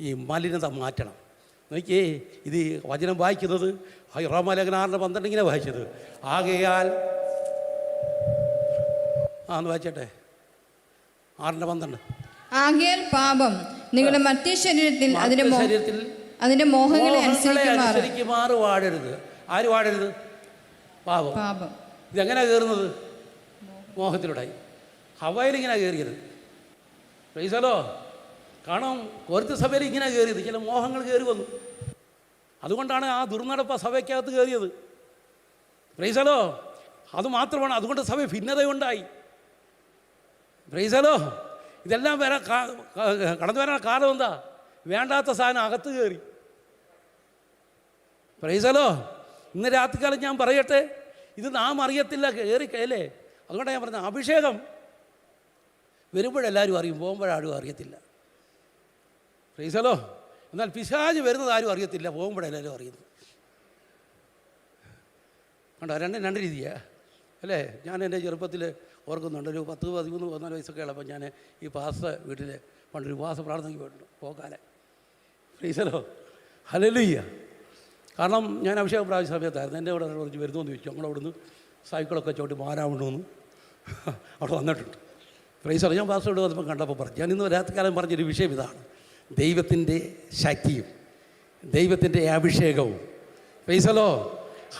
ഈ മലിനത മാറ്റണം. നോക്കിയേ, ഇത് വചനം വായിക്കുന്നത് റോമാലേഖനം 6:12 ഇങ്ങനെ വായിച്ചത്, ആകയാൽ ഒന്ന് വായിച്ചട്ടെ 6:12. ആകയാൽ പാപം നിങ്ങളുടെ മധ്യ ശരീരത്തിൽ അതിന്റെ മോഹങ്ങളെ അനുസരിക്കുമാറ് വാഴരുത്. ആര് വാഴരുത്? പാപം. ഇതെങ്ങനെയാണ് കയറുന്നത്? മോഹത്തിലൂടായി. ഹവയിലിങ്ങനെ കയറിയത്. Price the Lord. കാരണം കോരിന്ത് സഭയിൽ ഇങ്ങനെ കയറിയത്, ചില മോഹങ്ങൾ കയറി വന്നു. അതുകൊണ്ടാണ് ആ ദുർനടപ്പ് സഭയ്ക്കകത്ത് കയറിയത്. Price the Lord. അതുമാത്രമാണ്, അതുകൊണ്ട് സഭ ഭിന്നതയുണ്ടായി. Price the Lord. ഇതെല്ലാം കടന്നു വരാൻ കാലം എന്താ? വേണ്ടാത്ത സാധനം അകത്ത് കയറി. Price the Lord. ഇന്ന് രാത്രികാലം ഞാൻ പറയട്ടെ, ഇത് നാം അറിയത്തില്ല, കയറിക്കയല്ലേ. അതുകൊണ്ടാണ് ഞാൻ പറഞ്ഞത്, അഭിഷേകം വരുമ്പോഴെല്ലാവരും അറിയും, പോകുമ്പോഴാരും അറിയത്തില്ല. Price the Lord. എന്നാൽ പിശാച് വരുന്നത് ആരും അറിയത്തില്ല, പോകുമ്പോഴെല്ലാവരും അറിയുന്നു. കണ്ടോ, രണ്ട് രീതിയാണ് അല്ലേ. ഞാൻ എൻ്റെ ചെറുപ്പത്തിൽ ഓർക്കുന്നുണ്ട്, ഒരു 10, 13, 14 വയസ്സൊക്കെ ഉള്ളപ്പോൾ ഞാൻ ഈ പാസ്റ്റർ വീട്ടിൽ പണ്ടൊരു ഉപവാസ പ്രാർത്ഥനയ്ക്ക് പോയിട്ടുണ്ട്, പോകാലെ. Praise the lord. ഹല്ലേലൂയ. കാരണം ഞാൻ അഭിഷേകം പ്രാവശ്യ സമയത്തായിരുന്നു. എൻ്റെ അവിടെ കുറച്ച് വരുന്നോന്ന് ചോദിച്ചു. നമ്മളവിടുന്ന് സൈക്കിളൊക്കെ ചവിട്ടി മാറാമുണ്ടോന്ന് അവിടെ വന്നിട്ടുണ്ട്. Price the Lord. ഞാൻ പാസ്റ്ററോട് വന്നപ്പോൾ കണ്ടപ്പോൾ പറഞ്ഞു, ഞാൻ ഇന്ന് രാത്രികാലം പറഞ്ഞൊരു വിഷയം ഇതാണ്, ദൈവത്തിൻ്റെ ശക്തിയും ദൈവത്തിൻ്റെ അഭിഷേകവും. Praise the lord.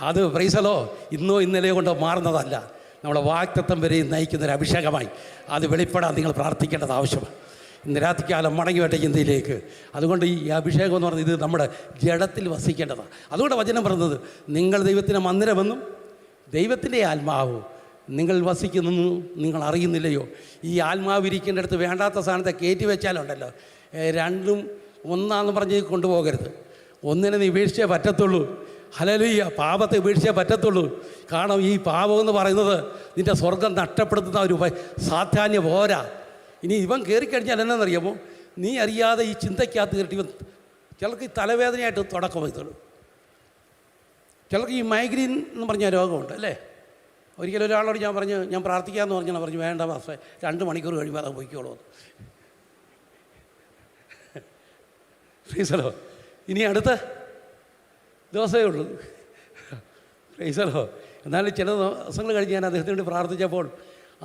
അത് പ്രൈസ് ദി ലോർഡ് ഇന്നോ ഇന്നലെയോ കൊണ്ട് മാറുന്നതല്ല, നമ്മുടെ വാഗ്ദത്തം വരെ നയിക്കുന്നൊരു അഭിഷേകമായി അത് വെളിപ്പെടാൻ നിങ്ങൾ പ്രാർത്ഥിക്കേണ്ടത് ആവശ്യമാണ്. ഇന്ന് രാത്രിക്കാലം മടങ്ങി വേണ്ട ചിന്തയിലേക്ക്. അതുകൊണ്ട് ഈ അഭിഷേകം എന്ന് പറഞ്ഞത് ഇത് നമ്മുടെ ജഡത്തിൽ വസിക്കേണ്ടതാണ്. അതുകൊണ്ട് വചനം പറഞ്ഞത്, നിങ്ങൾ ദൈവത്തിൻ്റെ മന്ദിരമെന്നും ദൈവത്തിൻ്റെ ആത്മാവ് നിങ്ങൾ വസിക്കുന്നെന്നും നിങ്ങൾ അറിയുന്നില്ലയോ. ഈ ആത്മാവ് ഇരിക്കേണ്ടടുത്ത് വേണ്ടാത്ത സാധനത്തെ കയറ്റി വെച്ചാലുണ്ടല്ലോ, രണ്ടും ഒന്നാന്ന് പറഞ്ഞ് കൊണ്ടുപോകരുത്. ഒന്നിനെ നീ വീഴ്ചയെ പറ്റത്തുള്ളൂ. ഹല്ലേലൂയ. പാപത്തെ വീഴ്ചയെ പറ്റത്തുള്ളൂ. കാരണം ഈ പാപം എന്ന് പറയുന്നത് നിൻ്റെ സ്വർഗം നഷ്ടപ്പെടുത്തുന്ന ഒരു സാധാന്യം പോരാ. ഇനി ഇവൻ കയറിക്കഴിഞ്ഞാൽ എന്നാണെന്നറിയാമോ, നീ അറിയാതെ ഈ ചിന്തയ്ക്കകത്ത് കയറിയിട്ട് ഇവൻ ചിലർക്ക് ഈ തലവേദനയായിട്ട് തുടക്കം വയ്ത്തുള്ളൂ. ചിലർക്ക് ഈ മൈഗ്രീൻ എന്ന് പറഞ്ഞ രോഗമുണ്ട് അല്ലേ. ഒരിക്കലും ഒരാളോട് ഞാൻ പ്രാർത്ഥിക്കാമെന്ന് പറഞ്ഞു വേണ്ട മാസം 2 മണിക്കൂർ കഴിയുമ്പോൾ അത് പോയിക്കോളൂ. Price the Lord. ഇനി അടുത്ത ദിവസമേ ഉള്ളൂ. Price the Lord. എന്നാലും ചില ദിവസങ്ങൾ കഴിഞ്ഞ് ഞാൻ അദ്ദേഹത്തിന് വേണ്ടി പ്രാർത്ഥിച്ചപ്പോൾ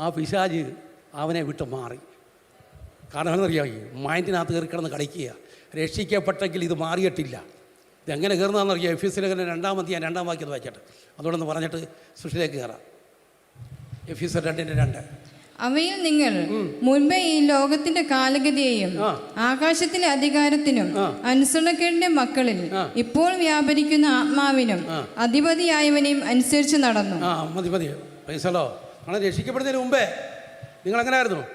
ആ പിശാച് അവനെ വിട്ട് മാറി. കാരണം എന്നറിയാം, ഈ മൈൻഡിനകത്ത് കയറി കിടന്ന് കളിക്കുക. രക്ഷിക്കപ്പെട്ടെങ്കിൽ ഇത് മാറിയിട്ടില്ല. ഇതെങ്ങനെ കയറുന്നതെന്നറിയാം. എഫീസിലേഖനം 2-ാം അധ്യായം 2-ാം വാക്യം വായിക്കട്ടെ. അതുകൊണ്ടൊന്ന് പറഞ്ഞിട്ട് സൃഷ്ടിയിലേക്ക് കയറാം. എഫീസർ 2:2. അവയിൽ നിങ്ങൾ മുൻപേ ഈ ലോകത്തിന്റെ കാലഗതിയെയും ആകാശത്തിലെ അധികാരത്തിനും അനുസരണക്കേടിന്റെ മക്കളിൽ ഇപ്പോൾ വ്യാപരിക്കുന്ന ആത്മാവിനും അധിപതിയായവനെയും അനുസരിച്ച് നടന്നു. രക്ഷിക്കപ്പെടുന്നതിന് മുമ്പേ നിങ്ങൾ എങ്ങനെയായിരുന്നു?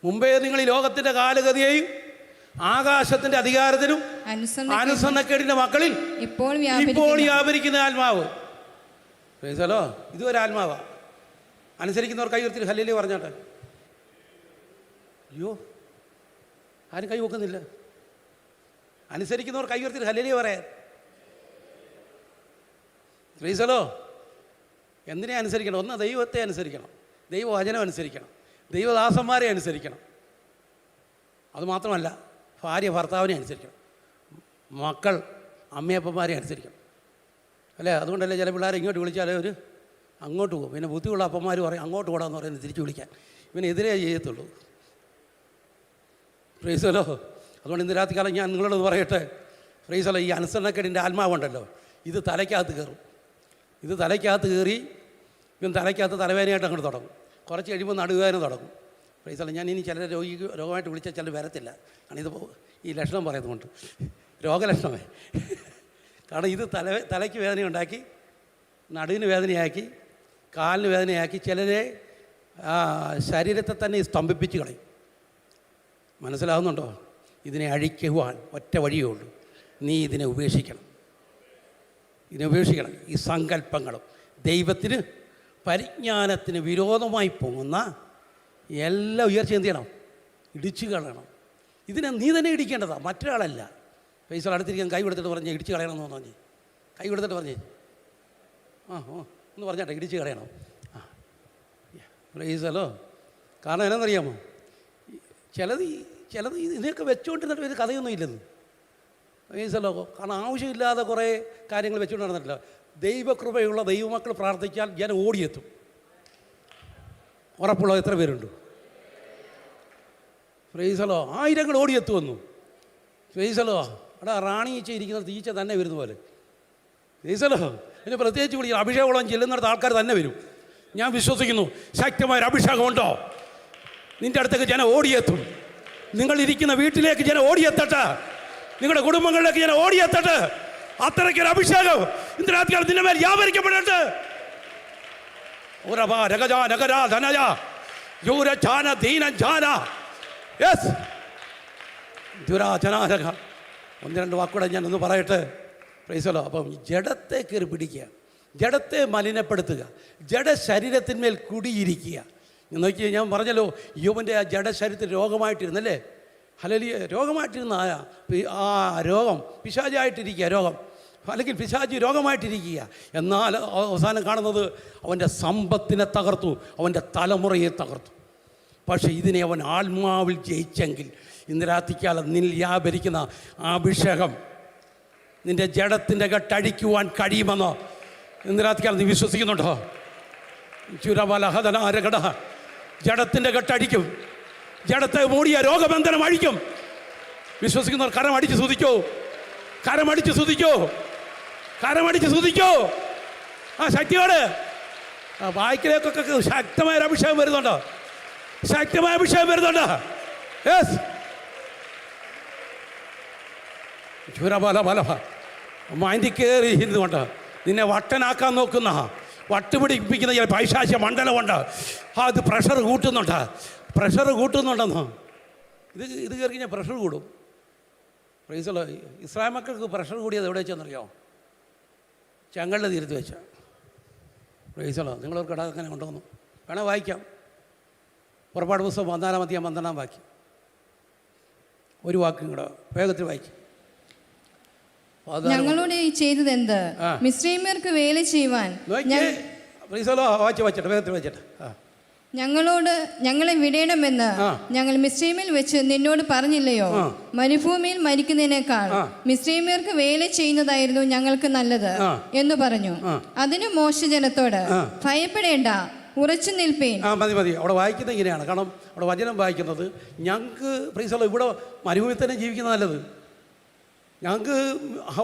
മുമ്പേ നിങ്ങൾ ഈ ലോകത്തിന്റെ കാലഗതിയെയും ആകാശത്തിന്റെ അധികാരത്തിനും അനുസരണക്കേടിന്റെ മക്കളിൽ ഇപ്പോൾ വ്യാപരിക്കുന്ന ആത്മാവ്. ഇതുവരെ ആത്മാവാ. അനുസരിക്കുന്നവർ കൈ ഉയർത്തി ഹല്ലേലൂയ പറഞ്ഞാട്ടെ. അയ്യോ, ആരും കൈ വെക്കുന്നില്ല. അനുസരിക്കുന്നവർ കൈ ഉയർത്തി ഹല്ലേലൂയ പറയാൻ. Price the Lord. എന്തിനെ അനുസരിക്കണം? ഒന്ന് ദൈവത്തെ അനുസരിക്കണം, ദൈവവചനം അനുസരിക്കണം, ദൈവദാസന്മാരെ അനുസരിക്കണം. അതുമാത്രമല്ല, ഭാര്യ ഭർത്താവിനെ അനുസരിക്കണം, മക്കൾ അമ്മയപ്പന്മാരെ അനുസരിക്കണം അല്ലേ. അതുകൊണ്ടല്ലേ ചില പിള്ളേരെ ഇങ്ങോട്ട് വിളിച്ചാലേ ഒരു അങ്ങോട്ട് പോകും. പിന്നെ ബുദ്ധിയുള്ള അപ്പന്മാർ പറയും അങ്ങോട്ട് പോടാന്ന് പറയുന്നത് തിരിച്ച് വിളിക്കാൻ. ഇവനെതിരെ ചെയ്യത്തുള്ളൂ. ഫ്രീസലോ. അതുകൊണ്ട് ഇന്ന് രാത്രികാലം ഞാൻ നിങ്ങളോട് പറയട്ടെ, ഫ്രീസലോ, ഈ അനുസരണക്കേടിൻ്റെ ആത്മാവുണ്ടല്ലോ, ഇത് തലയ്ക്കകത്ത് കയറും. ഇത് തലയ്ക്കകത്ത് കയറി ഇവൻ തലയ്ക്കകത്ത് തലവേദനയായിട്ട് അങ്ങോട്ട് തുടങ്ങും. കുറച്ച് കഴിയുമ്പോൾ നടുവേദന തുടങ്ങും. ഫ്രീസലോ, ഞാൻ ഇനി ചിലരെ രോഗമായിട്ട് വിളിച്ചാൽ ചിലർ വരത്തില്ല. കാരണം ഇത് ഈ ലക്ഷണം പറയുന്നതുകൊണ്ട്, രോഗലക്ഷണമേ. കാരണം ഇത് തലയ്ക്ക് വേദനയുണ്ടാക്കി, നടുവിന് വേദനയാക്കി, കാലിന് വേദനയാക്കി, ചിലരെ ശരീരത്തെ തന്നെ സ്തംഭിപ്പിച്ച് കളയും. മനസ്സിലാവുന്നുണ്ടോ? ഇതിനെ അഴിക്കുവാൻ ഒറ്റ വഴിയേ ഉള്ളൂ. നീ ഇതിനെ ഉപേക്ഷിക്കണം. ഈ സങ്കല്പങ്ങളും ദൈവത്തിന് പരിജ്ഞാനത്തിന് വിരോധമായി പോകുന്ന എല്ലാ ഉയർച്ച എന്ത് ചെയ്യണം? ഇടിച്ചു കളയണം. ഇതിനെ നീ തന്നെ ഇടിക്കേണ്ടതാണ്, മറ്റൊരാളല്ല. പൈസ അടുത്തിരിക്കാൻ കൈ കൊടുത്തിട്ട് പറഞ്ഞ് ഇടിച്ച് കളയണമെന്ന് പറഞ്ഞു. കൈ കൊടുത്തിട്ട് പറഞ്ഞേ ഒന്ന് പറഞ്ഞാട്ടെ, ഇടിച്ച് കളയണം. പ്രൈസലോ. കാരണം എന്നാണെന്നറിയാമോ? ചിലത് ഇതിനൊക്കെ വെച്ചുകൊണ്ടിരുന്നിട്ട് ഇത് കഥയൊന്നും ഇല്ലെന്ന്. പ്രൈസലോ. കാരണം ആവശ്യമില്ലാതെ കുറേ കാര്യങ്ങൾ വെച്ചുകൊണ്ട് നടന്നിട്ടില്ല. ദൈവകൃപയുള്ള ദൈവമക്കൾ പ്രാർത്ഥിച്ചാൽ ജനം ഓടിയെത്തും. ഉറപ്പുള്ള എത്ര പേരുണ്ട്? പ്രൈസലോ. ആയിരങ്ങൾ ഓടിയെത്തുമെന്നു. പ്രൈസലോ. അവിടെ റാണി ഈച്ച ഇരിക്കുന്ന തീച്ച തന്നെ വരുന്ന പോലെ. പ്രൈസലോ. പിന്നെ പ്രത്യേകിച്ച് വിളിക്കുക, അഭിഷേകോളം ചെല്ലുന്നിടത്ത് ആൾക്കാർ തന്നെ വരും. ഞാൻ വിശ്വസിക്കുന്നു, ശക്തമായൊരു അഭിഷേകമുണ്ടോ നിൻ്റെ അടുത്തേക്ക് ജനം ഓടിയെത്തും. നിങ്ങളിരിക്കുന്ന വീട്ടിലേക്ക് ജനം ഓടിയെത്തട്ടെ, നിങ്ങളുടെ കുടുംബങ്ങളിലേക്ക് ജനം ഓടിയെത്തട്ടെ. അത്രയ്ക്കൊരു അഭിഷേകം ഇന്ന് രാത്രി നിന്റെ മേൽ വ്യാപരിക്കപ്പെടട്ടെ. ഒന്ന് രണ്ട് വാക്കൂടെ ഞാൻ ഒന്ന് പറയട്ടെ. പ്രൈസലോ. അപ്പം ജഡത്തെ കയറി പിടിക്കുക, ജഡത്തെ മലിനപ്പെടുത്തുക, ജഡശരീരത്തിന്മേൽ കുടിയിരിക്കുക. നോക്കിയാൽ ഞാൻ പറഞ്ഞല്ലോ, യോബിൻ്റെ ആ ജഡശരീരത്തിൽ രോഗമായിട്ടിരുന്നല്ലേ, ഹല്ലേലൂയ, രോഗമായിട്ടിരുന്ന ആ രോഗം പിശാചായിട്ടിരിക്കുക, രോഗം അല്ലെങ്കിൽ പിശാചി രോഗമായിട്ടിരിക്കുക. എന്നാൽ അവസാനം കാണുന്നത് അവൻ്റെ സമ്പത്തിനെ തകർത്തു, അവൻ്റെ തലമുറയെ തകർത്തു. പക്ഷേ ഇതിനെ അവൻ ആത്മാവിൽ ജയിച്ചെങ്കിൽ ഇന്ന് രാത്രിക്കാലം നിന്നിൽ വ്യാപരിക്കുന്ന അഭിഷേകം നിൻ്റെ ജഡത്തിൻ്റെ കെട്ടഴിക്കുവാൻ കഴിയുമെന്നോ ഇന്ന് രാത്രിക്കാലം നീ വിശ്വസിക്കുന്നുണ്ടോ? ചുരബലഹദനാരകട ജഡത്തിൻ്റെ കെട്ടടിക്കും, ജഡത്തെ മൂടിയ രോഗബന്ധനം അഴിക്കും. വിശ്വസിക്കുന്നവർ കരമടിച്ച് സ്തുതിക്കോ, കരമടിച്ച് സ്തുതിക്കോ, കരമടിച്ച് സ്തുതിക്കോ. ആ ശക്തിയോട് ആ വായിക്കലേക്കൊക്കെ ശക്തമായ അഭിഷേകം വരുന്നുണ്ടോ? ശക്തമായ അഭിഷേകം വരുന്നുണ്ടോ? യെസ്. ചുരബല മാന്തി കയറി ഇരുന്നുകൊണ്ട് നിന്നെ വട്ടനാക്കാൻ നോക്കുന്ന, വട്ടുപിടിപ്പിക്കുന്ന ചില പൈശാചിക മണ്ഡലമുണ്ട്. അത് പ്രഷർ കൂട്ടുന്നുണ്ടെന്നോ. ഇത് കയറി കഴിഞ്ഞാൽ പ്രഷർ കൂടും. പ്രൈസല്ലോ. ഇസ്രായേൽ മക്കൾക്ക് പ്രഷർ കൂടിയത് എവിടെ വെച്ചെന്നറിയോ? ചെങ്കലിൻ്റെ തീരത്ത് വെച്ച. പ്രൈസല്ലോ. നിങ്ങളൊരു കടങ്ങനെ കൊണ്ടുവന്നു വേണേൽ വായിക്കാം. പുറപ്പാട് പുസ്തകം 14-ാം അധ്യായം 12-ാം വാക്യം. ഒരു വാക്കും കൂടെ വേഗത്തിൽ വായിക്കും. ഞങ്ങളോട് ചെയ്തത് എന്ത്? മിസ്രൈമ്യർക്ക് വേല ചെയ്യുവാൻ ഞങ്ങളെ വിടേണമെന്ന് ഞങ്ങൾ മിസ്രൈമിൽ വെച്ച് നിന്നോട് പറഞ്ഞില്ലയോ? മരുഭൂമിയിൽ മരിക്കുന്നതിനേക്കാൾ മിസ്രൈമ്യർക്ക് വേല ചെയ്യുന്നതായിരുന്നു ഞങ്ങൾക്ക് നല്ലത് എന്ന് പറഞ്ഞു. അതിന് മോശ ജനത്തോട്, ഭയപ്പെടേണ്ട, ഉറച്ചു നിൽപ്പേൻ. മതി. അവിടെ വായിക്കുന്നത് ഇങ്ങനെയാണ്. കാരണം അവിടെ വചനം വായിക്കുന്നത്, ഞങ്ങൾക്ക് ഇവിടെ മരുഭൂമിയിൽ തന്നെ ജീവിക്കുന്നത് നല്ലത്, ഞങ്ങൾക്ക്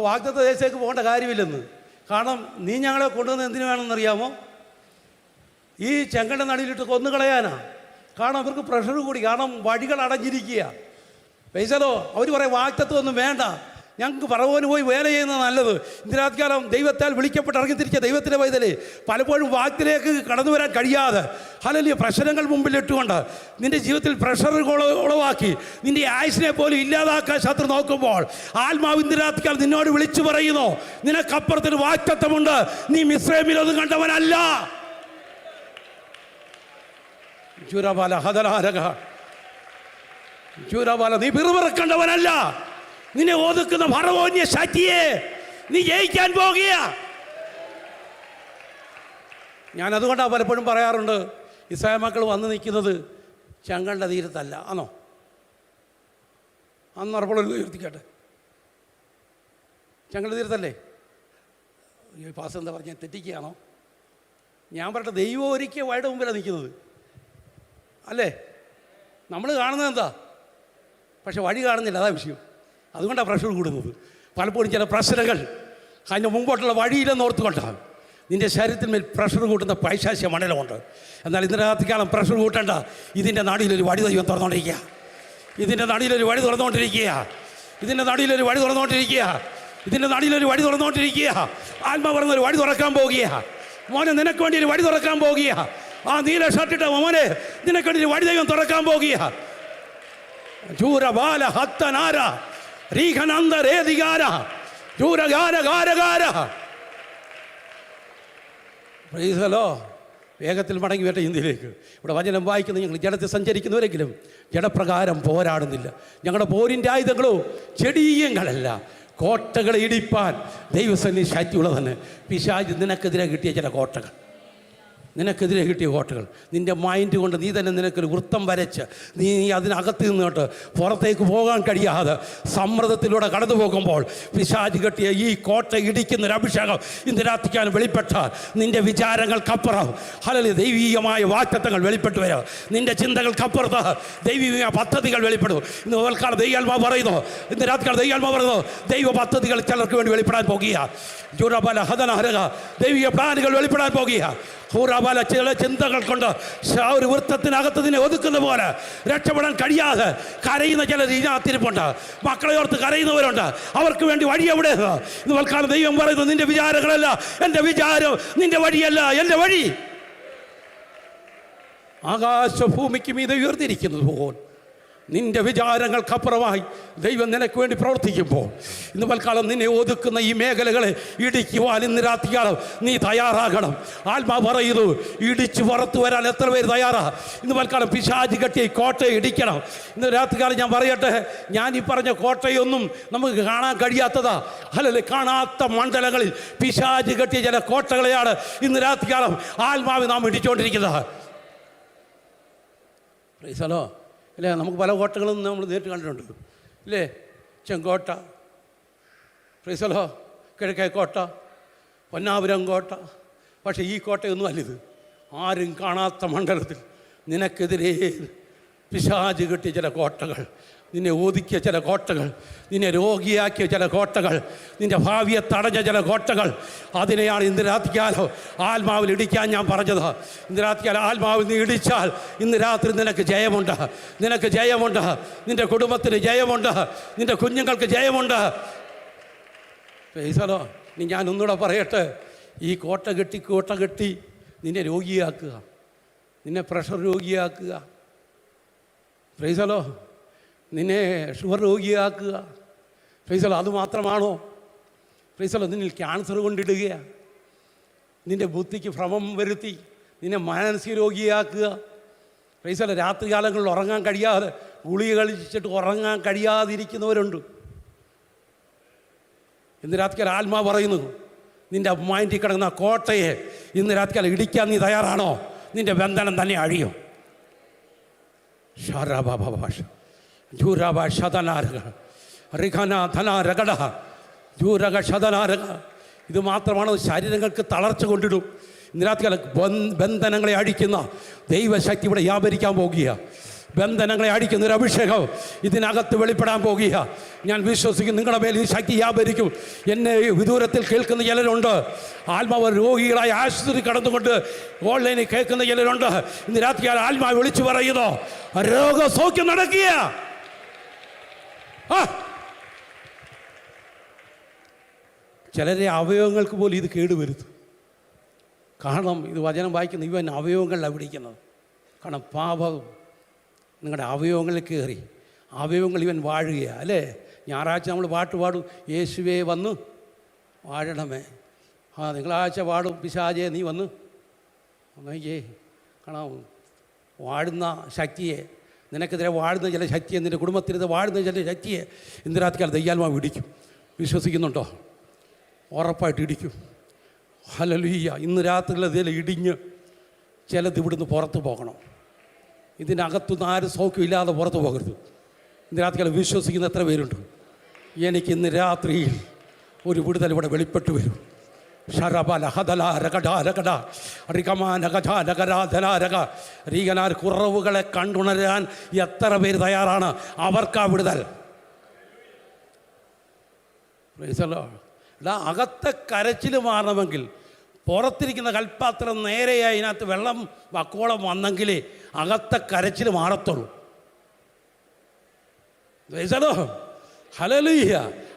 വാഗ്ദത്ത ദേശത്തേക്ക് പോകേണ്ട കാര്യമില്ലെന്ന്. കാരണം നീ ഞങ്ങളെ കൊണ്ടുവന്ന് എന്തിനു വേണമെന്നറിയാമോ? ഈ ചെങ്കണ്ട നടിയിലിട്ട് കൊന്നുകളയാനാ. കാരണം അവർക്ക് പ്രഷർ കൂടി, കാരണം വഴികൾ അടഞ്ഞിരിക്കുക. പൈസലോ. അവർ പറയും വാഗ്ദത്തം ഒന്നും വേണ്ട, ഞങ്ങൾക്ക് പറവോന് പോയി വേല ചെയ്യുന്നത് നല്ലത്. ഇന്ദിരാത്കാലം ദൈവത്താൽ വിളിക്കപ്പെട്ട് ഇറങ്ങിത്തിരിച്ച ദൈവത്തിൻ്റെ പൈതലേ, പലപ്പോഴും വാഗ്ദത്തിലേക്ക് കടന്നു വരാൻ കഴിയാതെ ഹല്ലേലൂയ പ്രശ്നങ്ങൾ മുമ്പിലിട്ടുകൊണ്ട് നിൻ്റെ ജീവിതത്തിൽ പ്രഷർ ഉളവാക്കി നിൻ്റെ ആയുസിനെ പോലും ഇല്ലാതാക്കാൻ ശത്രു നോക്കുമ്പോൾ ആത്മാവ് ഇന്ദിരാത്കാലം നിന്നോട് വിളിച്ചു പറയുന്നു, നിനക്കപ്പുറത്തിന് വാഗ്ദത്തമുണ്ട്, നീ മിസ്രൈമിലൊന്നും കണ്ടവനല്ല. നീ പിറുപിറുക്കണ്ടവനല്ല. നിന്നെ ഒതുക്കുന്ന ഫറവോന്യ ശക്തിയെ നീ ജയിക്കാൻ പോകുക. ഞാൻ അതുകൊണ്ടാണ് പലപ്പോഴും പറയാറുണ്ട്, ഇസ്രായേൽ മക്കൾ വന്ന് നിൽക്കുന്നത് ചെങ്കണ്ട തീരത്തല്ല. ആണോ? അന്ന് ഉറപ്പുള്ള ഉയർത്തിക്കട്ടെ. ചെങ്കണ്ട തീരത്തല്ലേ? ഈ പാസ് എന്താ പറഞ്ഞാൽ തെറ്റിക്കുകയാണോ? ഞാൻ പറയട്ടെ, ദൈവം ഒരിക്കൽ വഴിയുടെ മുമ്പിലാണ് നിൽക്കുന്നത് അല്ലേ? നമ്മൾ കാണുന്നത് എന്താ? പക്ഷെ വഴി കാണുന്നില്ല, അതാ വിഷയം. അതുകൊണ്ടാണ് പ്രഷർ കൂടുന്നത്. പലപ്പോഴും ചില പ്രശ്നങ്ങൾ അതിന് മുമ്പോട്ടുള്ള വഴിയിലെന്ന് ഓർത്തുകൊണ്ടാണ്. നിൻ്റെ ശരീരത്തിന്മേൽ പ്രഷർ കൂട്ടുന്ന പൈശാചിക മണ്ഡലമുണ്ട്. എന്നാൽ ഇന്നത്തെ രാത്രിക്കാലം പ്രഷർ കൂട്ടണ്ട. ഇതിൻ്റെ നടിയിലൊരു വഴി ദൈവം തുറന്നുകൊണ്ടിരിക്കുക. ഇതിൻ്റെ നടിയിലൊരു വഴി തുറന്നുകൊണ്ടിരിക്കുക. ഇതിൻ്റെ നടിയിലൊരു വഴി തുറന്നുകൊണ്ടിരിക്കുക. ഇതിൻ്റെ നടിയിലൊരു വഴി തുറന്നുകൊണ്ടിരിക്കുക. ആത്മാവ് പറഞ്ഞൊരു വഴി തുറക്കാൻ പോകുക. മോനെ, നിനക്ക് വേണ്ടി ഒരു വഴി തുറക്കാൻ പോകുക. ആ നീല ഷർട്ടിട്ട മോനെ, നിനക്ക് വേണ്ടി ഒരു വഴി ദൈവം തുറക്കാൻ പോകുക. ജൂരബാല ഹത്തനാര റീഖനന്ദരേദികാര ജൂരഗാര ഗാരഗാര. പ്രൈസലോ. വേഗത്തിൽ മടങ്ങി വരട്ടെ ഇന്ത്യയിലേക്ക്. ഇവിടെ വചനം വായിക്കുന്ന ഞങ്ങൾ ജഡത്തിൽ സഞ്ചരിക്കുന്നവരെങ്കിലും ജഡപ്രകാരം പോരാടുന്നില്ല. ഞങ്ങളുടെ പോരിൻ്റെ ആയുധങ്ങളോ ചെടിയങ്ങളല്ല, കോട്ടകളെ ഇടിപ്പാൻ ദൈവസന്നിധി ശക്തിയുള്ളതാണ്. പിശാച് നിനക്കെതിരെ കിട്ടിയ ചില കോട്ടകൾ, നിനക്കെതിരെ കിട്ടിയ കോട്ടകൾ, നിൻ്റെ മൈൻഡ് കൊണ്ട് നീ തന്നെ നിനക്കൊരു വൃത്തം വരച്ച് നീ അതിനകത്ത് നിന്നിട്ട് പുറത്തേക്ക് പോകാൻ കഴിയാതെ സമ്മർദ്ദത്തിലൂടെ കടന്നു പോകുമ്പോൾ പിശാച് കെട്ടിയ ഈ കോട്ട ഇടിക്കുന്നൊരു അഭിഷേകം ഇന്ന് രാത്രിക്കാൻ വെളിപ്പെട്ടാൽ നിൻ്റെ വിചാരങ്ങൾക്കപ്പുറം അല്ലെങ്കിൽ ദൈവീകമായ വാക്തത്വങ്ങൾ വെളിപ്പെട്ടു വരിക. നിൻ്റെ ചിന്തകൾക്കപ്പുറത്ത് ദൈവിക പദ്ധതികൾ വെളിപ്പെടും. ഇന്ന് പകൽക്കാലം ദൈവാത്മാവ് പറയുന്നു, ഇന്ന് രാത്രിക്കാലം ദൈവാത്മാവ് പറയുന്നു, ദൈവ പദ്ധതികൾ ചിലർക്ക് വേണ്ടി വെളിപ്പെടാൻ പോകുക. ജുറബല ഹദനഹരക ദൈവിക പ്ലാനുകൾ വെളിപ്പെടാൻ പോകുക. ഹൂറാബാല ചില ചിന്തകൾ കൊണ്ട് ഒരു വൃത്തത്തിനകത്ത് നിന്നെ ഒതുക്കുന്ന പോലെ രക്ഷപ്പെടാൻ കഴിയാതെ കരയുന്ന ചില ഇതിനകത്തിരിപ്പുണ്ട്. മക്കളെ ഓർത്ത് കരയുന്നവരുണ്ട്. അവർക്ക് വേണ്ടി വഴി എവിടെ? ഇന്ന് വൽക്കാലം ദൈവം പറയുന്നു, നിന്റെ വിചാരങ്ങളല്ല എൻ്റെ വിചാരം, നിന്റെ വഴിയല്ല എൻ്റെ വഴി. ആകാശഭൂമിക്ക് മീതെ ഉയർത്തിരിക്കുന്നത് പോൽ നിന്റെ വിചാരങ്ങൾക്കപ്പുറമായി ദൈവം നിനക്ക് വേണ്ടി പ്രവർത്തിക്കുമ്പോൾ ഇന്ന് പൽക്കാലം നിന്നെ ഒതുക്കുന്ന ഈ മേഖലകളെ ഇടിക്കുവാൻ ഇന്ന് രാത്രികാലം നീ തയ്യാറാകണം. ആത്മാവ് പറയുന്നു, ഇടിച്ചു പുറത്തു വരാൻ എത്ര പേര് തയ്യാറാ? ഇന്ന് പൽക്കാലം പിശാച് കെട്ടിയ കോട്ടയെ ഇടിക്കണം. ഇന്ന് രാത്രികാലം ഞാൻ പറയട്ടെ, ഞാൻ ഈ പറഞ്ഞ കോട്ടയൊന്നും നമുക്ക് കാണാൻ കഴിയാത്തതാ. അല്ലല്ലേ, കാണാത്ത മണ്ഡലങ്ങളിൽ പിശാച് കെട്ടിയ ചില കോട്ടകളെയാണ് ഇന്ന് രാത്രികാലം ആത്മാവ് നാം ഇടിച്ചുകൊണ്ടിരിക്കുന്നത്. പ്രൈസലോ. അല്ലേ, നമുക്ക് പല കോട്ടകളും നമ്മൾ നേരിട്ട് കണ്ടിട്ടുണ്ട് ഇല്ലേ? ചെങ്കോട്ട, പ്രൈസലോ, കിഴക്കേ കോട്ട, പൊന്നാപുരം കോട്ട. പക്ഷേ ഈ കോട്ടയൊന്നും അല്ലിത്. ആരും കാണാത്ത മണ്ഡലത്തിൽ നിനക്കെതിരെ പിശാച് കെട്ടിയ ചില കോട്ടകൾ, നിന്നെ ഒതുക്കിയ ചില കോട്ടകൾ, നിന്നെ രോഗിയാക്കിയ ചില കോട്ടകൾ, നിൻ്റെ ഭാവിയെ തടഞ്ഞ ചില കോട്ടകൾ, അതിനെയാണ് ഇന്ന് രാത്രിക്കാലം ആത്മാവിൽ ഇടിക്കാൻ ഞാൻ പറഞ്ഞത്. ഇന്ന് രാത്രിക്കാലം ആത്മാവിൽ നീ ഇടിച്ചാൽ ഇന്ന് രാത്രി നിനക്ക് ജയമുണ്ട്, നിനക്ക് ജയമുണ്ട്, നിൻ്റെ കുടുംബത്തിന് ജയമുണ്ട്, നിൻ്റെ കുഞ്ഞുങ്ങൾക്ക് ജയമുണ്ട്. പേസലോ. ഇനി ഞാൻ ഒന്നുകൂടെ പറയട്ടെ, ഈ കോട്ട കെട്ടി നിന്നെ രോഗിയാക്കുക, നിന്നെ പ്രഷർ രോഗിയാക്കുക, പ്രൈസലോ, നിന്നെ ഷുഗർ രോഗിയാക്കുക, പ്രൈസലോ. അതുമാത്രമാണോ? പ്രൈസലോ, നിന്നിൽ ക്യാൻസർ കൊണ്ടിടുക, നിൻ്റെ ബുദ്ധിക്ക് ഭ്രമം വരുത്തി നിന്നെ മാനസിക രോഗിയാക്കുക, പ്രൈസലോ. രാത്രികാലങ്ങളിൽ ഉറങ്ങാൻ കഴിയാതെ ഗുളിക കഴിച്ചിട്ട് ഉറങ്ങാൻ കഴിയാതിരിക്കുന്നവരുണ്ട്. ഇന്ന് രാത്രികാലം ആത്മാവ് പറയുന്നു, നിൻ്റെ മൈൻഡിൽ കിടക്കുന്ന കോട്ടയെ ഇന്ന് രാത്രികാലം ഇടിക്കാൻ നീ തയ്യാറാണോ? നിൻ്റെ ബന്ധനം തന്നെ അഴിയും. ഷാറാഭാഭാഷ ജൂരാഭ ശതനാരക റിഖന ധനാരകട ജൂരക ശതനാരക. ഇത് മാത്രമാണ് ശരീരങ്ങൾക്ക് തളർച്ച കൊണ്ടിടും. ഇന്ന് രാത്രികാലം ബന്ധനങ്ങളെ അഴിക്കുന്ന ദൈവശക്തി ഇവിടെ വ്യാപരിക്കാൻ പോകുക. ബന്ധനങ്ങളെ അടിക്കുന്ന ഒരു അഭിഷേകം ഇതിനകത്ത് വെളിപ്പെടാൻ പോകുക. ഞാൻ വിശ്വസിക്കും നിങ്ങളുടെ മേൽ ഈ ശക്തി വ്യാപരിക്കും. എന്നെ വിദൂരത്തിൽ കേൾക്കുന്ന ചിലരുണ്ട്. ആത്മാവ് രോഗികളായി ആശുപത്രി കടന്നുകൊണ്ട് ഓൺലൈനിൽ കേൾക്കുന്ന ചിലരുണ്ട്. ഇന്ന് രാത്രി ആത്മാവ് വിളിച്ചു പറയുന്നു, രോഗസൗഖ്യം നടക്കുക. ചിലരെ അവയവങ്ങൾക്ക് പോലും ഇത് കേടുവരുത്തും. കാരണം ഇത് വചനം വായിക്കുന്ന ഇവൻ അവയവങ്ങളിലാണ് പിടിക്കുന്നത്. കാരണം പാപം നിങ്ങളുടെ അവയവങ്ങളിൽ കയറി അവയവങ്ങൾ ഇവൻ വാഴുകയാണ് അല്ലേ? ഞായറാഴ്ച നമ്മൾ പാട്ട് പാടും, യേശുവേ വന്നു വാഴണമേ. തിങ്കളാഴ്ച പാടും, പിശാചേ നീ വന്ന് നോക്കിയേ. കാണാം വാഴുന്ന ശക്തിയെ, നിനക്കെതിരെ വാഴുന്ന ചില ശക്തിയെ, നിൻ്റെ കുടുംബത്തിനെതിരെ വാഴുന്ന ചില ശക്തിയെ ഇന്ന് രാത്രിക്കാലത്ത് ദൈവാത്മാവ് ഇടിക്കും. വിശ്വസിക്കുന്നുണ്ടോ? ഉറപ്പായിട്ട് ഇടിക്കും. ഹല്ലേലൂയ. ഇന്ന് രാത്രിയിൽ ഇതിൽ ഇടിഞ്ഞ് ചിലത് ഇവിടുന്ന് പുറത്ത് പോകണം. ഇതിനകത്തുനിന്ന് ആരും സൗഖ്യമില്ലാതെ പുറത്ത് പോകരുത്. ഇന്ന് രാത്രികാലം വിശ്വസിക്കുന്ന എത്ര പേരുണ്ട്? എനിക്ക് ഇന്ന് രാത്രിയിൽ ഒരു വിടുതൽ ഇവിടെ വെളിപ്പെട്ട് വരും. കുറവുകളെ കണ്ടുണരാൻ എത്ര പേര് തയ്യാറാണ്? അവർക്കാ വിടുതൽ. അകത്തെ കരച്ചിൽ മാറണമെങ്കിൽ പുറത്തിരിക്കുന്ന കൽപ്പാത്രം നേരെയായി അതിനകത്ത് വെള്ളം വക്കോളം വന്നെങ്കിലേ അകത്തെ കരച്ചിൽ മാറത്തുള്ളൂ. ഹല്ലേലൂയ.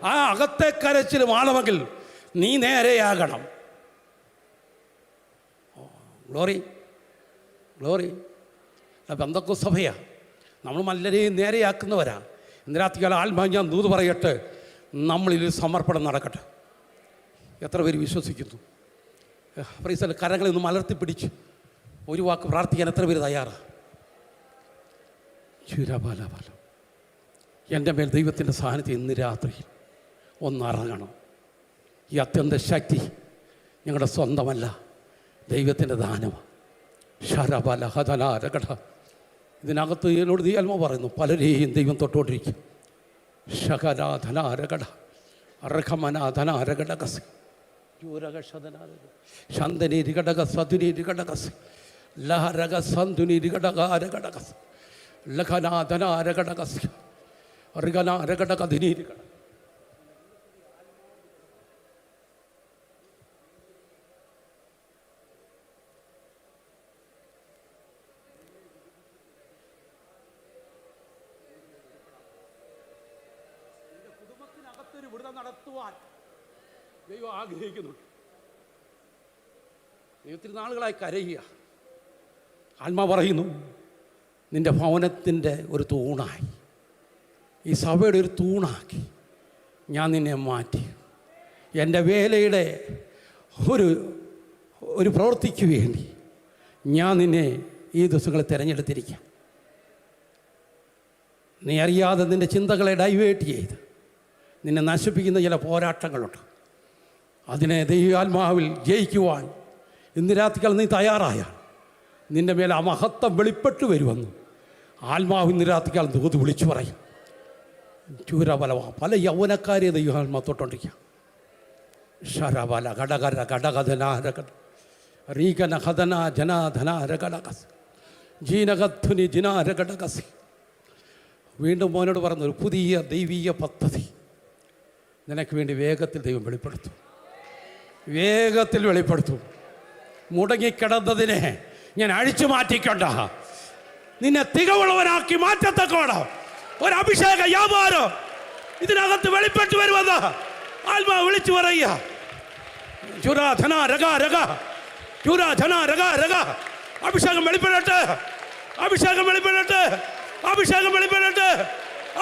ആ അകത്തെ കരച്ചിൽ മാറണമെങ്കിൽ നീ നേരെയാകണം. Glory glory. പെന്തക്കോസ്ത് സഭയാ, നമ്മൾ മല്ലരെയും നേരെയാക്കുന്നവരാ. ഇന്ന് രാത്രികാലം ആത്മാവ് ഞാൻ ദൂത് പറയട്ടെ, നമ്മളിൽ സമർപ്പണം നടക്കട്ടെ. എത്ര പേര് വിശ്വസിക്കുന്നു? പ്രൈസ്. കരങ്ങളിൽ നിന്ന് മലർത്തിപ്പിടിച്ച് ഒരു വാക്ക് പ്രാർത്ഥിക്കാൻ എത്ര പേര് തയ്യാറാണ്? ചുരബാലബാലം. എൻ്റെ മേൽ ദൈവത്തിൻ്റെ സാന്നിധ്യം ഇന്ന് രാത്രിയിൽ ഒന്നിറങ്ങണം. ഈ അത്യന്ത ശക്തി ഞങ്ങളുടെ സ്വന്തമല്ല, ദൈവത്തിൻ്റെ ദാനമാണ്. ശരബല ഹതനാരകട. ഇതിനകത്ത് എന്നോട് ആത്മ പറയുന്നു, പലരെയും ദൈവം തൊട്ടുകൊണ്ടിരിക്കും. ശകരാധനാരകട അർഹമനാധനാരകടകസ് ശന്തനിരികടക സതുനിരികടകസ് ലഹരക സന്തുനിരികടകാരകടകസ് ലഖനാധനാരകടകസ് അർഹനാരകടകധിനിരികട. കുടുംബത്തിനകത്തൊരു വിടുതൽ നടത്തുവാൻ ദൈവം ആഗ്രഹിക്കുന്നുണ്ട്. ദൈവത്തിന് നാളുകളായി കരയുക. ആത്മാ പറയുന്നു, നിൻ്റെ ഭവനത്തിൻ്റെ ഒരു തൂണായി, ഈ സഭയുടെ ഒരു തൂണാക്കി ഞാൻ നിന്നെ മാറ്റി. എൻ്റെ വേലയുടെ ഒരു പ്രവൃത്തിക്ക് വേണ്ടി ഞാൻ നിന്നെ ഈ ദിവസങ്ങളെ തിരഞ്ഞെടുത്തിരിക്കാം. നീ അറിയാതെ നിൻ്റെ ചിന്തകളെ ഡൈവേർട്ട് ചെയ്ത് നിന്നെ നശിപ്പിക്കുന്ന ചില പോരാട്ടങ്ങളുണ്ട്. അതിനെ ദൈവാത്മാവിൽ ജയിക്കുവാൻ ഇന്ന് രാത്രികൾ നീ തയ്യാറായാൽ നിൻ്റെ മേലെ ആ മഹത്വം വെളിപ്പെട്ട് വരുമെന്ന് ആത്മാവ് ഇന്ന് രാത്രിക്കാലം ദൂത് വിളിച്ചു പറയും. ചൂരബലവ പല യൗവനക്കാരെ ദൈവാത്മാ തൊട്ടോണ്ടിരിക്കാം. ശരബല ഘടകര ഘടകധനാരകട റീകന ഹതന ജനാധനാരകടകസ് ജീനകധ്വനി ജിനാരകടകസി. വീണ്ടും മോനോട് പറഞ്ഞൊരു പുതിയ ദൈവീയ പദ്ധതി നിനക്ക് വേണ്ടി വേഗത്തിൽ ദൈവം വെളിപ്പെടുത്തും. വേഗത്തിൽ വെളിപ്പെടുത്തും. മുടങ്ങിക്കിടന്നതിനെ ഞാൻ അഴിച്ചു മാറ്റിക്കൊണ്ട നിന്നെ തികവുള്ളവനാക്കി മാറ്റത്തക്കോണം ഒരഭിഷേക വ്യാപാരം ഇതിനകത്ത് വെളിപ്പെട്ടു വരുമെന്ന് ആത്മാവ് വിളിച്ചു പറയുക. ചുരാധന രഗ രഗ ചുരാധന രഗ രഗ. അഭിഷേകം വെളിപ്പെടട്ടെ, അഭിഷേകം വെളിപ്പെടട്ടെ, അഭിഷേകം വെളിപ്പെടട്ടെ,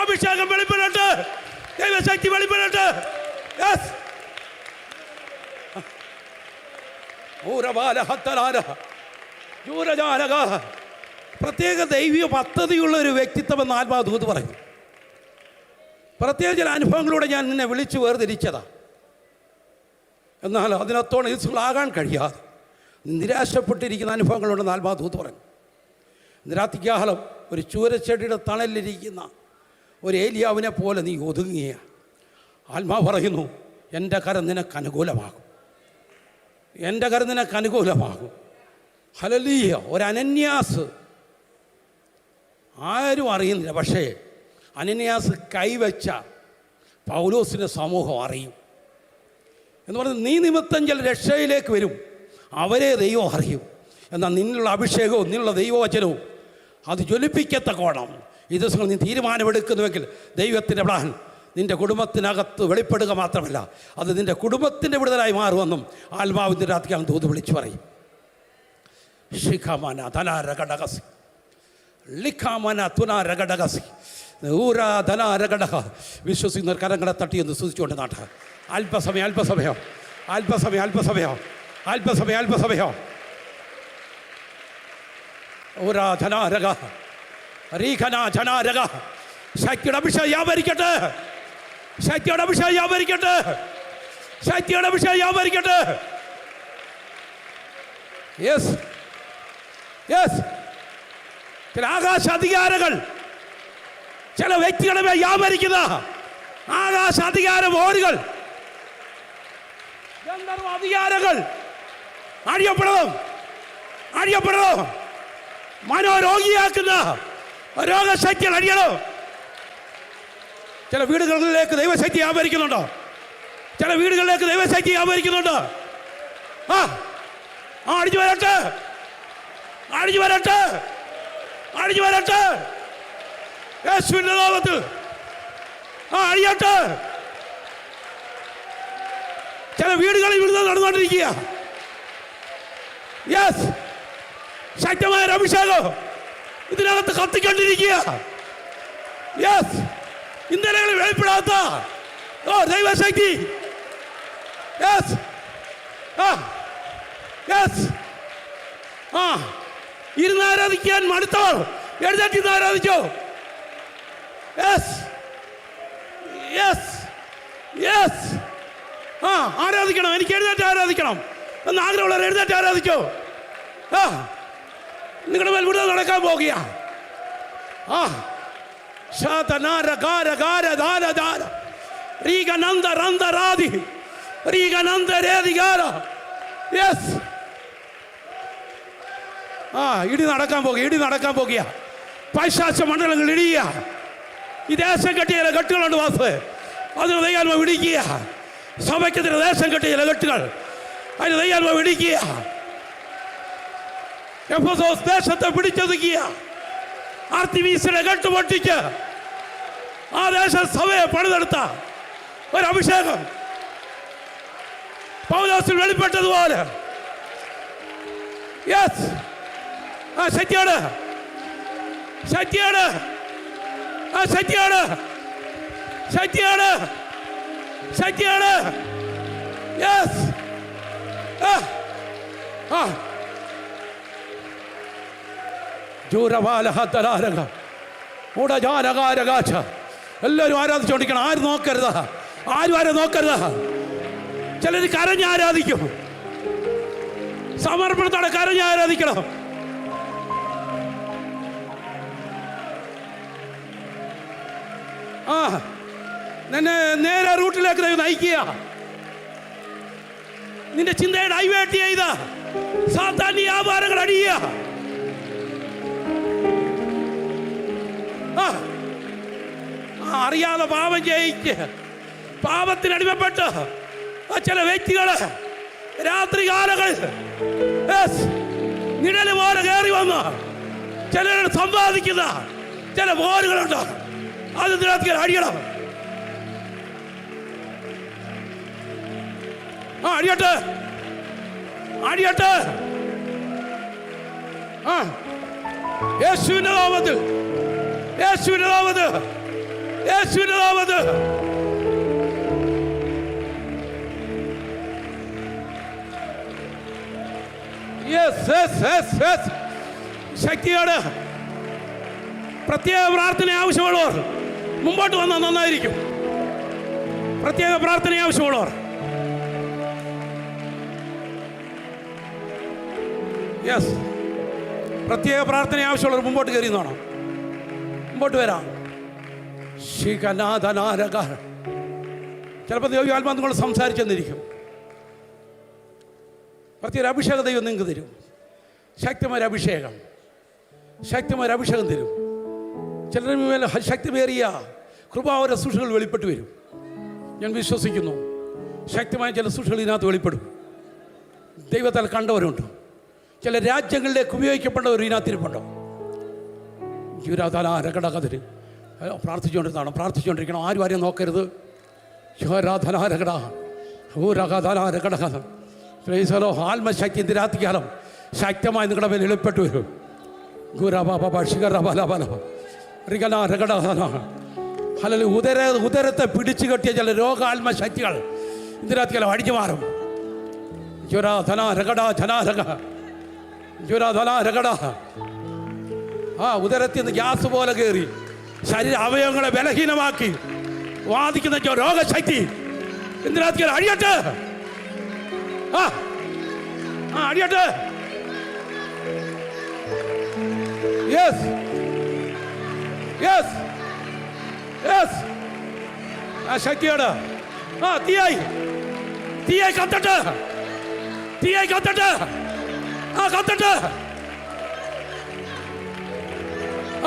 അഭിഷേകം വെളിപ്പെടട്ടെ, ദൈവശക്തി വെളിപ്പെടട്ടെ. യെസ്. പ്രത്യേക ദൈവിക പദ്ധതിയുള്ള ഒരു വ്യക്തിത്വം എന്ന് ആത്മാവ് ദൂത് പറയും. പ്രത്യേക ചില അനുഭവങ്ങളിലൂടെ ഞാൻ നിന്നെ വിളിച്ചു വേർതിരിച്ചതാ. എന്നാൽ അതിനത്തോളം ഇസ്ലാകാൻ കഴിയാതെ നിരാശപ്പെട്ടിരിക്കുന്ന അനുഭവങ്ങളുണ്ടെന്ന് ആത്മാവ് ദൂത് പറഞ്ഞു. നിരാത്തിക്കാലം ഒരു ചൂരച്ചെടിയുടെ തണലിലിരിക്കുന്ന ഒരു ഏലിയാവിനെ പോലെ നീ ഒതുങ്ങിയ ആത്മാവ് പറയുന്നു, എൻ്റെ കരം നിനക്ക് അനുകൂലമാകും, എൻ്റെ കരം നിനക്ക് അനുകൂലമാകും. ഹല്ലേലൂയ. ഒരു അനന്യാസ് ആരും അറിയുന്നില്ല, പക്ഷേ അനന്യാസ് കൈവച്ച പൗലോസിൻ്റെ സമൂഹം അറിയും എന്ന് പറഞ്ഞ് നീ നിമിത്തം ചില രക്ഷയിലേക്ക് വരും, അവരെ ദൈവം അറിയും. എന്നാൽ നിന്നുള്ള അഭിഷേകവും നിന്നുള്ള ദൈവവചനവും അത് ജ്വലിപ്പിക്കത്തക്കോണം ഈ ദിവസങ്ങൾ നീ തീരുമാനമെടുക്കുന്നുവെങ്കിൽ ദൈവത്തിൻ്റെ പ്ലാൻ നിൻ്റെ കുടുംബത്തിനകത്ത് വെളിപ്പെടുക മാത്രമല്ല, അത് നിൻ്റെ കുടുംബത്തിൻ്റെ വിടുതലായി മാറുമെന്നും ആത്മാവിൻ്റെ രാത്രിയാണ് ദൂത് വിളിച്ചു പറയും. ഷിഖാമന ധനാരകടകസി ലിഖാമന തുനാരകടകസി ഊരാ ധനാരകടക. വിശ്വസിക്കുന്നവർ കരങ്ങളെ തട്ടിയൊന്ന് സൂചിച്ചുകൊണ്ട് നാട്ട. അല്പസമയം അല്പസമയം അല്പസമയം അല്പസമയം അല്പസമയം അല്പസമയം. ഊരാ ധനാരക റീഖന ധനാരക. ശക്തിയുടെ അഭിഷേകം വ്യാപരിക്കട്ടെ, ശക്തിയുടെ അഭിഷേകം വ്യാപരിക്കട്ടെ, ശക്തിയുടെ അഭിഷേകം വ്യാപരിക്കട്ടെ. Yes yes. ചില ആകാശ അധികാരങ്ങൾ ചില വ്യക്തികളുടെ മേൽ വ്യാപരിക്കുന്ന ആകാശ അധികാര ഓരുകൾ ഗന്ധർവ അധികാരങ്ങൾ അഴിയപ്പെടണം, അഴിയപ്പെടണം. മനോരോഗിയാക്കുന്ന രോഗശക്തികൾ അഴിയണം. ചില വീടുകളിലേക്ക് ദൈവശക്തി ആവരിക്കുന്നുണ്ടോ? ചില വീടുകളിലേക്ക് ദൈവശക്തി ആവരിക്കുന്നുണ്ടോ? അടിച്ചു വരട്ടെ, അടിച്ചു വരട്ടെ, അടിച്ചു വരട്ടെ. യേശുവിന്റെ നാമത്തിൽ അഴിയട്ടെ. ചില വീടുകളിൽ വിടുതൽ നടന്നുകൊണ്ടിരിക്കുക. യെസ്, ശക്തമായ അഭിഷേകം ഇതിനകത്ത് കത്തിക്കൊണ്ടിരിക്കുക. യെസ്, ഇന്നലകളിൽ വെളിപ്പെടാത്ത ദൈവശക്തി. Yes, yes. ഇരുന്ന് ആരാധിക്കാൻ മടുത്തവർ എഴുന്നേറ്റ് ഇന്ന് ആരാധിച്ചോ. Yes, yes, yes. ആരാധിക്കണം. എനിക്ക് എഴുന്നേറ്റ് ആരാധിക്കണം എന്ന് ആഗ്രഹമുള്ളവർ എഴുന്നേറ്റ് ആരാധിച്ചോ. നിങ്ങളുടെ മേൽ വിടുതൽ നടക്കാൻ പോകുക. ഇടി നടക്കാൻ പോകുക, ഇടി നടക്കാൻ പോകുക. പൈശാച മണ്ഡലങ്ങൾ ഇടിയുക. ഈ ദേശം കെട്ടിയ ചില കെട്ടുകളുണ്ട് വാസ്, അതിന് ദൈവാത്മാവ് ഇടിക്കുക. സഭയ്ക്കെതിരെ ദേശം കെട്ടിയ ചില കെട്ടുകൾ, അതിന് ദൈവാത്മാവ് ഇടിക്കുക. എഫെസോസ് ദേശത്തെ പിടിച്ചൊതുക്കിയ ആർത്തിമീസിനെ കെട്ടുപൊട്ടിച്ച് ആ ദേശ സഭയെ പണിതെടുത്ത ഒരഭിഷേകം പൗലോസിൽ വെളിപ്പെട്ടതുപോലെ. യെസ്, ശക്തിയാണ്, ശക്തിയാണ്, ശക്തിയാണ്, ശക്തിയാണ്, ശക്തിയാണ്. യെസ്, എല്ലാവരും ആരാധിച്ചോണ്ടിരിക്കണം. ആരും നോക്കരുത്, ആരും ആരും നോക്കരുത്. ചിലർ കരഞ്ഞ് ആരാധിക്കും. സമർപ്പണത്തോടെ കരഞ്ഞ് ആരാധിക്കണം. നിന്നെ നേരെ റൂട്ടിലേക്ക് നയിക്കുക. നിന്റെ ചിന്തയെ ഡൈവേർട്ട് ചെയ്ത സാത്താന്യ വ്യാപാരങ്ങൾ അടിയുക. അറിയാതെ പാപം ജയിച്ച് പാപത്തിനടിമപ്പെട്ട് ചില വ്യക്തികള് രാത്രി കാലങ്ങളിൽ നിഴല് പോലെ കയറി വന്ന് ചിലർ സമ്പാദിക്കുന്ന ചില പോരുകളുണ്ട്. അത് ഇതിനകത്ത് അടിയണം. അടിയട്ടെ, അടിയട്ടെ. യേശുവിന്റെ നാമത്തിൽ, യേശുവിന്റെ നാമത്തിൽ, യേശുവിന്റെ നാമത്തിൽ. ശക്തിയോട് പ്രത്യേക പ്രാർത്ഥന ആവശ്യമുള്ളവർ മുമ്പോട്ട് വന്നാൽ നന്നായിരിക്കും. പ്രത്യേക പ്രാർത്ഥന ആവശ്യമുള്ളവർ യെസ്, പ്രത്യേക പ്രാർത്ഥന ആവശ്യമുള്ളവർ മുമ്പോട്ട് കയറി നോണം. മുമ്പോട്ട് വരാം. ചിലപ്പോൾ ദൈവാത്മാവ് നിങ്ങൾ സംസാരിച്ചെന്നിരിക്കും. പ്രത്യേക അഭിഷേക ദൈവം നിങ്ങൾക്ക് തരും. ശക്തമായ അഭിഷേകം, ശക്തമായ അഭിഷേകം തരും. ചിലരുടെ മേലെ ശക്തിമേറിയ കൃപാവര സൂക്ഷികൾ വെളിപ്പെട്ട് വരും. ഞാൻ വിശ്വസിക്കുന്നു ശക്തമായ ചില സൂക്ഷികൾ ഇതിനകത്ത് വെളിപ്പെടും. ദൈവത്താൽ കണ്ടവരുണ്ട്. ചില രാജ്യങ്ങളിലേക്ക് ഉപയോഗിക്കപ്പെട്ടവർ ഇതിനകത്തിരിപ്പുണ്ടോ? ജീവരാധാനാരകടകതിര് പ്രാർത്ഥിച്ചുകൊണ്ടിരുന്നതാണ്. പ്രാർത്ഥിച്ചുകൊണ്ടിരിക്കണം. ആരും ആരും നോക്കരുത്. ശിവരാധനാരകട ഊരകധാനാരകടക പ്രൈസലോ. ആത്മശക്തി രാത്രികാലം ശക്തമായി നിങ്ങളുടെ മേൽ വെളിപ്പെട്ട് വരും. ഉദരത്തെ പിടിച്ചു കെട്ടിയ ചില രോഗാത്മശക്തികൾ ഇതിനകത്ത് അടിച്ചു മാറും. ഉദരത്തിൽ നിന്ന് ഗ്യാസ് പോലെ കയറി ശരീര അവയവങ്ങളെ ബലഹീനമാക്കി വാദിക്കുന്ന രോഗശക്തി ഇതിനകത്ത് അടിയട്ടെ, അടിയട്ടെ. Yes, yes, yes. ശക്തിയോട് തീയായി തീയായി കത്തട്ട്, തീയായി കത്തട്ട്, ആ കത്തട്ട്,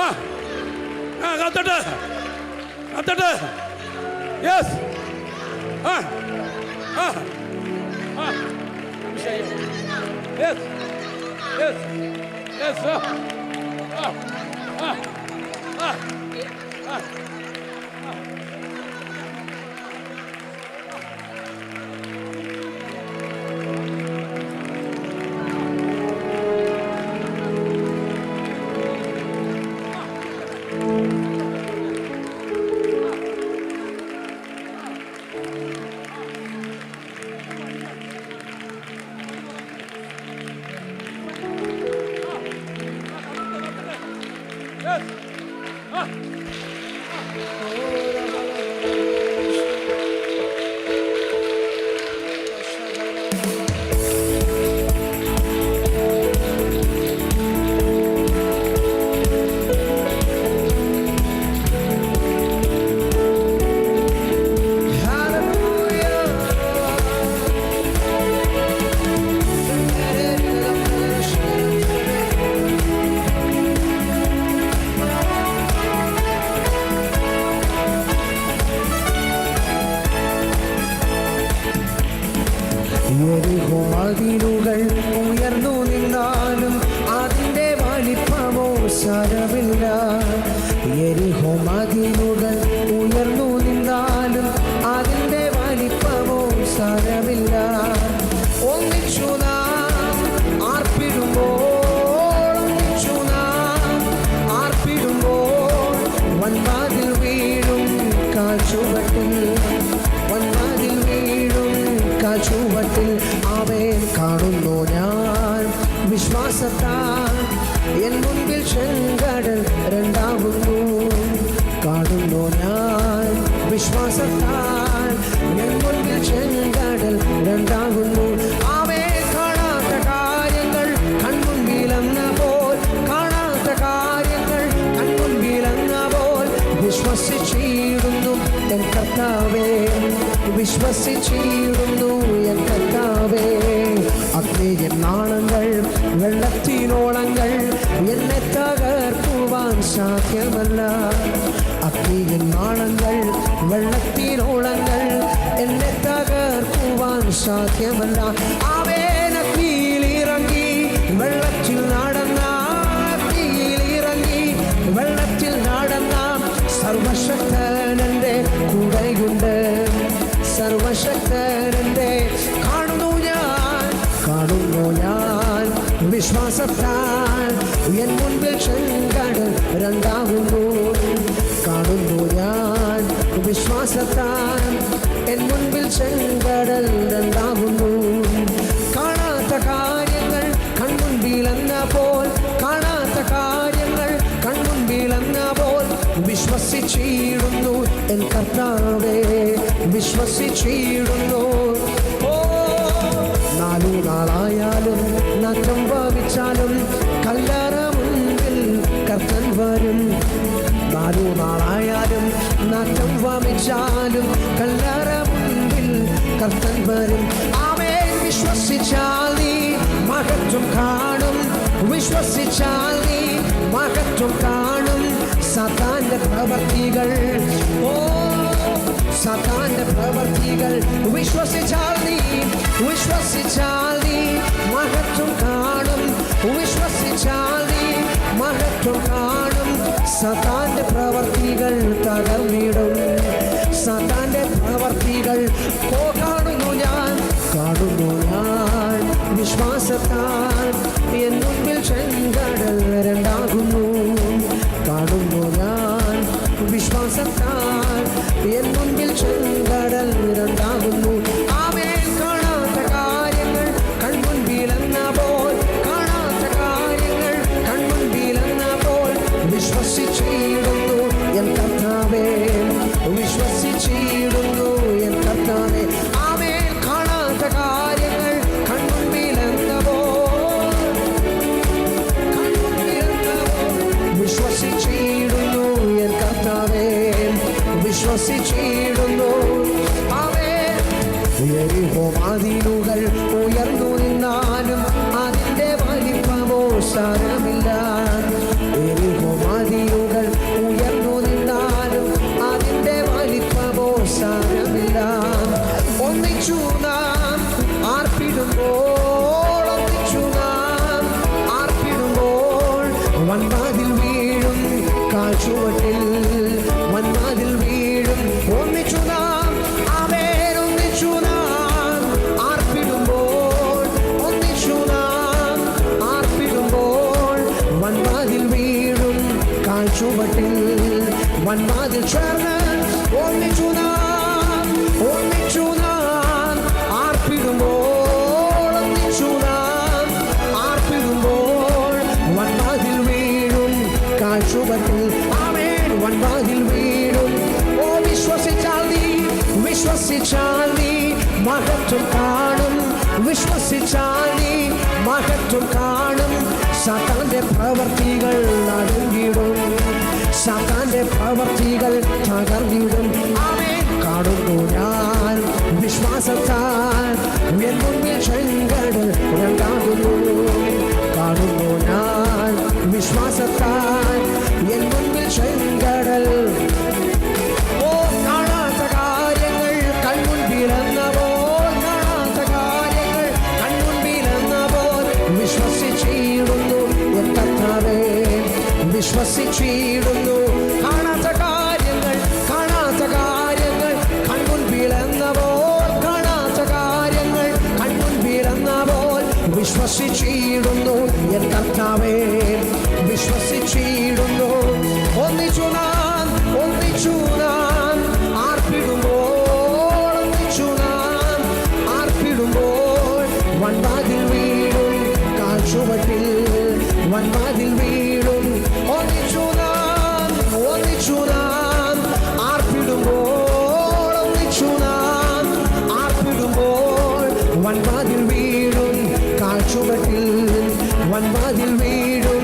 ആ ആ കത്തട്ട്, കത്തട്ട്. യെസ്, ആ ആ ആ യെസ് യെസ് യെസ്, ആ ആ ആ ആ. മതിലുകൾ ഉയർന്നു നിന്നാലും അതിൻ്റെ വലിപ്പമോ സാരമില്ല. യെരിഹോ മതിലുകൾ ഉയർന്നു നിന്നാലും അതിൻ്റെ വലിപ്പമോ സാരമില്ല. ഒന്നിച്ചു നാം ആർപ്പിടുമ്പോൾ, ഒന്നിച്ചു നാം ആർപ്പിടുമ്പോൾ വൻവാതിൽ വീഴും കാൽച്ചുവട്ടിൽ, വൻവാതിൽ വീഴും കാൽച്ചുവട്ടിൽ അവൻ കാണുന്നു ഞാൻ വിശ്വാസത്താൽ. എൻ മുൻപിൽ ചെങ്കടൽ രണ്ടാകുന്നു, കാണുന്നു ഞാൻ വിശ്വാസത്താൽ. എൻ മുൻപിൽ ചെങ്കടൽ രണ്ടാകുന്നു. അവൻ കാണാത്ത കാര്യങ്ങൾ കൺമുൻപിലെന്ന പോൽ, കാണാത്ത കാര്യങ്ങൾ കൺമുൻപിലെന്ന പോൽ വിശ്വസിച്ചിടുന്നു എൻ കർത്താവേ, വിശ്വസിച്ചിടുന്നു എൻ കർത്താവേ. അഗ്നിയിൻ നാളങ്ങൾ വെള്ളത്തിനോളങ്ങൾ എന്നെ തകർക്കുവാൻ സാധ്യമല്ല. അഗ്നിയിൻ നാളങ്ങൾ വെള്ളത്തിനോളങ്ങൾ എന്നെ തകർക്കുവാൻ സാധ്യമല്ല. അവൻ അഗ്നിയിലിറങ്ങി വെള്ളത്തിൽ നടന്ന, അഗ്നിയിലിറങ്ങി വെള്ളത്തിൽ നടന്ന സർവശക്തനന്റെ കൂടെയുണ്ട്, സർവശക്തനന്റെ. കാണുന്നു ഞാൻ, കാണുന്നു ഞാൻ വിശ്വാസത്താൽ. എൻ മുൻപിൽ ചെങ്കടൽ രണ്ടാകുന്നു, കാണുന്നു ഞാൻ വിശ്വാസത്താൽ. എൻ മുൻപിൽ ചെങ്കടൽ രണ്ടാകുന്നു. കാണാത്ത കാര്യങ്ങൾ കൺമുൻപിലെന്ന പോൽ, കാണാത്ത കാര്യങ്ങൾ കൺമുൻപിലെന്ന പോൽ വിശ്വസിച്ചിടുന്നു എൻ കർത്താവേ, വിശ്വസിച്ചിടുന്നു. ഓ, 4 നാളായാലും നാറ്റം ഭാവിച്ചാലും കല്ലറ മുൻപിൽ കർത്തൻ വരും. 4 നാളായാലും നാറ്റം ഭാവിച്ചാലും കല്ലറ മുൻപിൽ കർത്തൻ വരും. അവൻ വിശ്വസിച്ചാൽ നീ മഹത്വം കാണും, വിശ്വസിച്ചാൽ നീ മഹത്വം കാണും. സാത്താന്റെ പ്രവർത്തികൾ, ഓ സാത്താന്റെ പ്രവർത്തികൾ വിശ്വസിച്ചാൽ നീ, വിശ്വസിച്ചാൽ നീ മഹത്വം കാണും, വിശ്വസിച്ചാൽ നീ മഹത്വം കാണും. സാത്താന്റെ പ്രവർത്തികൾ തകർന്നിടും, സാത്താന്റെ പ്രവർത്തികൾ. ഓ കാണുന്നു ഞാൻ, കാണുന്നു ഞാൻ വിശ്വാസത്താൽ. എൻ മുൻപിൽ ചെങ്കടൽ രണ്ടാകുന്നു, കാണുന്നു ഞാൻ വിശ്വാസത്താൽ. എൻ മുൻപിൽ ചെങ്കടൽ രണ്ടാകുന്നു. അവൻ കാണാത്ത കാര്യങ്ങൾ കൺമുൻപിലെന്ന പോൽ, കാണാത്ത കാര്യങ്ങൾ കൺമുൻപിലെന്ന പോൽ വിശ്വസിച്ചിടുന്നു എൻ കർത്താവേ, വിശ്വസിച്ചിടുന്നു എൻ കർത്താവേ. അവൻ കാണാത്ത കാര്യങ്ങൾ കൺമുൻപിലെന്ന പോൽ, കൺമുൻപിലെന്ന പോൽ വിശ്വസിച്ചിടുന്നു എൻ കർത്താവേ, വിശ്വസിച്ചിടുന്നു. അവൻ യെരിഹോ മതിലുകൾ ഉയർന്നു നിന്നാലും അതിൻ്റെ വലിപ്പമോ സാരമില്ല. യെരിഹോ മതിലുകൾ ഉയർന്നു നിന്നാലും അതിൻ്റെ വലിപ്പമോ സാരമില്ല. ഒന്നിച്ചു നാം ആർപ്പിടുമ്പോൾ, ഒന്നിച്ചു നാം ആർപ്പിടുമ്പോൾ വൻവാതിൽ വീഴും കാൽച്ചുവട്ടിൽ, വൻവാതിൽ വീഴും. ഒന്നിച്ചു നാം ഒന്നിച്ചു നാം ആർപ്പിടുമ്പോൾ, ഒന്നിച്ചു നാം ആർപ്പിടുമ്പോൾ വൻവാതിൽ വീഴും കാൽച്ചുവട്ടിൽ, വൻവാതിൽ ചേർന്ന് ഒന്നിച്ചു നാം ആർപ്പിടുമ്പോൾ, ഒന്നിച്ചു നാം ആർപ്പിടുമ്പോൾ വൻവാതിൽ വീഴും കാൽച്ചുവട്ടിൽ. ആമേൻ. വൻവാതിൽ വീഴും. ഓ വിശ്വസിച്ചാൽ നീ മഹത്വം കാണും. വിശ്വസിച്ചാൽ നീ മഹത്വം കാണും. സാത്താന്റെ പ്രവർത്തികൾ നടുങ്ങിടും, സാത്താന്റെ പ്രവർത്തികൾ തകർന്നിടും. ആമേൻ. കാണുന്നു ഞാൻ വിശ്വാസത്താൽ എൻ മുന്നിൽ ചെങ്കടൽ രണ്ടാകുന്നു. കാണുന്നു ഞാൻ വിശ്വാസത്താൽ എൻ മുന്നിൽ ചെങ്കടൽ. ഓ കാണാത്ത കാര്യങ്ങൾ കൺമുൻപിലെന്നപ്പോൾ, കാണാത്ത കാര്യങ്ങൾ കൺമുൻപിലെന്നപ്പോൾ വിശ്വസിച്ചിടുന്നു എൻ കർത്താവേ, വിശ്വസിച്ചിടുന്നു. കാണാത്ത കാര്യങ്ങൾ കൺമുൻപിലെന്നപ്പോൾ, കാണാത്ത കാര്യങ്ങൾ കൺമുൻപിലെന്നപ്പോൾ വിശ്വസിച്ചിടുന്നു എൻ കർത്താവേ, വിശ്വസിച്ചിടുന്നു. ഒന്നിച്ചു നാം ആർപ്പിടുമ്പോൾ, ഒന്നിച്ചു നാം ആർപ്പിടുമ്പോൾ വൻവാതിൽ വീഴും കാൽച്ചുവട്ടിൽ, വൻവാതിൽ വീഴും. ഒന്നിച്ചു നാം ആർപ്പിടുമ്പോൾ, ഒന്നിച്ചു നാം ആർപ്പിടുമ്പോൾ വൻവാതിൽ വീഴും കാൽച്ചുവട്ടിൽ, വൻവാതിൽ വീഴും.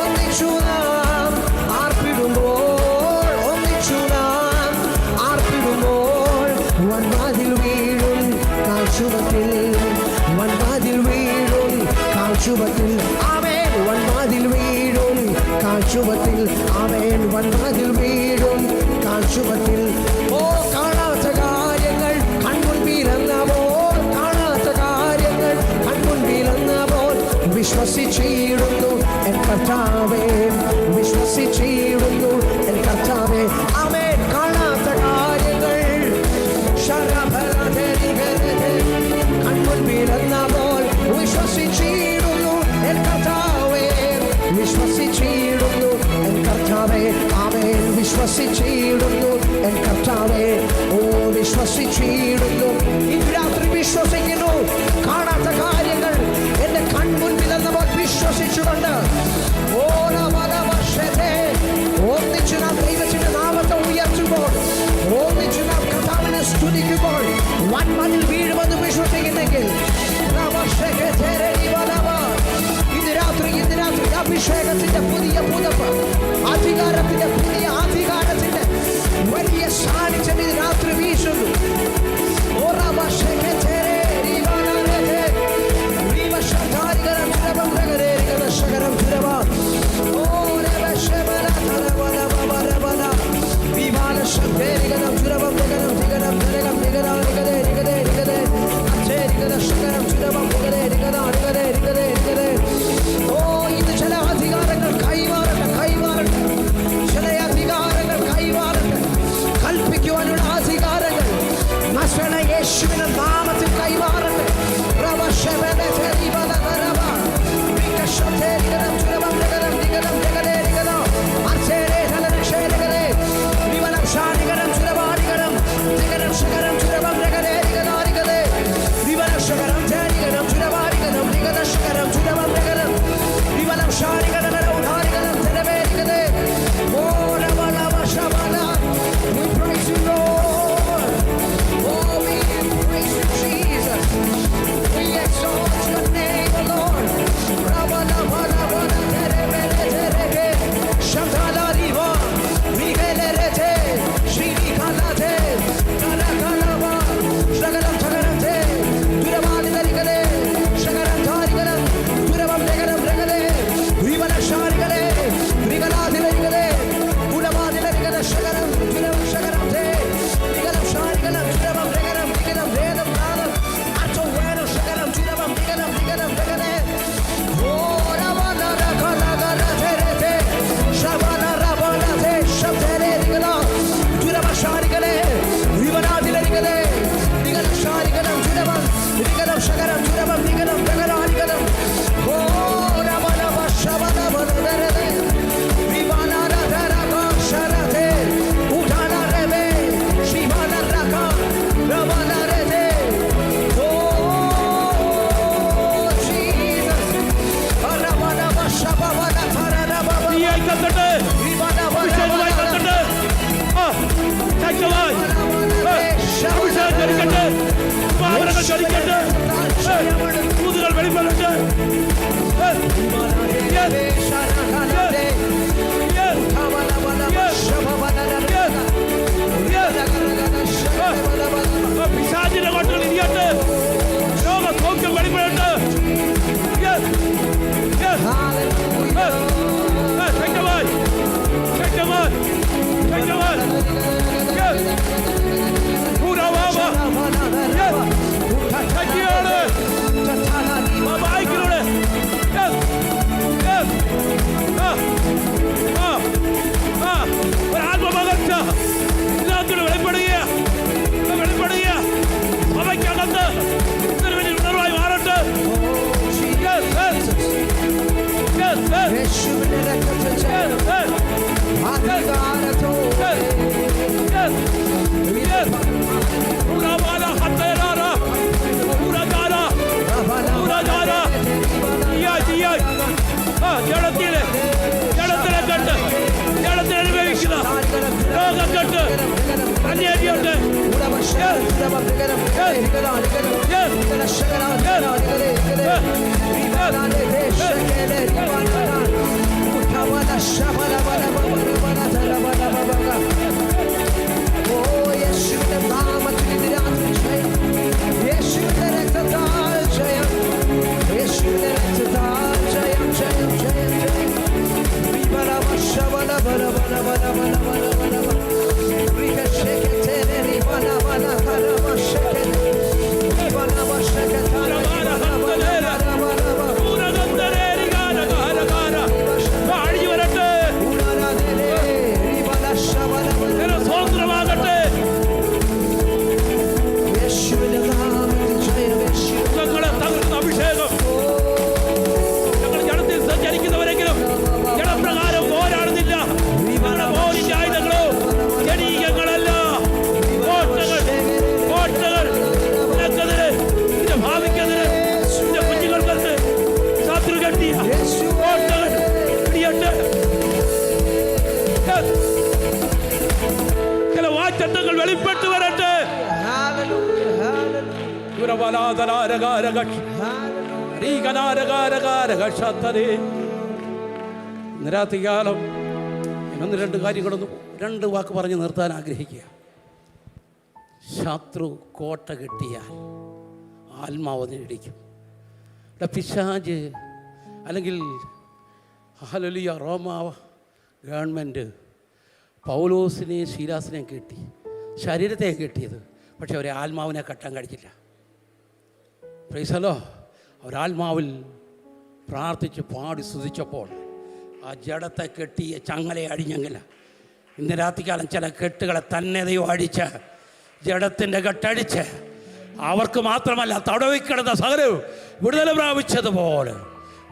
ഒന്നിച്ചു നാം ആർപ്പിടുമ്പോൾ, ഒന്നിച്ചു നാം ആർപ്പിടുമ്പോൾ വൻവാതിൽ വീഴും കാൽച്ചുവട്ടിൽ, വൻവാതിൽ വീഴും കാൽച്ചുവട്ടിൽ. ആമേൻ. വൻവാതിൽ വീഴും കാൽച്ചുവട്ടിൽ. ആമേൻ. വൻവാതിൽ വീഴും കാൽച്ചുവട്ടിൽ. ഓ കാണാത്ത കാര്യങ്ങൾ കൺമുൻപിലെന്നപ്പോൾ, കാണാത്ത കാര്യങ്ങൾ കൺമുൻപിലെന്നപ്പോൾ വിശ്വസിച്ചിടുന്നു എൻ കർത്താവേ, വിശ്വസിച്ചിടുന്നു എൻ കർത്താവേ. ആമേൻ. കാണാത്ത കാര്യങ്ങൾ കൺമുൻപിലെന്നപ്പോൾ വിശ്വസിച്ചിടുന്നു എൻ കർത്താവേ, വിശ്വസിച്ചിടുന്നു എൻ കർത്താവേ. ആമേൻ. വിശ്വസിച്ചിടുന്നു എൻ കർത്താവേ. ഓ വിശ്വസിച്ചിടുന്നു. ഇന്ന് രാത്രി വിശ്വസിക്കുന്നു. കാണാത്ത കാര്യങ്ങൾ എന്റെ കൺമുൻപിലെന്നപ്പോൾ വിശ്വസിച്ചുകൊണ്ട് ഒന്നിച്ചു നാം ദൈവത്തിന്റെ നാമത്തെ ഉയർത്തുമ്പോൾ, ഒന്നിച്ചു നാം കർത്താവിനെ സ്തുതിക്കുമ്പോൾ വൻമതിൽ വീഴുമെന്ന് വിശ്വസിക്കുന്നെങ്കിൽ ഇന്ന് രാത്രി അഭിഷേകത്തിന്റെ പുതിയ പുതപ്പ്, അധികാരത്തിന്റെ പുതിയ അധികാരത്തിന്റെ വലിയ സാന്നിധ്യം ഇന്ന് രാത്രി വീശുന്നു. ശകരം പിശാചിന്റെ കോട്ടകൾ ഇരിയട്ടെ. രോഗ സൗഖ്യം വെളിപ്പെടട്ടെ. ഒരാത്മപകർച്ച ഇതിനകത്തോട് വെളിപ്പെടുക സഭയ്ക്കകത്ത് ഇതിനു വേണ്ടി ഉണർവായി മാറട്ടെ. ജഡത്തിലനുഭവിക്കുന്ന രോഗക്കെട്ട് അന്യാജിയുണ്ട്. യേശുവിന്റെ നാമത്തിൽ യേശുവിന്റെ രക്തത്താൽ ജയം, യേശുവിന്റെ രക്തത്താൽ ജയം, ജയം, ജയം, ജയം. അഭിഷേകം ഞങ്ങൾ ജഡത്തിൽ സഞ്ചരിക്കുന്നവരെങ്കിലും ജഡപ്രകാരം പോരാടുന്നില്ല. പോരിന്റെ ആയുധങ്ങളോ ജനീയങ്ങളല്ല. കോട്ടകൾ നിനക്കെതിരെ, നിന്റെ ഭാവിക്കെതിരെ, നിന്റെ കുഞ്ഞുങ്ങൾക്കെതിരെ ശത്രു കെട്ടിയ കോട്ടകൾ ഇടിയട്ടെ. ചില വാറ്റങ്ങൾ വെളിപ്പെട്ടു വരട്ടെ. നിരാത്തികാലം ഒന്ന് രണ്ട് കാര്യങ്ങളൊന്നും രണ്ട് വാക്ക് പറഞ്ഞ് നിർത്താൻ ആഗ്രഹിക്കുക. ശത്രു കോട്ട കെട്ടിയാൽ ആത്മാവതിന് ഇടിക്കും. പിശാച് അല്ലെങ്കിൽ ഹല്ലേലൂയ റോമാ ഗവൺമെൻറ് പൗലോസിനെയും ശീലാസിനെയും കെട്ടി, ശരീരത്തെ കെട്ടിയത്, പക്ഷെ അവരെ ആത്മാവിനെ കെട്ടാൻ കഴിച്ചില്ല. പ്രൈസലോ, അവരാത്മാവിൽ പ്രാർത്ഥിച്ച് പാടി സ്തുതിച്ചപ്പോൾ ആ ജഡത്തെ കെട്ടിയ ചങ്ങലയെ അടിഞ്ഞെങ്കിൽ ഇന്ന് രാത്രികാലം ചില കെട്ടുകളെ തന്നെ ദൈവം അടിച്ച് ജഡത്തിൻ്റെ കെട്ടടിച്ച് അവർക്ക് മാത്രമല്ല തടവിക്കിടന്ന സകലവും വിടുതൽ പ്രാപിച്ചതുപോലെ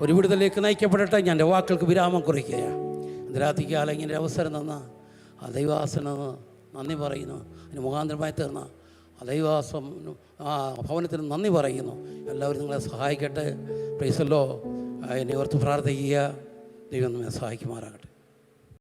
ഒരു വിടുതലേക്ക് നയിക്കപ്പെടട്ടെ. ഞാൻ എൻ്റെ വാക്കുകൾക്ക് വിരാമം കുറിക്കുകയാണ്. ഇന്ന് രാത്രികാലം ഇങ്ങനെ അവസരം തന്ന ആ ദൈവാസന നന്ദി പറയുന്നു. അതിന് മുഖാന്തരമായി തീർന്ന ആ ദൈവാസം ആ ഭവനത്തിന് നന്ദി പറയുന്നു. എല്ലാവരും നിങ്ങളെ സഹായിക്കട്ടെ. പ്രൈസല്ലോ, എന്നെ ഓർത്ത് പ്രാർത്ഥിക്കുക. ദൈവം നമ്മെ സഹായിക്കുമാറാകട്ടെ.